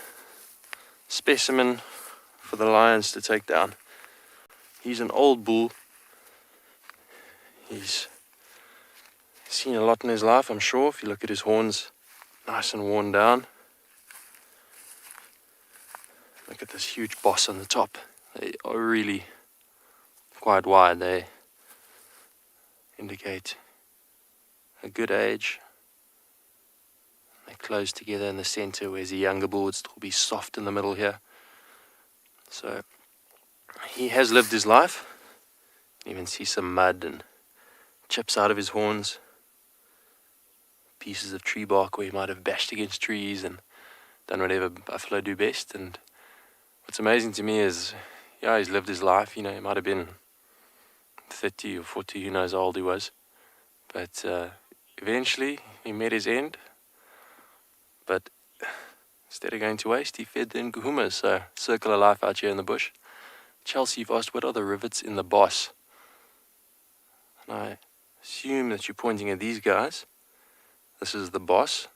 specimen for the lions to take down. He's an old bull. He's seen a lot in his life, I'm sure. If you look at his horns, nice and worn down. Look at this huge boss on the top. They are really quite wide. They indicate a good age. They close together in the center, whereas the younger bull would still be soft in the middle here. So he has lived his life. You can even see some mud and chips out of his horns. Pieces of tree bark where he might have bashed against trees and done whatever buffalo do best. And what's amazing to me is, yeah, he's lived his life. You know, he might have been 30 or 40, who knows how old he was. But eventually he met his end. But instead of going to waste, he fed the nkuhumas. So, circle of life out here in the bush. Chelsea, you've asked, what are the rivets in the boss? And I assume that you're pointing at these guys. This is the boss,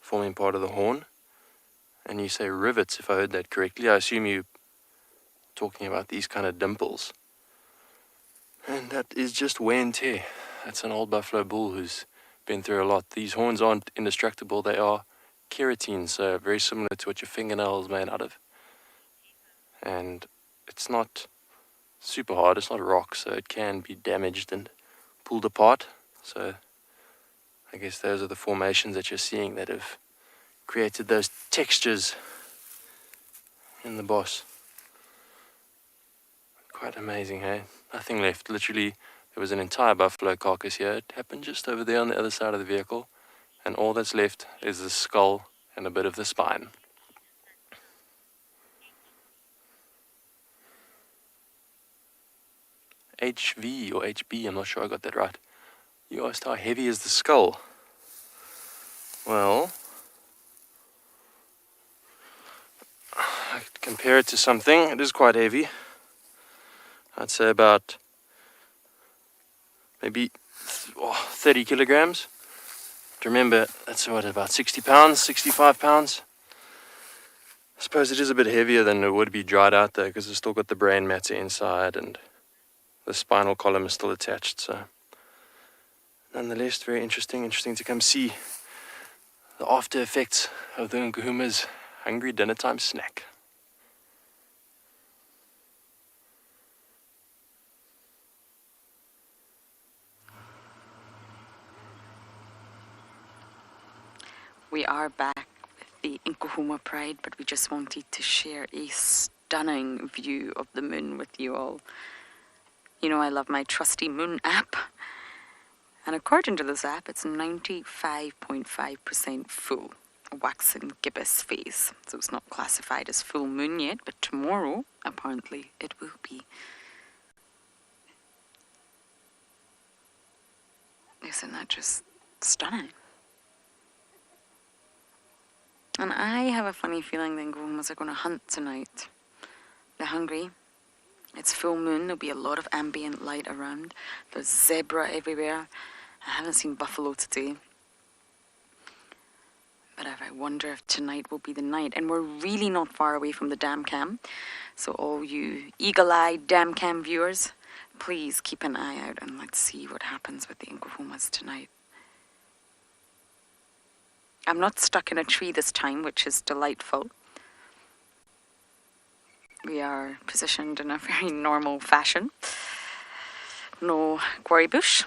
forming part of the horn. And you say rivets, if I heard that correctly. I assume you're talking about these kind of dimples. And that is just wear and tear. That's an old buffalo bull who's been through a lot. These horns aren't indestructible. They are keratin, so very similar to what your fingernail is made out of. And it's not super hard. It's not rock, so it can be damaged and pulled apart. So I guess those are the formations that you're seeing that have created those textures in the boss. Quite amazing, hey? Nothing left. Literally, there was an entire buffalo carcass here. It happened just over there on the other side of the vehicle. And all that's left is the skull and a bit of the spine. HV or HB, I'm not sure I got that right. You asked how heavy is the skull? Well, I could compare it to something. It is quite heavy. I'd say about maybe 30 kilograms. But remember, that's what, about 60 pounds, 65 pounds. I suppose it is a bit heavier than it would be dried out though, because it's still got the brain matter inside and the spinal column is still attached. So nonetheless, very interesting to come see the after effects of the Nkuhuma's hungry dinner time snack. We are back with the Nkuhuma Pride, but we just wanted to share a stunning view of the moon with you all. You know I love my trusty moon app. And according to this app, it's 95.5% full, waxing gibbous phase. So it's not classified as full moon yet, but tomorrow, apparently, it will be. Isn't that just stunning? And I have a funny feeling the Nkuhumas are going to hunt tonight. They're hungry. It's full moon. There'll be a lot of ambient light around. There's zebra everywhere. I haven't seen buffalo today. But I wonder if tonight will be the night. And we're really not far away from the dam cam. So all you eagle-eyed dam cam viewers, please keep an eye out and let's see what happens with the Nkuhumas tonight. I'm not stuck in a tree this time, which is delightful. We are positioned in a very normal fashion. No quarry bush.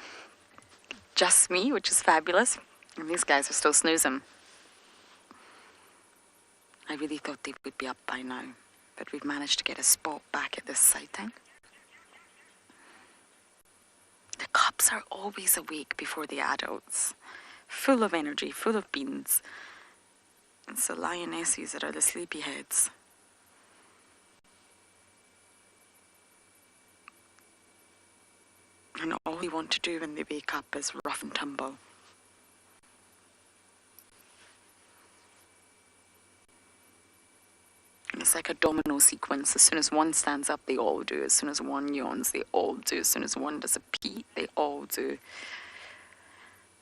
Just me, which is fabulous. And these guys are still snoozing. I really thought they would be up by now, but we've managed to get a spot back at this sighting. The cubs are always awake before the adults. Full of energy, full of beans. It's the lionesses that are the sleepyheads. And all we want to do when they wake up is rough and tumble. It's like a domino sequence. As soon as one stands up, they all do. As soon as one yawns, they all do. As soon as one does a pee, they all do.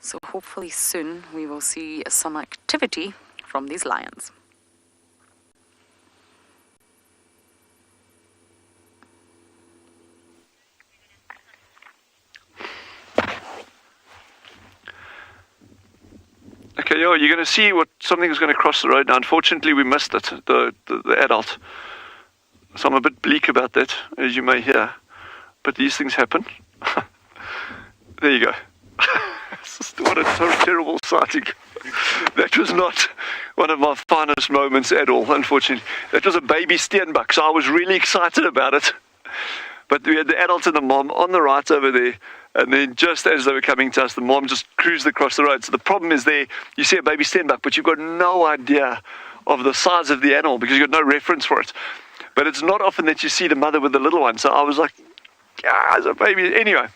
So hopefully soon we will see some activity from these lions. Okay, you're going to see something's going to cross the road now. Unfortunately, we missed it, the adult. So I'm a bit bleak about that, as you may hear. But these things happen. There you go. What a terrible sighting. That was not one of my finest moments at all, unfortunately. That was a baby Steenbok, so I was really excited about it. But we had the adult and the mom on the right over there, and then just as they were coming to us, the mom just cruised across the road. So the problem is there, you see a baby Steenbok, but you've got no idea of the size of the animal because you've got no reference for it. But it's not often that you see the mother with the little one, so I was like, yeah, it's a baby. Anyway,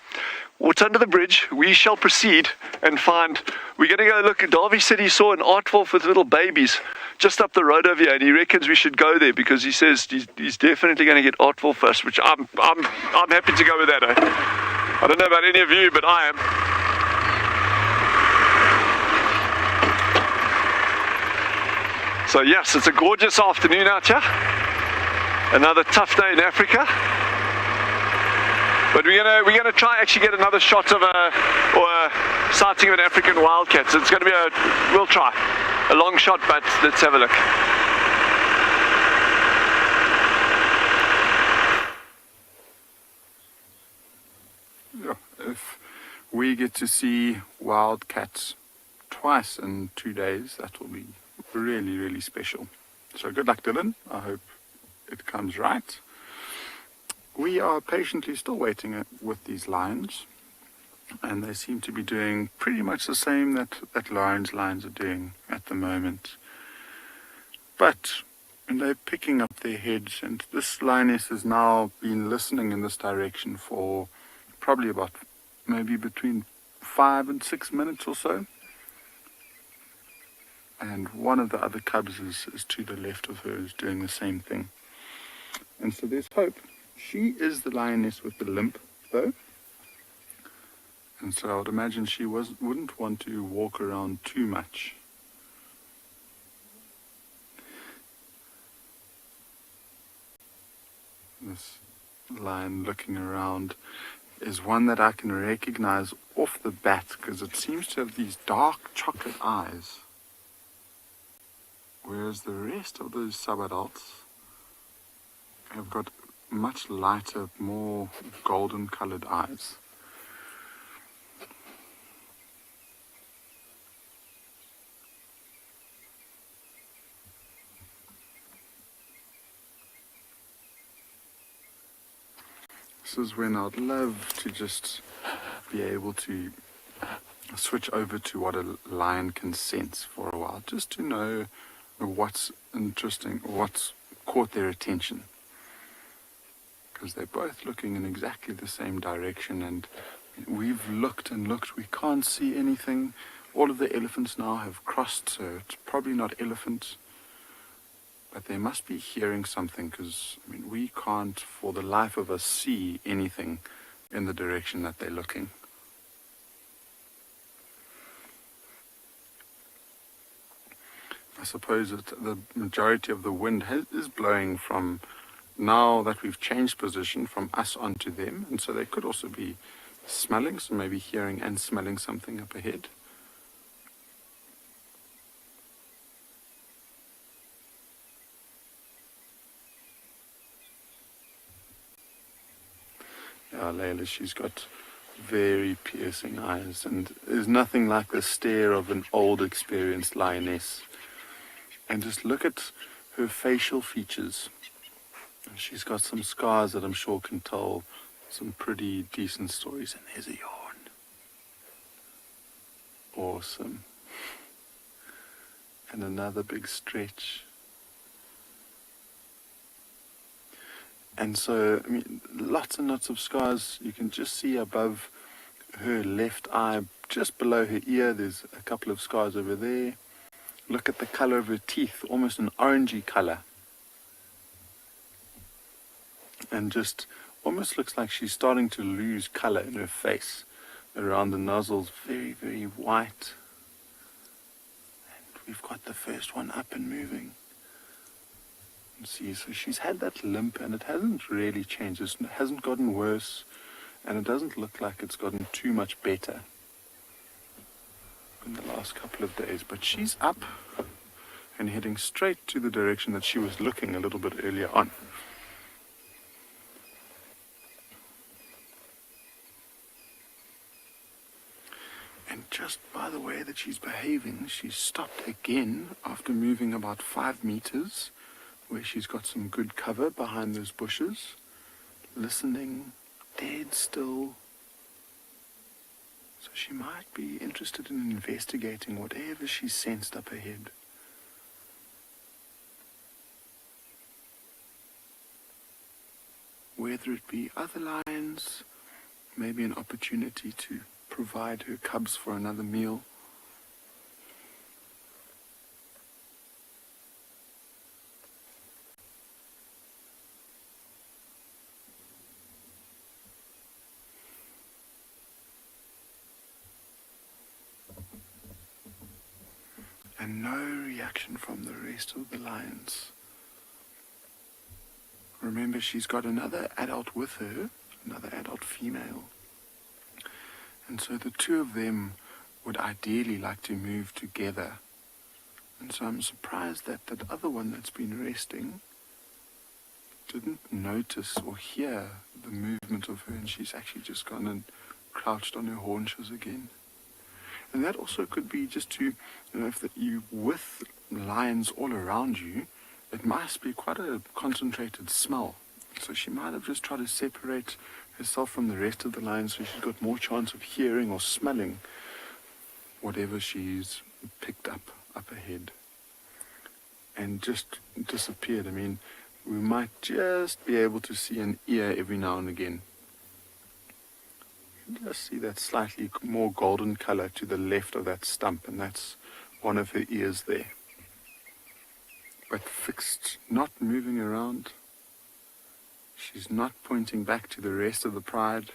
what's under the bridge? We shall proceed and find. We're going to go look. Davy said he saw an artwolf with little babies just up the road over here, and he reckons we should go there because he says he's definitely going to get artwolf first. Which I'm happy to go with that. I don't know about any of you, but I am. So yes, it's a gorgeous afternoon out here. Another tough day in Africa. But we're gonna try actually get another shot of a sighting of an African wildcat. So it's gonna be we'll try a long shot, but let's have a look. we get to see wild cats twice in 2 days. That will be really, really special. So good luck, Dylan. I hope it comes right. We are patiently still waiting with these lions, and they seem to be doing pretty much the same that Lauren's lions are doing at the moment. But they're picking up their heads, and this lioness has now been listening in this direction for probably about maybe between 5 and 6 minutes or so. And one of the other cubs is to the left of her, is doing the same thing. And so there's hope. She is the lioness with the limp, though. And so I would imagine she wouldn't want to walk around too much. This lion looking around is one that I can recognize off the bat, because it seems to have these dark chocolate eyes, whereas the rest of those subadults have got much lighter, more golden colored eyes. This is when I'd love to just be able to switch over to what a lion can sense for a while, just to know what's interesting, what's caught their attention. Because they're both looking in exactly the same direction, and we've looked and looked, we can't see anything. All of the elephants now have crossed, so it's probably not elephants. But they must be hearing something, because we can't for the life of us see anything in the direction that they're looking. I suppose that the majority of the wind is blowing from, now that we've changed position, from us onto them, and so they could also be smelling, so maybe hearing and smelling something up ahead. Yeah, Layla, she's got very piercing eyes, and there's nothing like the stare of an old, experienced lioness. And just look at her facial features. She's got some scars that I'm sure can tell some pretty decent stories. And there's a yawn. Awesome. And another big stretch. And so, lots and lots of scars. You can just see above her left eye, just below her ear, there's a couple of scars over there. Look at the color of her teeth, almost an orangey color. And just almost looks like she's starting to lose color in her face. Around the nozzles, very, very white. And we've got the first one up and moving. And see, so she's had that limp, and it hasn't really changed. It hasn't gotten worse, and it doesn't look like it's gotten too much better in the last couple of days. But she's up and heading straight to the direction that she was looking a little bit earlier on. And just by the way that she's behaving, she's stopped again after moving about 5 meters, where she's got some good cover behind those bushes, listening, dead still. So she might be interested in investigating whatever she sensed up ahead. Whether it be other lions, maybe an opportunity to provide her cubs for another meal. And no reaction from the rest of the lions. Remember, she's got another adult with her, another adult female. And so the two of them would ideally like to move together. And so I'm surprised that that other one that's been resting didn't notice or hear the movement of her, and she's actually just gone and crouched on her haunches again. And that also could be just to, if you with lions all around you, it must be quite a concentrated smell. So she might have just tried to separate herself from the rest of the lions so she's got more chance of hearing or smelling whatever she's picked up ahead. And just disappeared. I mean, we might just be able to see an ear every now and again. Just see that slightly more golden color to the left of that stump, and that's one of her ears there. But fixed, not moving around. She's not pointing back to the rest of the pride.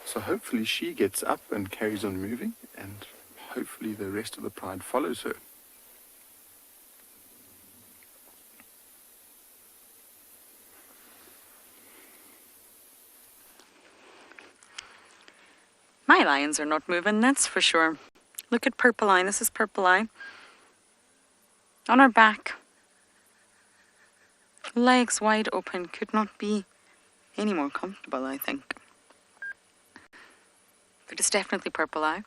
So hopefully she gets up and carries on moving, and hopefully the rest of the pride follows her. My lions are not moving, that's for sure. Look at Purple Eye. This is Purple Eye. On her back. Legs wide open. Could not be any more comfortable, I think. But it's definitely Purple Eye.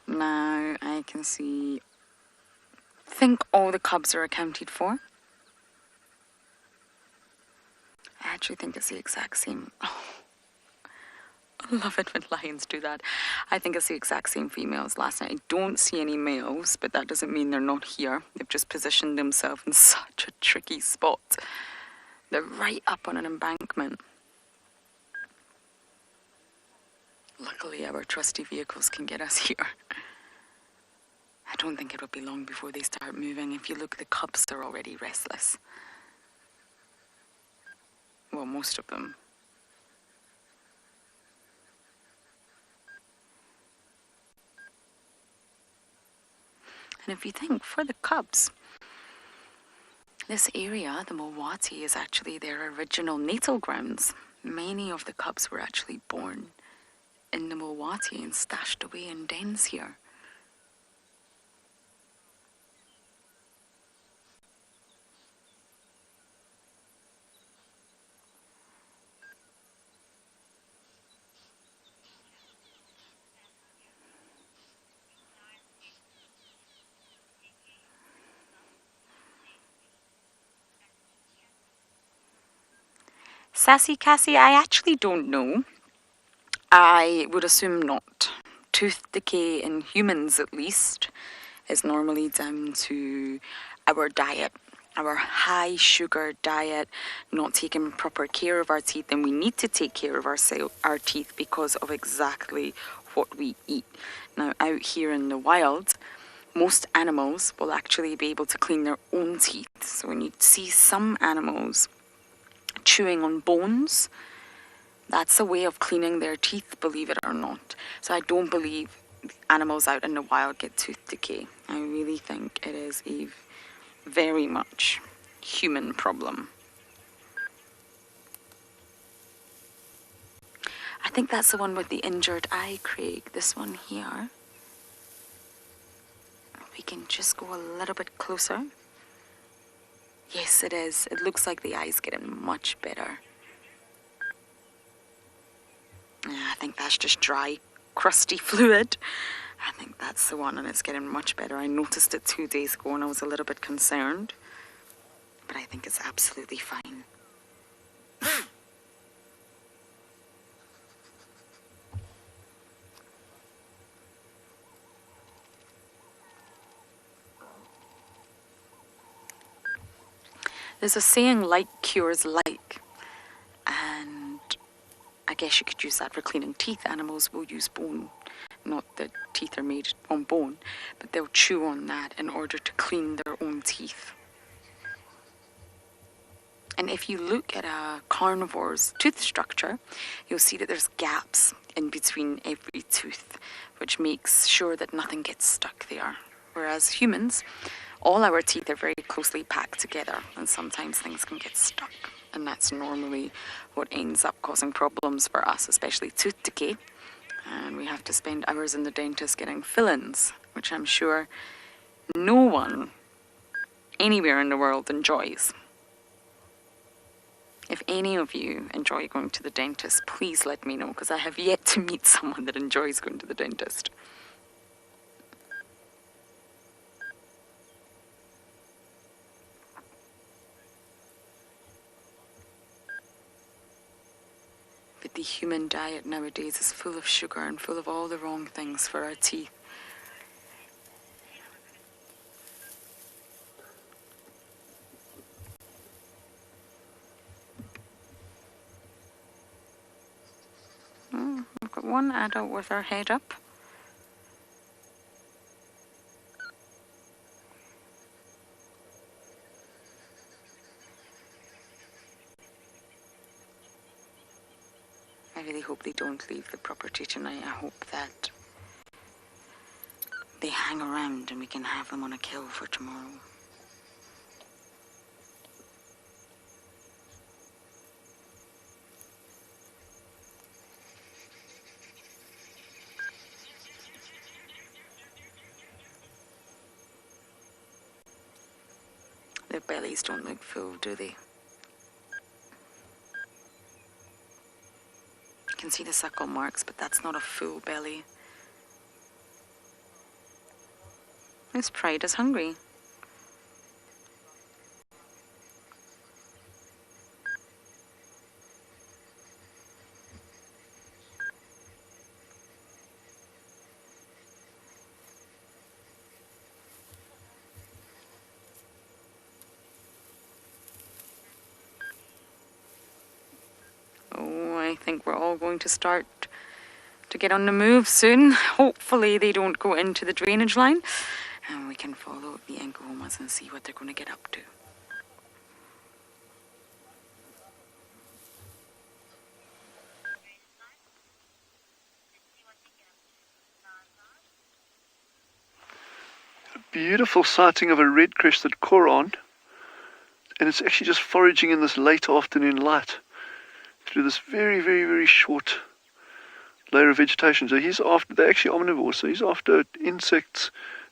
Now I can see... I think all the cubs are accounted for. I actually think it's the exact same... Oh. I love it when lions do that. I think it's the exact same females last night. I don't see any males, but that doesn't mean they're not here. They've just positioned themselves in such a tricky spot. They're right up on an embankment. Luckily, our trusty vehicles can get us here. I don't think it'll be long before they start moving. If you look, the cubs are already restless. Well, most of them. And if you think, for the cubs, this area, the Mowati, is actually their original natal grounds. Many of the cubs were actually born in the Mowati and stashed away in dens here. Sassy Cassie, I actually don't know. I would assume not. Tooth decay in humans, at least, is normally down to our diet, our high sugar diet, not taking proper care of our teeth, and we need to take care of our teeth because of exactly what we eat. Now, out here in the wild, most animals will actually be able to clean their own teeth. So when you see some animals chewing on bones, that's a way of cleaning their teeth, believe it or not. So I don't believe animals out in the wild get tooth decay. I really think it is a very much human problem. I think that's the one with the injured eye, Craig. This one here. We can just go a little bit closer. Yes, it is. It looks like the eye's getting much better. Yeah, I think that's just dry, crusty fluid. I think that's the one, and it's getting much better. I noticed it 2 days ago and I was a little bit concerned. But I think it's absolutely fine. There's a saying, like cures like, and I guess you could use that for cleaning teeth. Animals will use bone, not that teeth are made on bone, but they'll chew on that in order to clean their own teeth. And if you look at a carnivore's tooth structure, you'll see that there's gaps in between every tooth, which makes sure that nothing gets stuck there. Whereas humans, all our teeth are very closely packed together, and sometimes things can get stuck. And that's normally what ends up causing problems for us, especially tooth decay. And we have to spend hours in the dentist getting fill-ins, which I'm sure no one anywhere in the world enjoys. If any of you enjoy going to the dentist, please let me know, because I have yet to meet someone that enjoys going to the dentist. But the human diet nowadays is full of sugar and full of all the wrong things for our teeth. We've got one adult with her head up. I really hope they don't leave the property tonight. I hope that they hang around and we can have them on a kill for tomorrow. Their bellies don't look full, do they? You can see the suckle marks, but that's not a full belly. This pride is hungry. I think we're all going to start to get on the move soon. Hopefully they don't go into the drainage line and we can follow the Angomas and see what they're going to get up to. A beautiful sighting of a red-crested coron, and it's actually just foraging in this late afternoon light through this very, very, very short layer of vegetation. So they're actually omnivores, so he's after insects,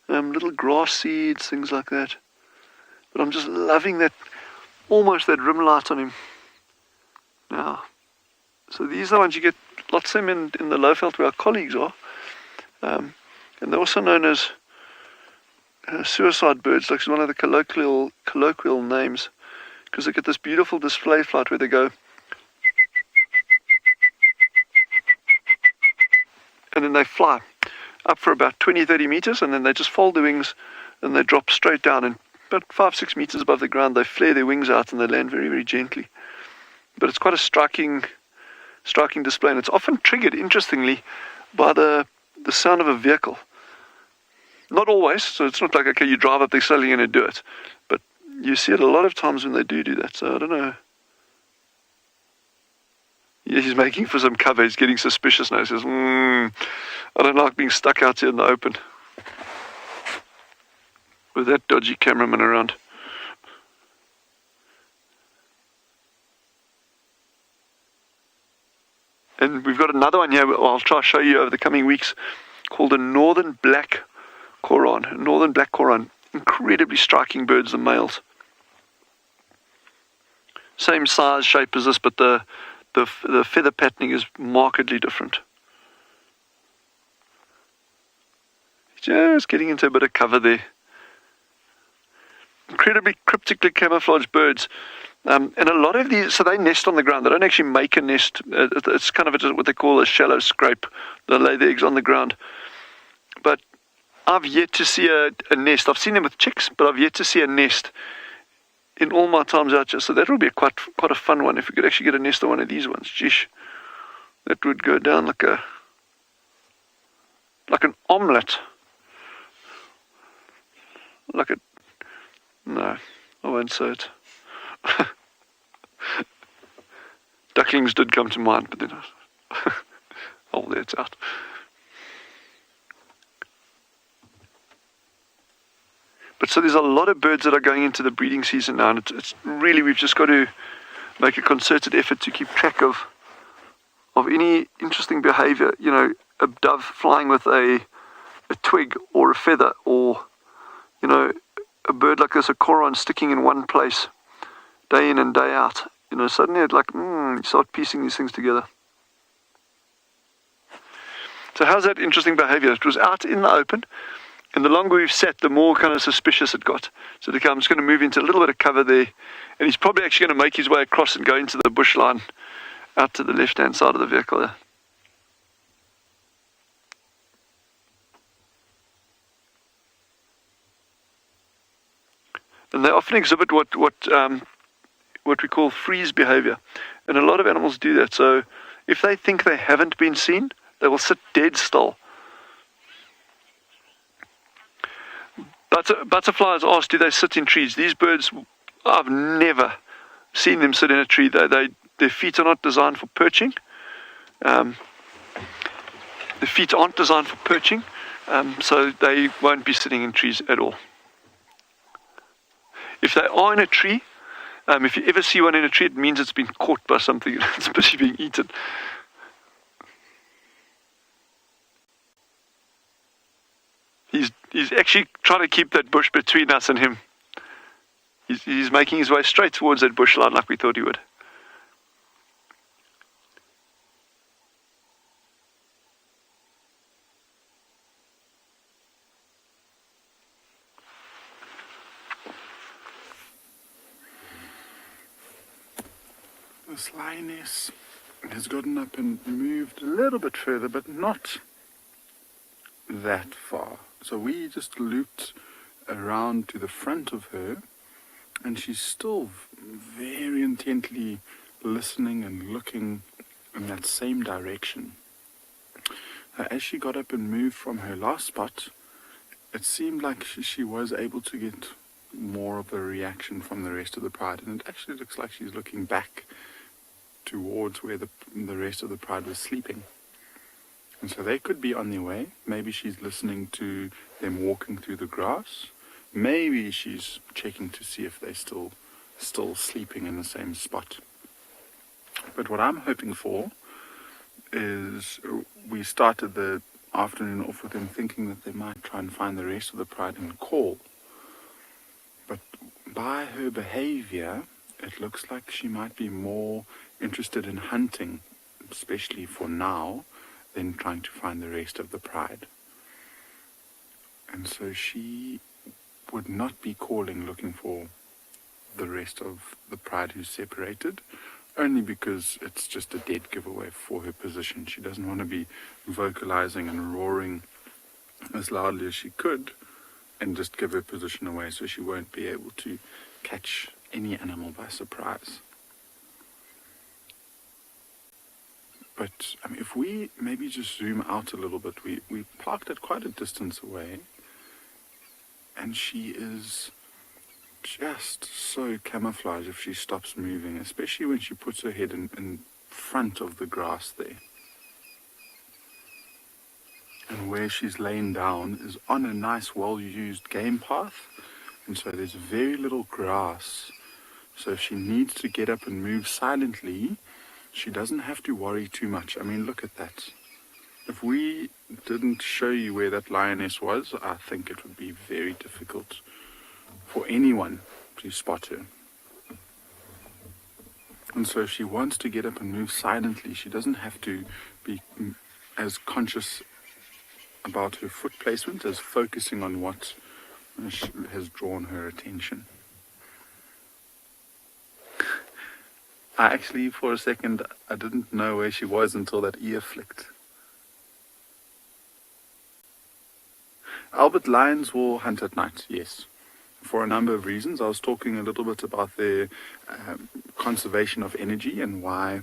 little grass seeds, things like that. But I'm just loving that, almost that rim light on him. Now, so these are the ones you get lots of them in the Lowveld where our colleagues are. And they're also known as suicide birds, like one of the colloquial names, because they get this beautiful display flight where they go, and then they fly up for about 20-30 meters, and then they just fold their wings and they drop straight down, and about 5-6 meters above the ground they flare their wings out and they land very, very gently. But it's quite a striking display, and it's often triggered, interestingly, by the sound of a vehicle. Not always, so it's not like, okay, you drive up there slowly and do it, but you see it a lot of times when they do that. So I don't know. Yeah, he's making for some cover. He's getting suspicious now. He says, I don't like being stuck out here in the open with that dodgy cameraman around. And we've got another one here I'll try to show you over the coming weeks called a northern black coron. Northern black coron. Incredibly striking birds, the males. Same size, shape as this, but the feather patterning is markedly different. Just getting into a bit of cover there. Incredibly cryptically camouflaged birds. And a lot of these, so they nest on the ground. They don't actually make a nest. It's kind of what they call a shallow scrape. They lay the eggs on the ground. But I've yet to see a nest. I've seen them with chicks, but I've yet to see a nest in all my times out here. So that would be quite a fun one if we could actually get a nest of one of these ones. Geesh, that would go down like an omelette. No, I won't say it. Ducklings did come to mind, but then there it's out. But so there's a lot of birds that are going into the breeding season now, and it's really, we've just got to make a concerted effort to keep track of any interesting behavior. You know, a dove flying with a twig or a feather, or, you know, a bird like this, a coron sticking in one place day in and day out, You know, suddenly it's like, you start piecing these things together. So how's that interesting behavior? It was out in the open, and the longer we've sat, the more kind of suspicious it got. So I'm just going to move into a little bit of cover there, and he's probably actually going to make his way across and go into the bush line out to the left-hand side of the vehicle there. And they often exhibit what we call freeze behavior, and a lot of animals do that. So if they think they haven't been seen, they will sit dead still. Butterflies ask, do they sit in trees? These birds, I've never seen them sit in a tree. Their feet are not designed for perching. The feet aren't designed for perching, so they won't be sitting in trees at all. If they are in a tree, if you ever see one in a tree, it means it's been caught by something. It's busy being eaten. He's actually trying to keep that bush between us and him. He's making his way straight towards that bush line like we thought he would. This lioness has gotten up and moved a little bit further, but not that far. So we just looped around to the front of her, and she's still very intently listening and looking in that same direction. As she got up and moved from her last spot, it seemed like she was able to get more of a reaction from the rest of the pride, and it actually looks like she's looking back towards where the rest of the pride was sleeping. And so they could be on their way. Maybe she's listening to them walking through the grass. Maybe she's checking to see if they're still sleeping in the same spot. But what I'm hoping for is, we started the afternoon off with them thinking that they might try and find the rest of the pride and call. But by her behavior, it looks like she might be more interested in hunting, especially for now, than trying to find the rest of the pride. And so she would not be calling looking for the rest of the pride who's separated, only because it's just a dead giveaway for her position. She doesn't want to be vocalizing and roaring as loudly as she could and just give her position away, so she won't be able to catch any animal by surprise. But I mean, if we maybe just zoom out a little bit, we parked at quite a distance away, and she is just so camouflaged if she stops moving, especially when she puts her head in front of the grass there. And where she's laying down is on a nice, well-used game path, and so there's very little grass. So if she needs to get up and move silently, she doesn't have to worry too much. I mean, look at that. If we didn't show you where that lioness was, I think it would be very difficult for anyone to spot her. And so if she wants to get up and move silently, she doesn't have to be as conscious about her foot placement as focusing on what has drawn her attention. I actually, for a second, I didn't know where she was until that ear flicked. Albert lions will hunt at night, yes, for a number of reasons. I was talking a little bit about their conservation of energy and why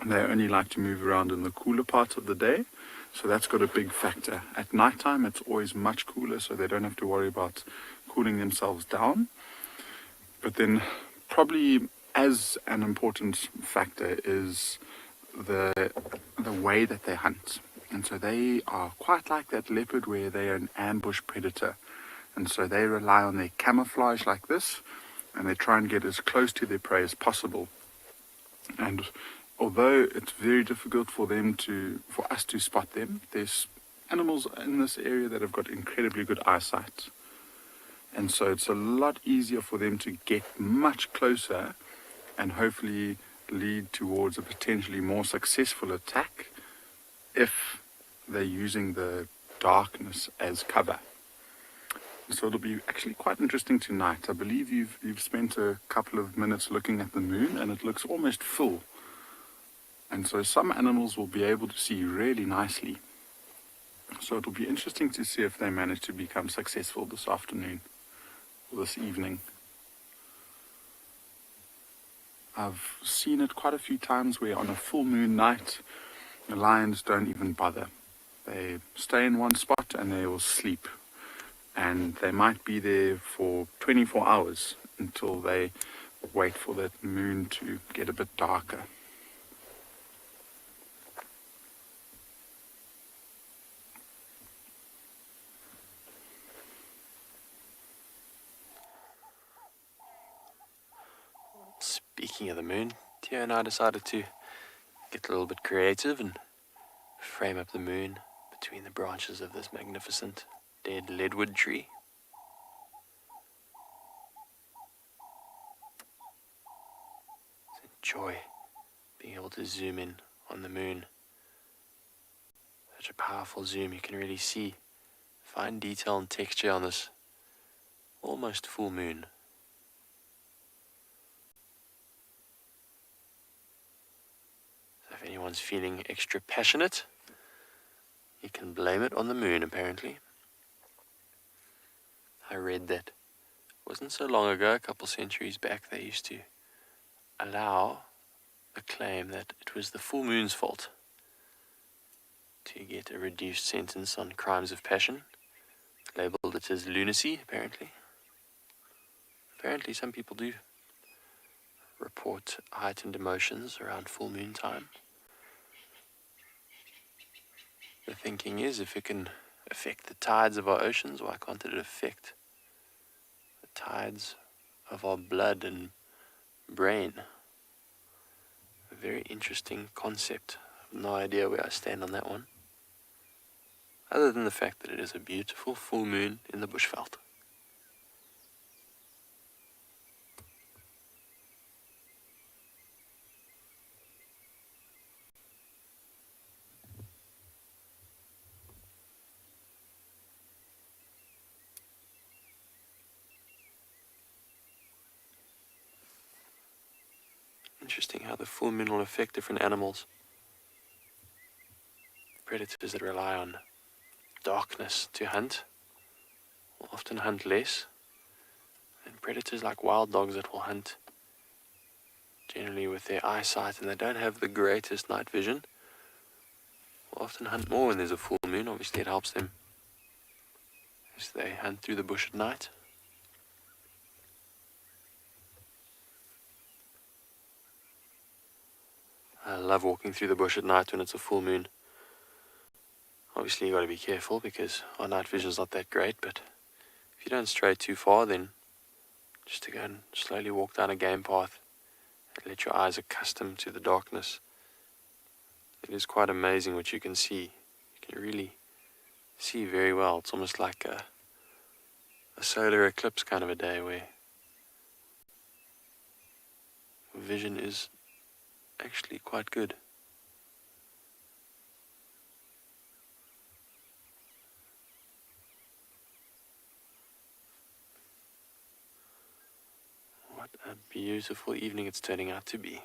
they only like to move around in the cooler parts of the day. So that's got a big factor. At nighttime, it's always much cooler, so they don't have to worry about cooling themselves down. But then probably as an important factor is the way that they hunt. And so they are quite like that leopard where they are an ambush predator. And so they rely on their camouflage like this, and they try and get as close to their prey as possible. And although it's very difficult for us to spot them, there's animals in this area that have got incredibly good eyesight. And so it's a lot easier for them to get much closer and hopefully lead towards a potentially more successful attack if they're using the darkness as cover. So it'll be actually quite interesting tonight. I believe you've spent a couple of minutes looking at the moon, and it looks almost full. And so some animals will be able to see really nicely. So it'll be interesting to see if they manage to become successful this afternoon or this evening. I've seen it quite a few times where on a full moon night, the lions don't even bother. They stay in one spot and they will sleep. And they might be there for 24 hours until they wait for that moon to get a bit darker. Speaking of the moon, Tia and I decided to get a little bit creative and frame up the moon between the branches of this magnificent dead leadwood tree. It's a joy being able to zoom in on the moon. Such a powerful zoom, you can really see fine detail and texture on this almost full moon. If anyone's feeling extra passionate, you can blame it on the moon, apparently. I read that it wasn't so long ago, a couple centuries back, they used to allow the claim that it was the full moon's fault to get a reduced sentence on crimes of passion. Labeled it as lunacy, apparently. Apparently some people do report heightened emotions around full moon time. The thinking is, if it can affect the tides of our oceans, why can't it affect the tides of our blood and brain? A very interesting concept. I have no idea where I stand on that one, other than the fact that it is a beautiful full moon in the bushveld. Interesting how the full moon will affect different animals. Predators that rely on darkness to hunt will often hunt less, and predators like wild dogs that will hunt generally with their eyesight and they don't have the greatest night vision will often hunt more when there's a full moon. Obviously it helps them as they hunt through the bush at night. I love walking through the bush at night when it's a full moon. Obviously you got to be careful because our night vision's not that great, but if you don't stray too far, then just to go and slowly walk down a game path and let your eyes accustom to the darkness. It is quite amazing what you can see. You can really see very well. It's almost like a solar eclipse kind of a day where vision is actually quite good. What a beautiful evening it's turning out to be.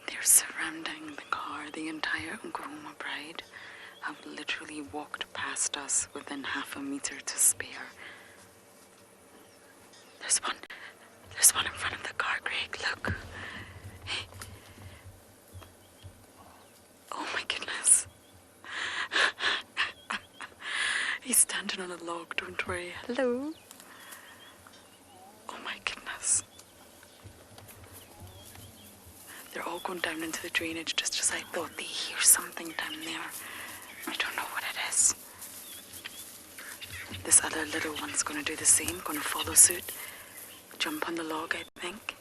They're surrounding the car. The entire Ngala Pride have literally walked past us within half a meter to spare. There's one in front of the car, Greg, look. Hey. Oh my goodness. He's standing on a log, don't worry. Hello. Oh my goodness. They're all going down into the drainage just as I thought. They hear something down there. I don't know what it is. This other little one's going to do the same, going to follow suit. Jump on the log, I think.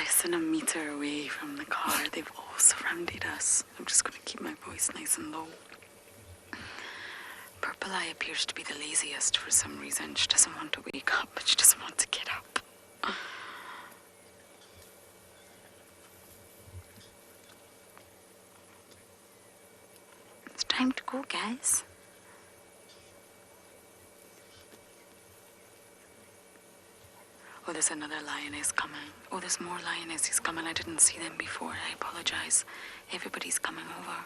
less than a meter away from the car. They've all surrounded us. I'm just going to keep my voice nice and low. Purple Eye appears to be the laziest for some reason. She doesn't want to wake up, but she doesn't want to get up. It's time to go, guys. Oh, there's another lioness coming. Oh, there's more lionesses coming. I didn't see them before. I apologize. Everybody's coming over.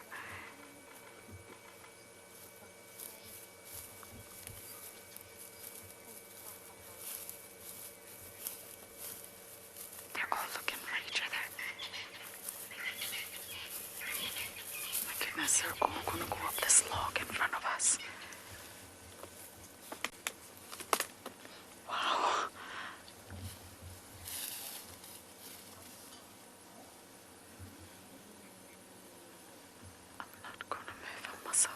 They're all looking for each other. My goodness, they're all going to go up this log in front of us. Wow. I'm not going to move a muscle.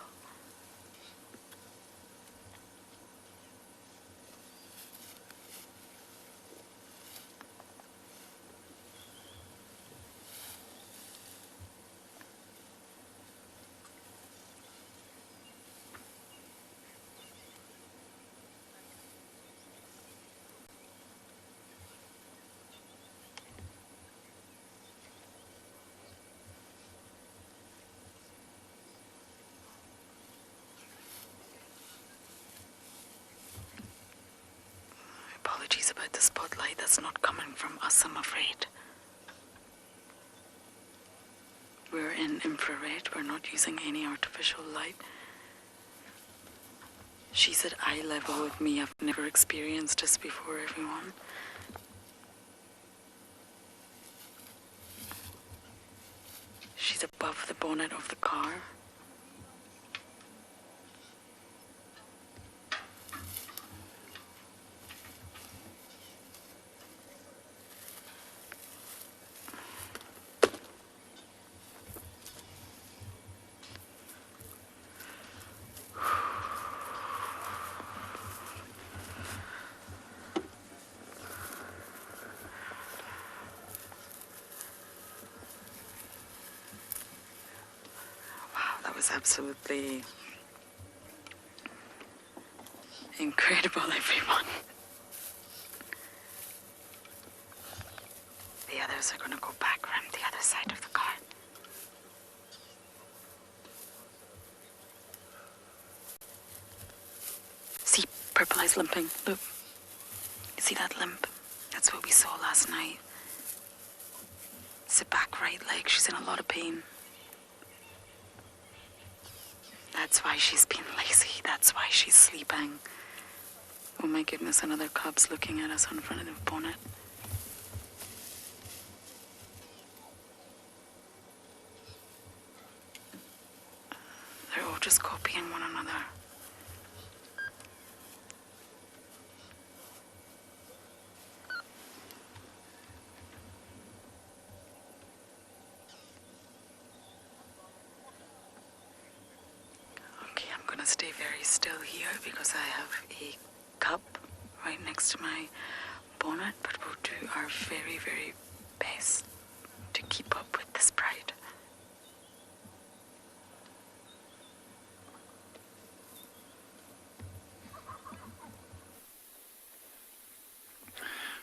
Apologies about the spotlight. That's not coming from us, I'm afraid. We're in infrared. We're not using any artificial light. She's at eye level with me. I've never experienced this before, everyone. She's above the bonnet of the car. Absolutely incredible, everyone. The others are going to go back around the other side of the car. See, Purple Eye's limping. Look. You see that limp? That's what we saw last night. It's the back right leg. She's in a lot of pain. That's why she's been lazy. That's why she's sleeping. Oh my goodness, another cub's looking at us in front of the bonnet. They're all just copying one another. Stay very still here because I have a cup right next to my bonnet, but we'll do our very, very best to keep up with this pride.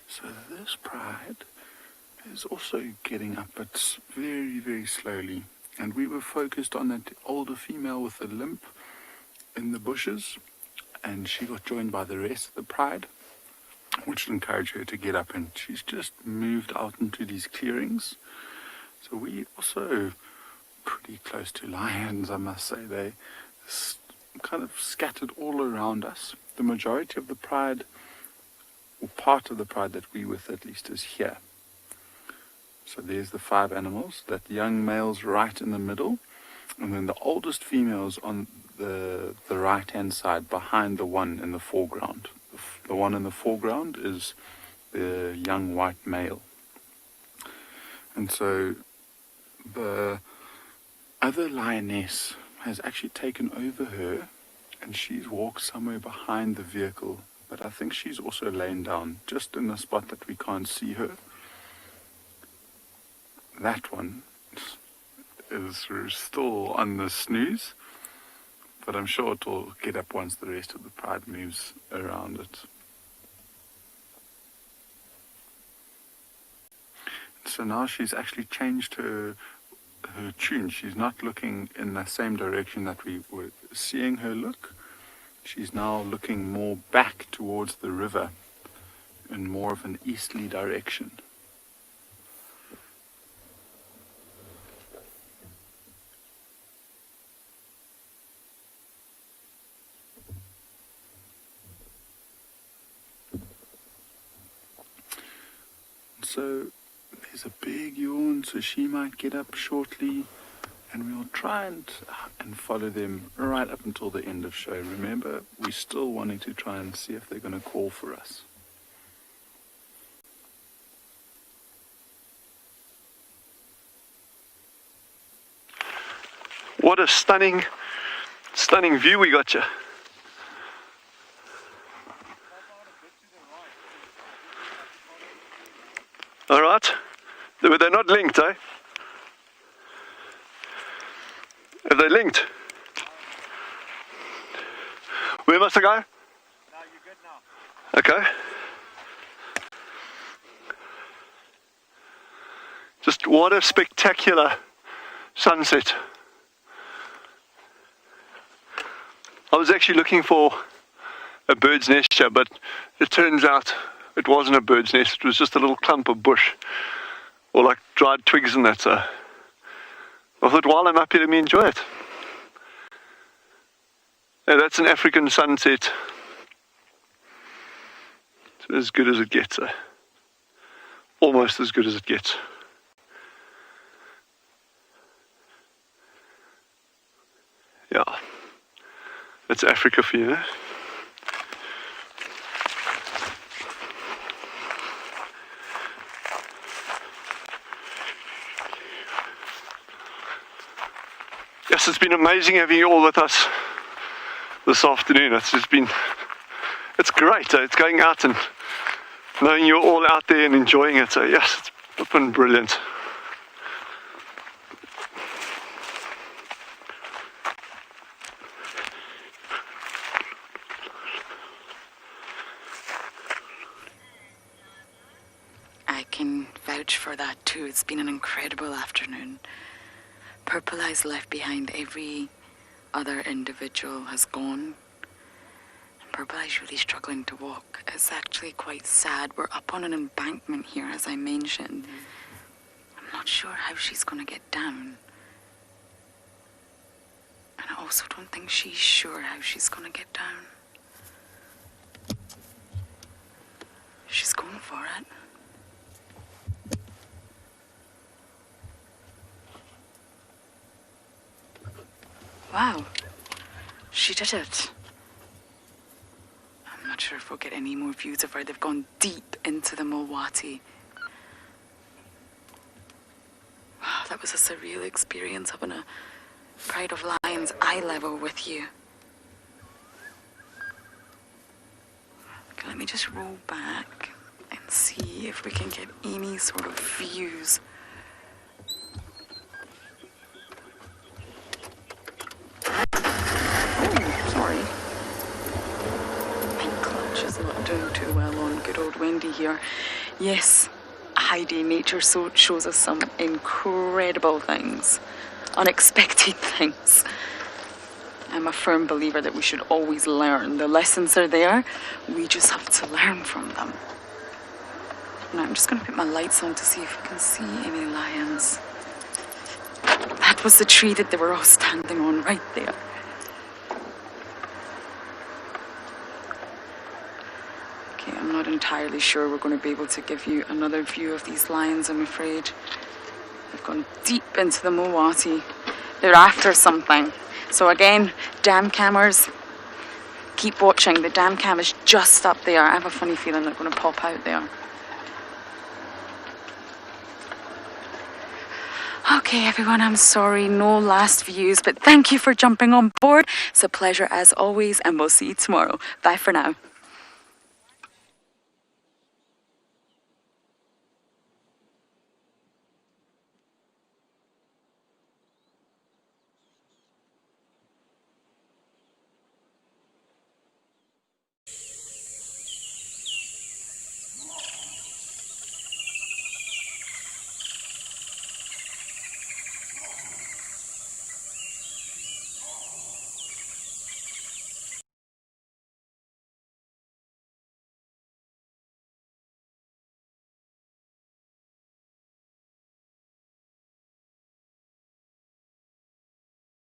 So this pride is also getting up, but very, very slowly. And we were focused on that older female with a limp in the bushes, and she got joined by the rest of the pride, which encouraged her to get up, and she's just moved out into these clearings. So we also pretty close to lions, I must say. They kind of scattered all around us. The majority of the pride, or part of the pride that we with at least, is here. So there's the 5 animals, that young male's right in the middle, and then the oldest female's on the right hand side behind the one in the foreground. The one in the foreground is the young white male. And so the other lioness has actually taken over her, and she's walked somewhere behind the vehicle, but I think she's also lain down just in a spot that we can't see her. that one is still on the snooze, but I'm sure it will get up once the rest of the pride moves around it. So now she's actually changed her tune. She's not looking in the same direction that we were seeing her look. She's now looking more back towards the river in more of an easterly direction. So there's a big yawn, so she might get up shortly, and we'll try and follow them right up until the end of show. Remember, we're still wanting to try and see if they're going to call for us. What a stunning view we got you. All right, they're not linked, eh? Are they linked? Where must I go? No, you're good now. Okay. Just what a spectacular sunset. I was actually looking for a bird's nest here, but it turns out it wasn't a bird's nest. It was just a little clump of bush, or like dried twigs and that. So I thought, while I'm up here, let me enjoy it. Yeah, that's an African sunset. It's as good as it gets. Almost as good as it gets. Yeah. That's Africa for you, eh? Yes, it's been amazing having you all with us this afternoon. It's great. It's going out and knowing you're all out there and enjoying it. So yes, it's been brilliant. I can vouch for that too. It's been an incredible afternoon. Purple Eye's left behind. Every other individual has gone. And Purple Eye's really struggling to walk. It's actually quite sad. We're up on an embankment here, as I mentioned. I'm not sure how she's going to get down. And I also don't think she's sure how she's going to get down. She's going for it. Wow, she did it. I'm not sure if we'll get any more views of her. They've gone deep into the Mulwati. Wow, that was a surreal experience having a Pride of Lions eye level with you. Okay, let me just roll back and see if we can get any sort of views. Doing too well on good old Wendy here. Yes, Heidi, nature shows us some incredible things, unexpected things. I'm a firm believer that we should always learn. The lessons are there, we just have to learn from them. Now I'm just going to put my lights on to see if we can see any lions. That was the tree that they were all standing on right there. I'm not entirely sure we're going to be able to give you another view of these lions, I'm afraid. They've gone deep into the Mulwati. They're after something. So again, dam cammers, keep watching. The dam cam is just up there. I have a funny feeling they're going to pop out there. Okay, everyone, I'm sorry, no last views, but thank you for jumping on board. It's a pleasure as always, and we'll see you tomorrow. Bye for now.